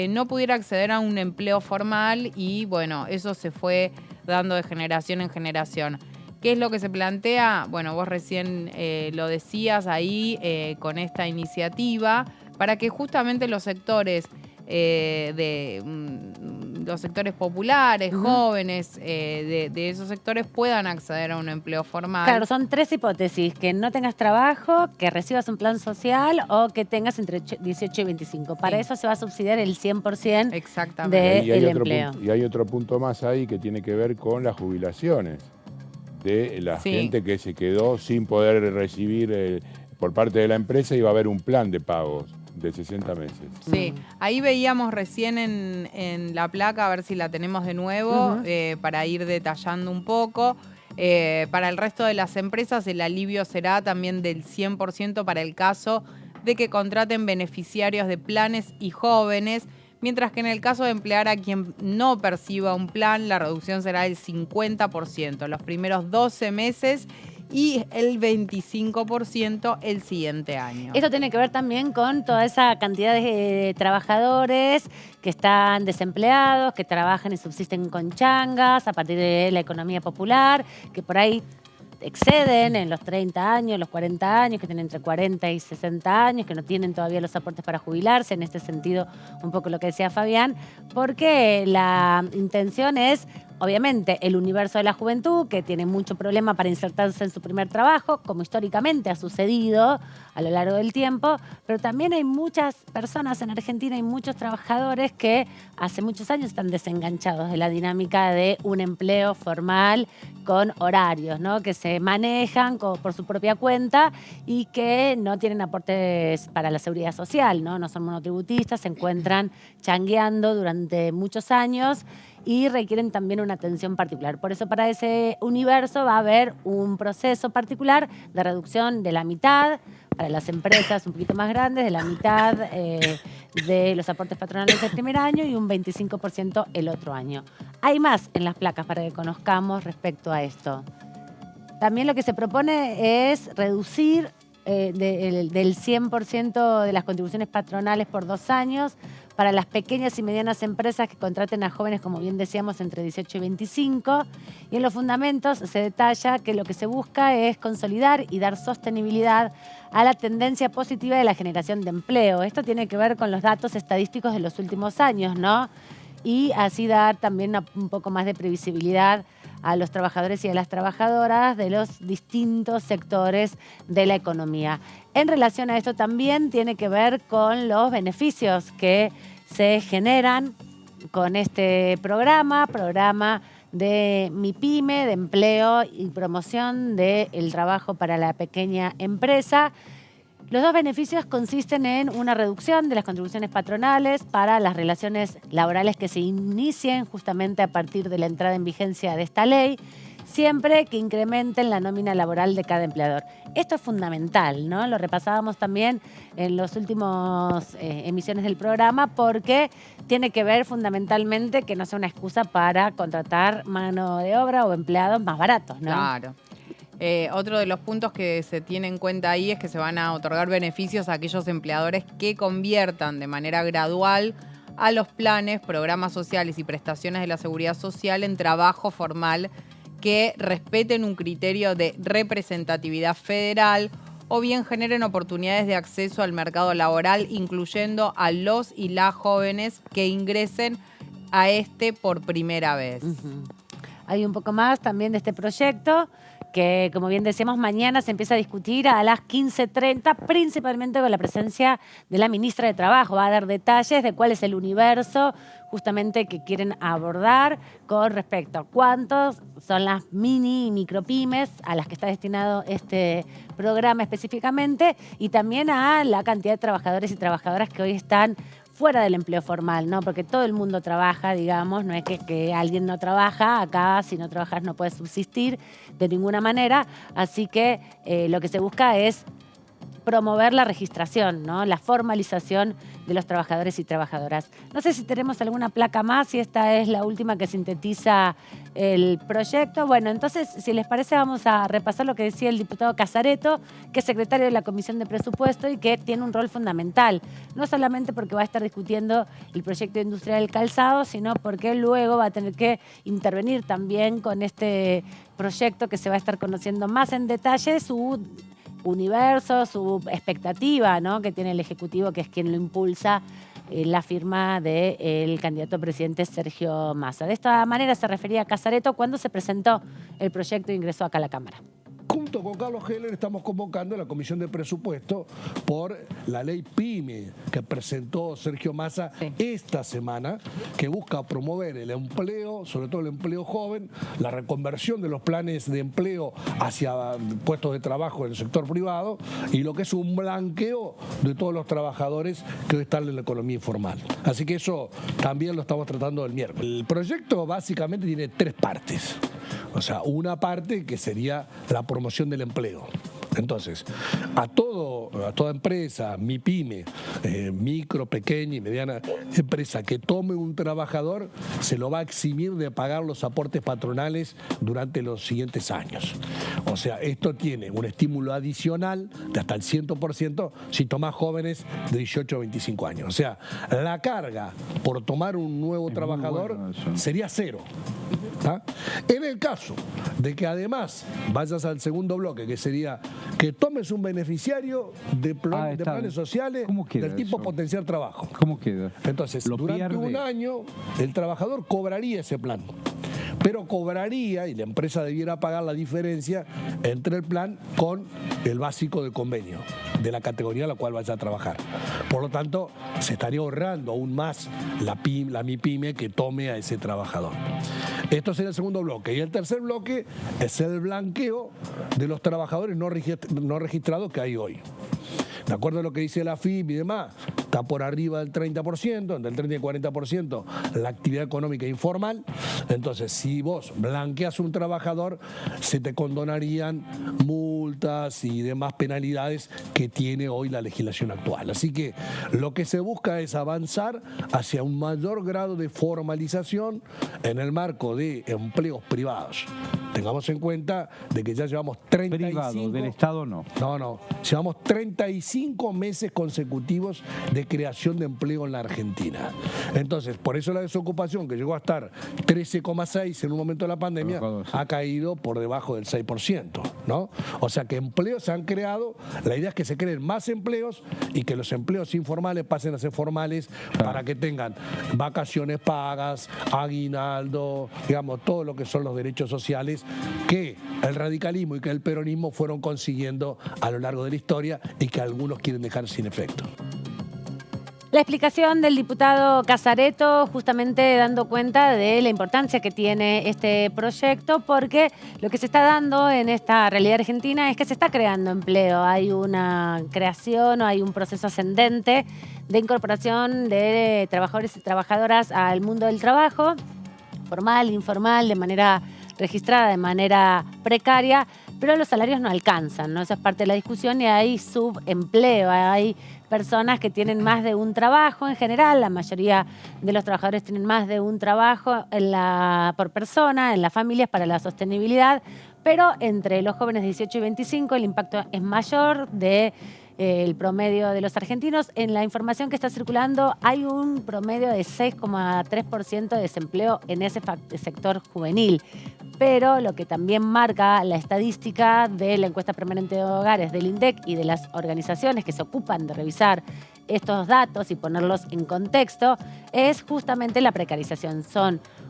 Speaker 5: no pudiera acceder a un empleo formal y, bueno, eso se fue dando de generación en generación. ¿Qué es lo que se plantea? Bueno, vos recién lo decías ahí con esta iniciativa, para que justamente los sectores los sectores populares, jóvenes, de esos sectores puedan acceder a un empleo formal.
Speaker 3: Claro, son tres hipótesis: que no tengas trabajo, que recibas un plan social o que tengas entre 18 y 25. Para eso se va a subsidiar el 100% del empleo.
Speaker 4: Y hay otro punto más ahí que tiene que ver con las jubilaciones de la gente que se quedó sin poder recibir por parte de la empresa, y va a haber un plan de pagos de 60 meses.
Speaker 5: Sí, ahí veíamos recién en la placa, a ver si la tenemos de nuevo, para ir detallando un poco. Para el resto de las empresas el alivio será también del 100% para el caso de que contraten beneficiarios de planes y jóvenes, mientras que en el caso de emplear a quien no perciba un plan, la reducción será del 50% los primeros 12 meses y el 25% el siguiente año.
Speaker 3: Esto tiene que ver también con toda esa cantidad de trabajadores que están desempleados, que trabajan y subsisten con changas a partir de la economía popular, que por ahí exceden en los 30 años, los 40 años, que tienen entre 40 y 60 años, que no tienen todavía los aportes para jubilarse. En este sentido, un poco lo que decía Fabián, porque la intención es, obviamente, el universo de la juventud, que tiene mucho problema para insertarse en su primer trabajo, como históricamente ha sucedido a lo largo del tiempo, pero también hay muchas personas en Argentina y muchos trabajadores que hace muchos años están desenganchados de la dinámica de un empleo formal con horarios, ¿no? Que se manejan por su propia cuenta y que no tienen aportes para la seguridad social, ¿no? No son monotributistas, se encuentran changueando durante muchos años y requieren también una atención particular. Por eso para ese universo va a haber un proceso particular de reducción de la mitad, para las empresas un poquito más grandes, de la mitad de los aportes patronales del primer año y un 25% el otro año. Hay más en las placas para que conozcamos respecto a esto. También lo que se propone es reducir del 100% de las contribuciones patronales por 2 años para las pequeñas y medianas empresas que contraten a jóvenes, como bien decíamos, entre 18 y 25. Y en los fundamentos se detalla que lo que se busca es consolidar y dar sostenibilidad a la tendencia positiva de la generación de empleo. Esto tiene que ver con los datos estadísticos de los últimos años, ¿no? Y así dar también un poco más de previsibilidad a los trabajadores y a las trabajadoras de los distintos sectores de la economía. En relación a esto también tiene que ver con los beneficios que se generan con este programa de MIPYME, de empleo y promoción del trabajo para la pequeña empresa. Los 2 beneficios consisten en una reducción de las contribuciones patronales para las relaciones laborales que se inicien justamente a partir de la entrada en vigencia de esta ley, siempre que incrementen la nómina laboral de cada empleador. Esto es fundamental, ¿no? Lo repasábamos también en los últimos emisiones del programa porque tiene que ver fundamentalmente que no sea una excusa para contratar mano de obra o empleados más baratos, ¿no?
Speaker 5: Claro. Otro de los puntos que se tiene en cuenta ahí es que se van a otorgar beneficios a aquellos empleadores que conviertan de manera gradual a los planes, programas sociales y prestaciones de la seguridad social en trabajo formal que respeten un criterio de representatividad federal o bien generen oportunidades de acceso al mercado laboral, incluyendo a los y las jóvenes que ingresen a este por primera vez.
Speaker 3: Hay un poco más también de este proyecto que, como bien decíamos, mañana se empieza a discutir a las 15:30, principalmente con la presencia de la ministra de Trabajo. Va a dar detalles de cuál es el universo justamente que quieren abordar con respecto a cuántos son las mini y micropymes a las que está destinado este programa específicamente y también a la cantidad de trabajadores y trabajadoras que hoy están fuera del empleo formal, ¿no? Porque todo el mundo trabaja, digamos, no es que alguien no trabaja, acá si no trabajas no puedes subsistir de ninguna manera, así que lo que se busca es promover la registración, ¿no? La formalización de los trabajadores y trabajadoras. No sé si tenemos alguna placa más, si esta es la última que sintetiza el proyecto. Bueno, entonces, si les parece, vamos a repasar lo que decía el diputado Casareto, que es secretario de la Comisión de Presupuesto y que tiene un rol fundamental, no solamente porque va a estar discutiendo el proyecto industrial del calzado, sino porque luego va a tener que intervenir también con este proyecto que se va a estar conociendo más en detalle su universo, su expectativa, ¿no? Que tiene el Ejecutivo, que es quien lo impulsa, la firma del candidato a presidente Sergio Massa. De esta manera se refería a Casareto cuando se presentó el proyecto e ingresó acá a la Cámara.
Speaker 9: Junto con Carlos Heller estamos convocando a la Comisión de Presupuesto por la ley PYME que presentó Sergio Massa esta semana, que busca promover el empleo, sobre todo el empleo joven, la reconversión de los planes de empleo hacia puestos de trabajo en el sector privado y lo que es un blanqueo de todos los trabajadores que hoy están en la economía informal. Así que eso también lo estamos tratando el miércoles. El proyecto básicamente tiene 3 partes. O sea, una parte que sería la promoción del empleo. Entonces, a toda empresa, MIPYME, micro, pequeña y mediana empresa que tome un trabajador, se lo va a eximir de pagar los aportes patronales durante los siguientes años. O sea, esto tiene un estímulo adicional de hasta el 100% si toma jóvenes de 18 a 25 años. O sea, la carga por tomar un nuevo trabajador sería 0. ¿Ah? En el caso de que además vayas al segundo bloque, que sería que tomes un beneficiario de planes sociales del tipo potenciar trabajo.
Speaker 8: ¿Cómo queda?
Speaker 9: Entonces, durante un año, el trabajador cobraría ese plan. Pero cobraría, y la empresa debiera pagar la diferencia entre el plan con el básico del convenio, de la categoría a la cual vaya a trabajar. Por lo tanto, se estaría ahorrando aún más la MIPYME que tome a ese trabajador. Esto sería el segundo bloque. Y el tercer bloque es el blanqueo de los trabajadores no registrados que hay hoy. De acuerdo a lo que dice la AFIP y demás, está por arriba del 30%, entre el 30 y el 40% la actividad económica informal. Entonces, si vos blanqueas un trabajador, se te condonarían multas y demás penalidades que tiene hoy la legislación actual. Así que lo que se busca es avanzar hacia un mayor grado de formalización en el marco de empleos privados. Tengamos en cuenta de que ya llevamos 35...
Speaker 8: Privado, del Estado no.
Speaker 9: No. Llevamos 35 meses consecutivos de creación de empleo en la Argentina. Entonces, por eso la desocupación, que llegó a estar 13,6 en un momento de la pandemia, ha caído por debajo del 6%, ¿no? O sea que empleos se han creado, la idea es que se creen más empleos y que los empleos informales pasen a ser formales para que tengan vacaciones pagas, aguinaldo, digamos, todo lo que son los derechos sociales que el radicalismo y que el peronismo fueron consiguiendo a lo largo de la historia y que algunos quieren dejar sin efecto.
Speaker 3: La explicación del diputado Casareto, justamente dando cuenta de la importancia que tiene este proyecto, porque lo que se está dando en esta realidad argentina es que se está creando empleo. Hay una creación o hay un proceso ascendente de incorporación de trabajadores y trabajadoras al mundo del trabajo, formal, informal, de manera registrada, de manera precaria, pero los salarios no alcanzan, ¿no? Esa es parte de la discusión y hay subempleo, hay personas que tienen más de un trabajo en general, la mayoría de los trabajadores tienen más de un trabajo por persona, en las familias para la sostenibilidad, pero entre los jóvenes de 18 y 25 el impacto es mayor el promedio de los argentinos. En la información que está circulando hay un promedio de 6,3% de desempleo en ese sector juvenil. Pero lo que también marca la estadística de la encuesta permanente de hogares del INDEC y de las organizaciones que se ocupan de revisar estos datos y ponerlos en contexto es justamente la precarización.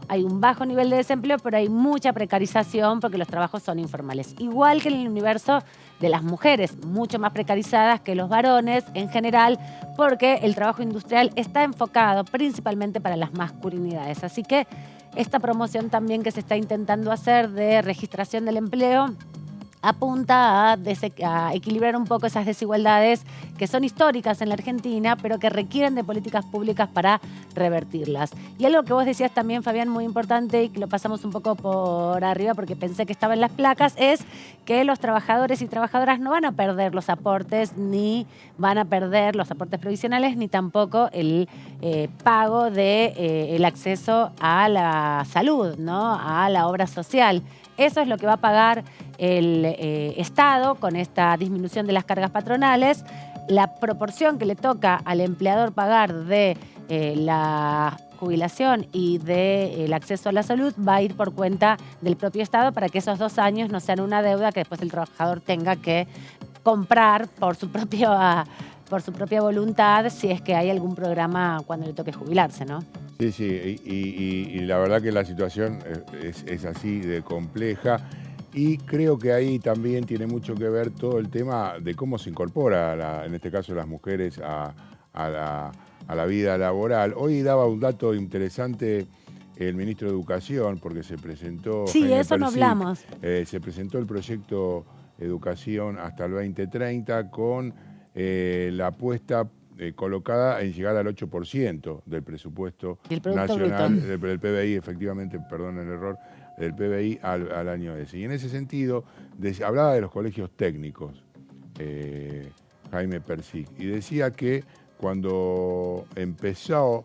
Speaker 3: Hay un bajo nivel de desempleo, pero hay mucha precarización porque los trabajos son informales. Igual que en el universo de las mujeres, mucho más precarizadas que los varones en general, porque el trabajo industrial está enfocado principalmente para las masculinidades. Así que esta promoción también que se está intentando hacer de registración del empleo apunta a equilibrar un poco esas desigualdades que son históricas en la Argentina, pero que requieren de políticas públicas para revertirlas. Y algo que vos decías también, Fabián, muy importante, y que lo pasamos un poco por arriba porque pensé que estaba en las placas, es que los trabajadores y trabajadoras no van a perder los aportes, ni van a perder los aportes provisionales, ni tampoco el pago del acceso a la salud, ¿no? A la obra social. Eso es lo que va a pagar el Estado con esta disminución de las cargas patronales. La proporción que le toca al empleador pagar de la jubilación y del acceso a la salud va a ir por cuenta del propio Estado para que esos 2 años no sean una deuda que después el trabajador tenga que comprar por su propia voluntad si es que hay algún programa cuando le toque jubilarse, ¿no?
Speaker 4: Sí, y la verdad que la situación es así de compleja y creo que ahí también tiene mucho que ver todo el tema de cómo se incorpora, en este caso las mujeres, a la vida laboral. Hoy daba un dato interesante el ministro de Educación porque se presentó...
Speaker 3: Sí, eso no hablamos.
Speaker 4: Se presentó el proyecto Educación hasta el 2030 con la apuesta colocada en llegar al 8% del presupuesto nacional, del PBI, efectivamente, perdón el error, del PBI al año ese. Y en ese sentido, hablaba de los colegios técnicos, Jaime Persic, y decía que cuando empezó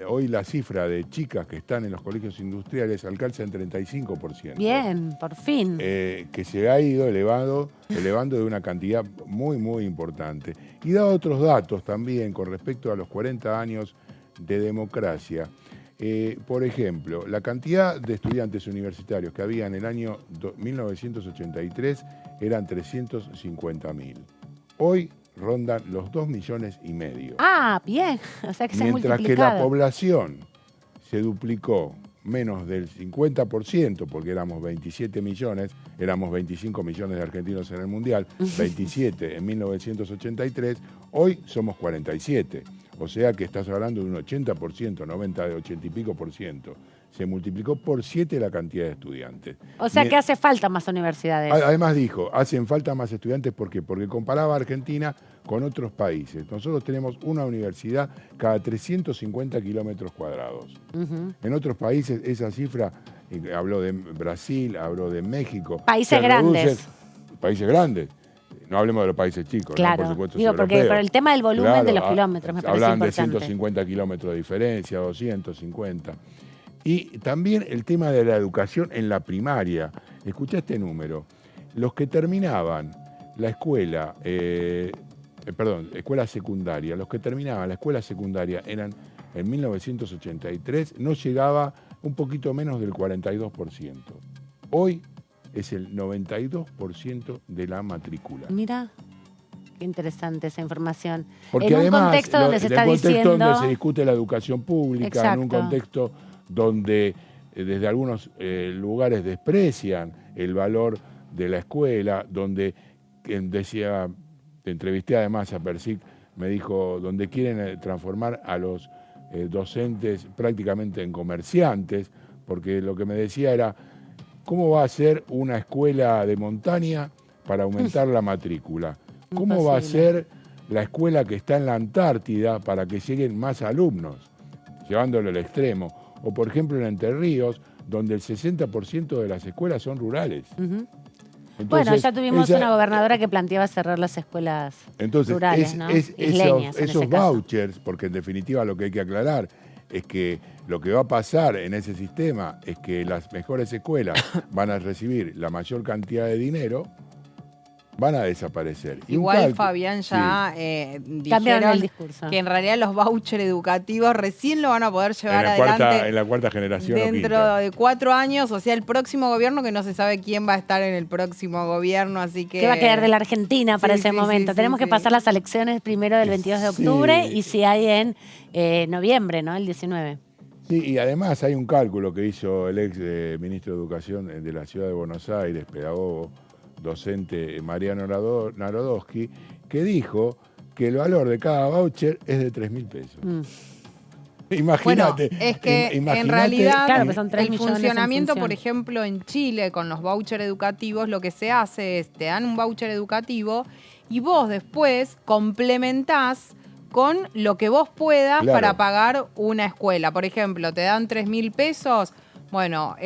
Speaker 4: hoy la cifra de chicas que están en los colegios industriales alcanza en 35%.
Speaker 3: Bien, por fin.
Speaker 4: Que se ha ido elevando de una cantidad muy, muy importante. Y da otros datos también con respecto a los 40 años de democracia. Por ejemplo, la cantidad de estudiantes universitarios que había en el año 1983 eran 350.000. Hoy rondan los 2,5 millones.
Speaker 3: Ah, bien. O sea que se ha multiplicado.
Speaker 4: Mientras que la población se duplicó menos del 50%, porque éramos 27 millones, éramos 25 millones de argentinos en el Mundial, 27 en 1983, hoy somos 47. O sea que estás hablando de un 80%, 80 y pico por ciento. se multiplicó por 7 la cantidad de estudiantes.
Speaker 3: O sea que hace falta más universidades.
Speaker 4: Además dijo, hacen falta más estudiantes, ¿por qué? Porque comparaba a Argentina con otros países. Nosotros tenemos una universidad cada 350 kilómetros cuadrados. En otros países esa cifra, habló de Brasil, habló de México.
Speaker 3: Países grandes.
Speaker 4: Países grandes. No hablemos de los países chicos,
Speaker 3: claro.
Speaker 4: ¿no? Por supuesto.
Speaker 3: Digo, porque por el tema del volumen
Speaker 4: claro,
Speaker 3: de los kilómetros, me parece
Speaker 4: hablan
Speaker 3: importante.
Speaker 4: de 150 kilómetros de diferencia, 250. Y también el tema de la educación en la primaria. Escuché este número. Los que terminaban la escuela, escuela secundaria, los que terminaban la escuela secundaria eran, en 1983, no llegaba un poquito menos del 42%. Hoy es el 92% de la matrícula.
Speaker 3: Mira, qué interesante esa información.
Speaker 4: Porque
Speaker 3: en un
Speaker 4: además,
Speaker 3: contexto donde se está diciendo...
Speaker 4: donde se discute la educación pública,
Speaker 3: Exacto.
Speaker 4: en un contexto donde desde algunos lugares desprecian el valor de la escuela, donde decía, entrevisté además a Persic, me dijo, donde quieren transformar a los docentes prácticamente en comerciantes, porque lo que me decía era, ¿cómo va a ser una escuela de montaña para aumentar la matrícula? ¿Cómo va a ser la escuela que está en la Antártida para que lleguen más alumnos, llevándolo al extremo? O por ejemplo en Entre Ríos, donde el 60% de las escuelas son rurales. Entonces,
Speaker 3: bueno, ya tuvimos una gobernadora que planteaba cerrar las escuelas rurales, ¿no? Isleñas,
Speaker 4: esos vouchers, porque en definitiva lo que hay que aclarar es que lo que va a pasar en ese sistema es que las mejores escuelas van a recibir la mayor cantidad de dinero, van a desaparecer.
Speaker 5: Igual, Fabián, ya dijeron
Speaker 3: el discurso.
Speaker 5: Que en realidad los vouchers educativos recién lo van a poder llevar adelante
Speaker 4: en la cuarta generación.
Speaker 5: Dentro de 4 años, o sea, el próximo gobierno, que no se sabe quién va a estar en el próximo gobierno, así que...
Speaker 3: ¿Qué va a quedar de la Argentina para ese momento? Tenemos que pasar las elecciones primero del 22 de octubre y si hay en noviembre, ¿no? El 19.
Speaker 4: Sí, y además hay un cálculo que hizo el ex ministro de Educación de la Ciudad de Buenos Aires, pedagogo, docente Mariano Narodowski, que dijo que el valor de cada voucher es de 3.000 pesos. Imagínate.
Speaker 5: Bueno, es que en realidad el funcionamiento, por ejemplo, en Chile con los vouchers educativos, lo que se hace es, te dan un voucher educativo y vos después complementás con lo que vos puedas para pagar una escuela. Por ejemplo, te dan 3.000 pesos, bueno,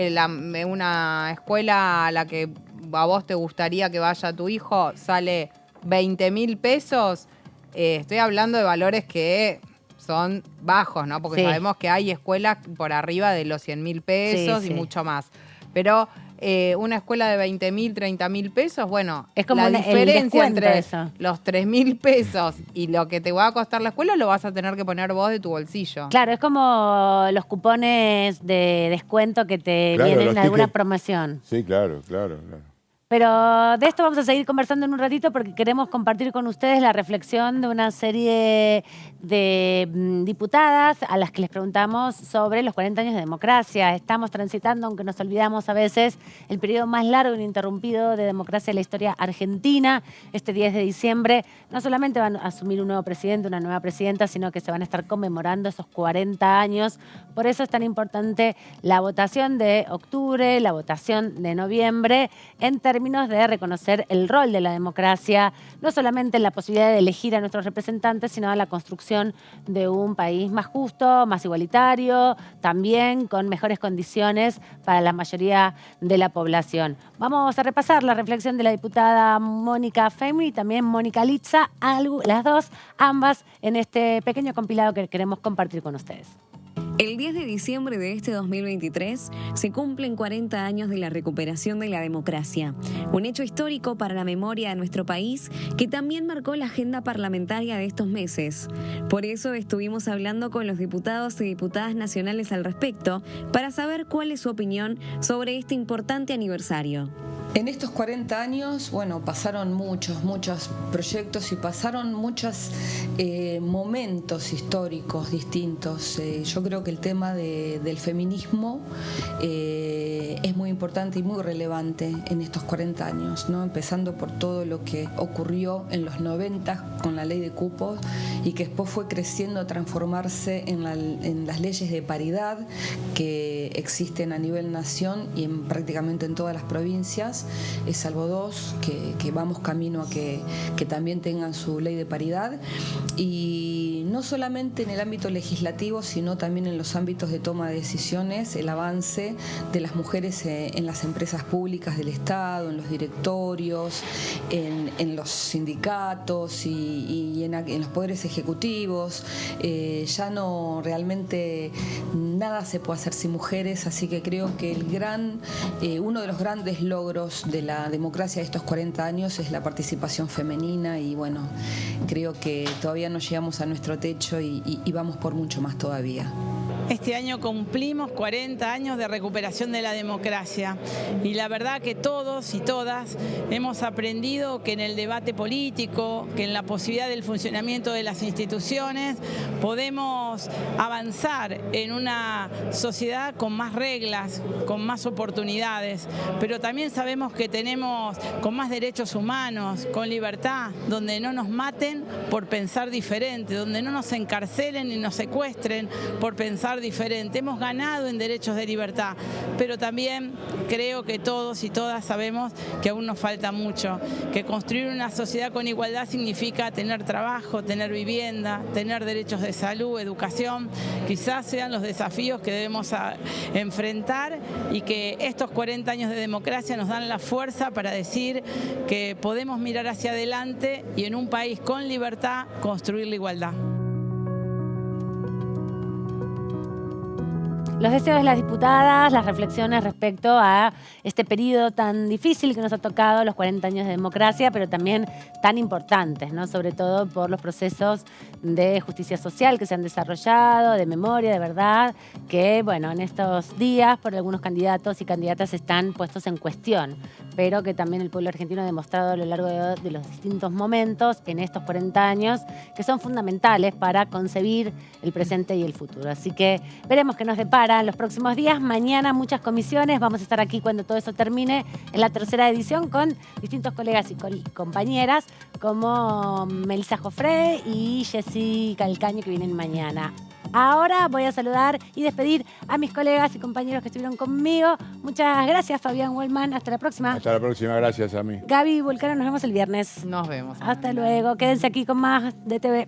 Speaker 5: una escuela a la que a vos te gustaría que vaya tu hijo sale 20.000 pesos, estoy hablando de valores que son bajos, ¿no? Porque sabemos que hay escuelas por arriba de los 100.000 pesos y mucho más. Pero una escuela de 20.000, 30.000 pesos, bueno, es como la diferencia entre los 3.000 pesos y lo que te va a costar la escuela lo vas a tener que poner vos de tu bolsillo.
Speaker 3: Claro, es como los cupones de descuento que te vienen en alguna promoción.
Speaker 4: Sí, claro.
Speaker 3: Pero de esto vamos a seguir conversando en un ratito porque queremos compartir con ustedes la reflexión de una serie de diputadas a las que les preguntamos sobre los 40 años de democracia. Estamos transitando, aunque nos olvidamos a veces, el periodo más largo e ininterrumpido de democracia de la historia argentina. Este 10 de diciembre no solamente van a asumir un nuevo presidente, una nueva presidenta, sino que se van a estar conmemorando esos 40 años. Por eso es tan importante la votación de octubre, la votación de noviembre, en términos de reconocer el rol de la democracia, no solamente en la posibilidad de elegir a nuestros representantes, sino en la construcción de un país más justo, más igualitario, también con mejores condiciones para la mayoría de la población. Vamos a repasar la reflexión de la diputada Mónica Femri y también Mónica Litza, las dos, ambas, en este pequeño compilado que queremos compartir con ustedes.
Speaker 20: El 10 de diciembre de este 2023 se cumplen 40 años de la recuperación de la democracia, un hecho histórico para la memoria de nuestro país que también marcó la agenda parlamentaria de estos meses. Por eso estuvimos hablando con los diputados y diputadas nacionales al respecto para saber cuál es su opinión sobre este importante aniversario.
Speaker 21: En estos 40 años, bueno, pasaron muchos proyectos y pasaron muchos momentos históricos distintos. Yo creo que el tema del feminismo es muy importante y muy relevante en estos 40 años, ¿no? Empezando por todo lo que ocurrió en los 90 con la ley de cupos y que después fue creciendo a transformarse en las leyes de paridad que existen a nivel nación y prácticamente en todas las provincias, salvo 2 que vamos camino a que también tengan su ley de paridad, y no solamente en el ámbito legislativo sino también en los ámbitos de toma de decisiones, el avance de las mujeres en las empresas públicas del Estado, en los directorios, en los sindicatos y en los poderes ejecutivos. Ya no realmente nada se puede hacer sin mujeres, así que creo que uno de los grandes logros de la democracia de estos 40 años es la participación femenina, y bueno, creo que todavía no llegamos a nuestro techo y vamos por mucho más todavía.
Speaker 22: Este año cumplimos 40 años de recuperación de la democracia y la verdad que todos y todas hemos aprendido que en el debate político, que en la posibilidad del funcionamiento de las instituciones, podemos avanzar en una sociedad con más reglas, con más oportunidades, pero también sabemos que tenemos con más derechos humanos, con libertad, donde no nos maten por pensar diferente, donde no nos encarcelen ni nos secuestren por pensar diferente. Hemos ganado en derechos de libertad, pero también creo que todos y todas sabemos que aún nos falta mucho, que construir una sociedad con igualdad significa tener trabajo, tener vivienda, tener derechos de salud, educación. Quizás sean los desafíos que debemos enfrentar y que estos 40 años de democracia nos dan la fuerza para decir que podemos mirar hacia adelante y en un país con libertad construir la igualdad.
Speaker 3: Los deseos de las diputadas, las reflexiones respecto a este periodo tan difícil que nos ha tocado, los 40 años de democracia, pero también tan importantes, ¿no? Sobre todo por los procesos de justicia social que se han desarrollado, de memoria, de verdad, que, bueno, en estos días por algunos candidatos y candidatas están puestos en cuestión, pero que también el pueblo argentino ha demostrado a lo largo de los distintos momentos en estos 40 años que son fundamentales para concebir el presente y el futuro. Así que veremos qué nos depara en los próximos días. Mañana muchas comisiones, vamos a estar aquí cuando todo eso termine en la tercera edición con distintos colegas y compañeras como Melissa Joffre y Jessy Calcaño, que vienen mañana. Ahora voy a saludar y despedir a mis colegas y compañeros que estuvieron conmigo. Muchas gracias, Fabián Wellman. Hasta la próxima.
Speaker 4: Hasta la próxima, gracias a mí.
Speaker 3: Gaby Vulcano, nos vemos el viernes.
Speaker 5: Nos vemos.
Speaker 3: Hasta luego. Quédense aquí con más DTV.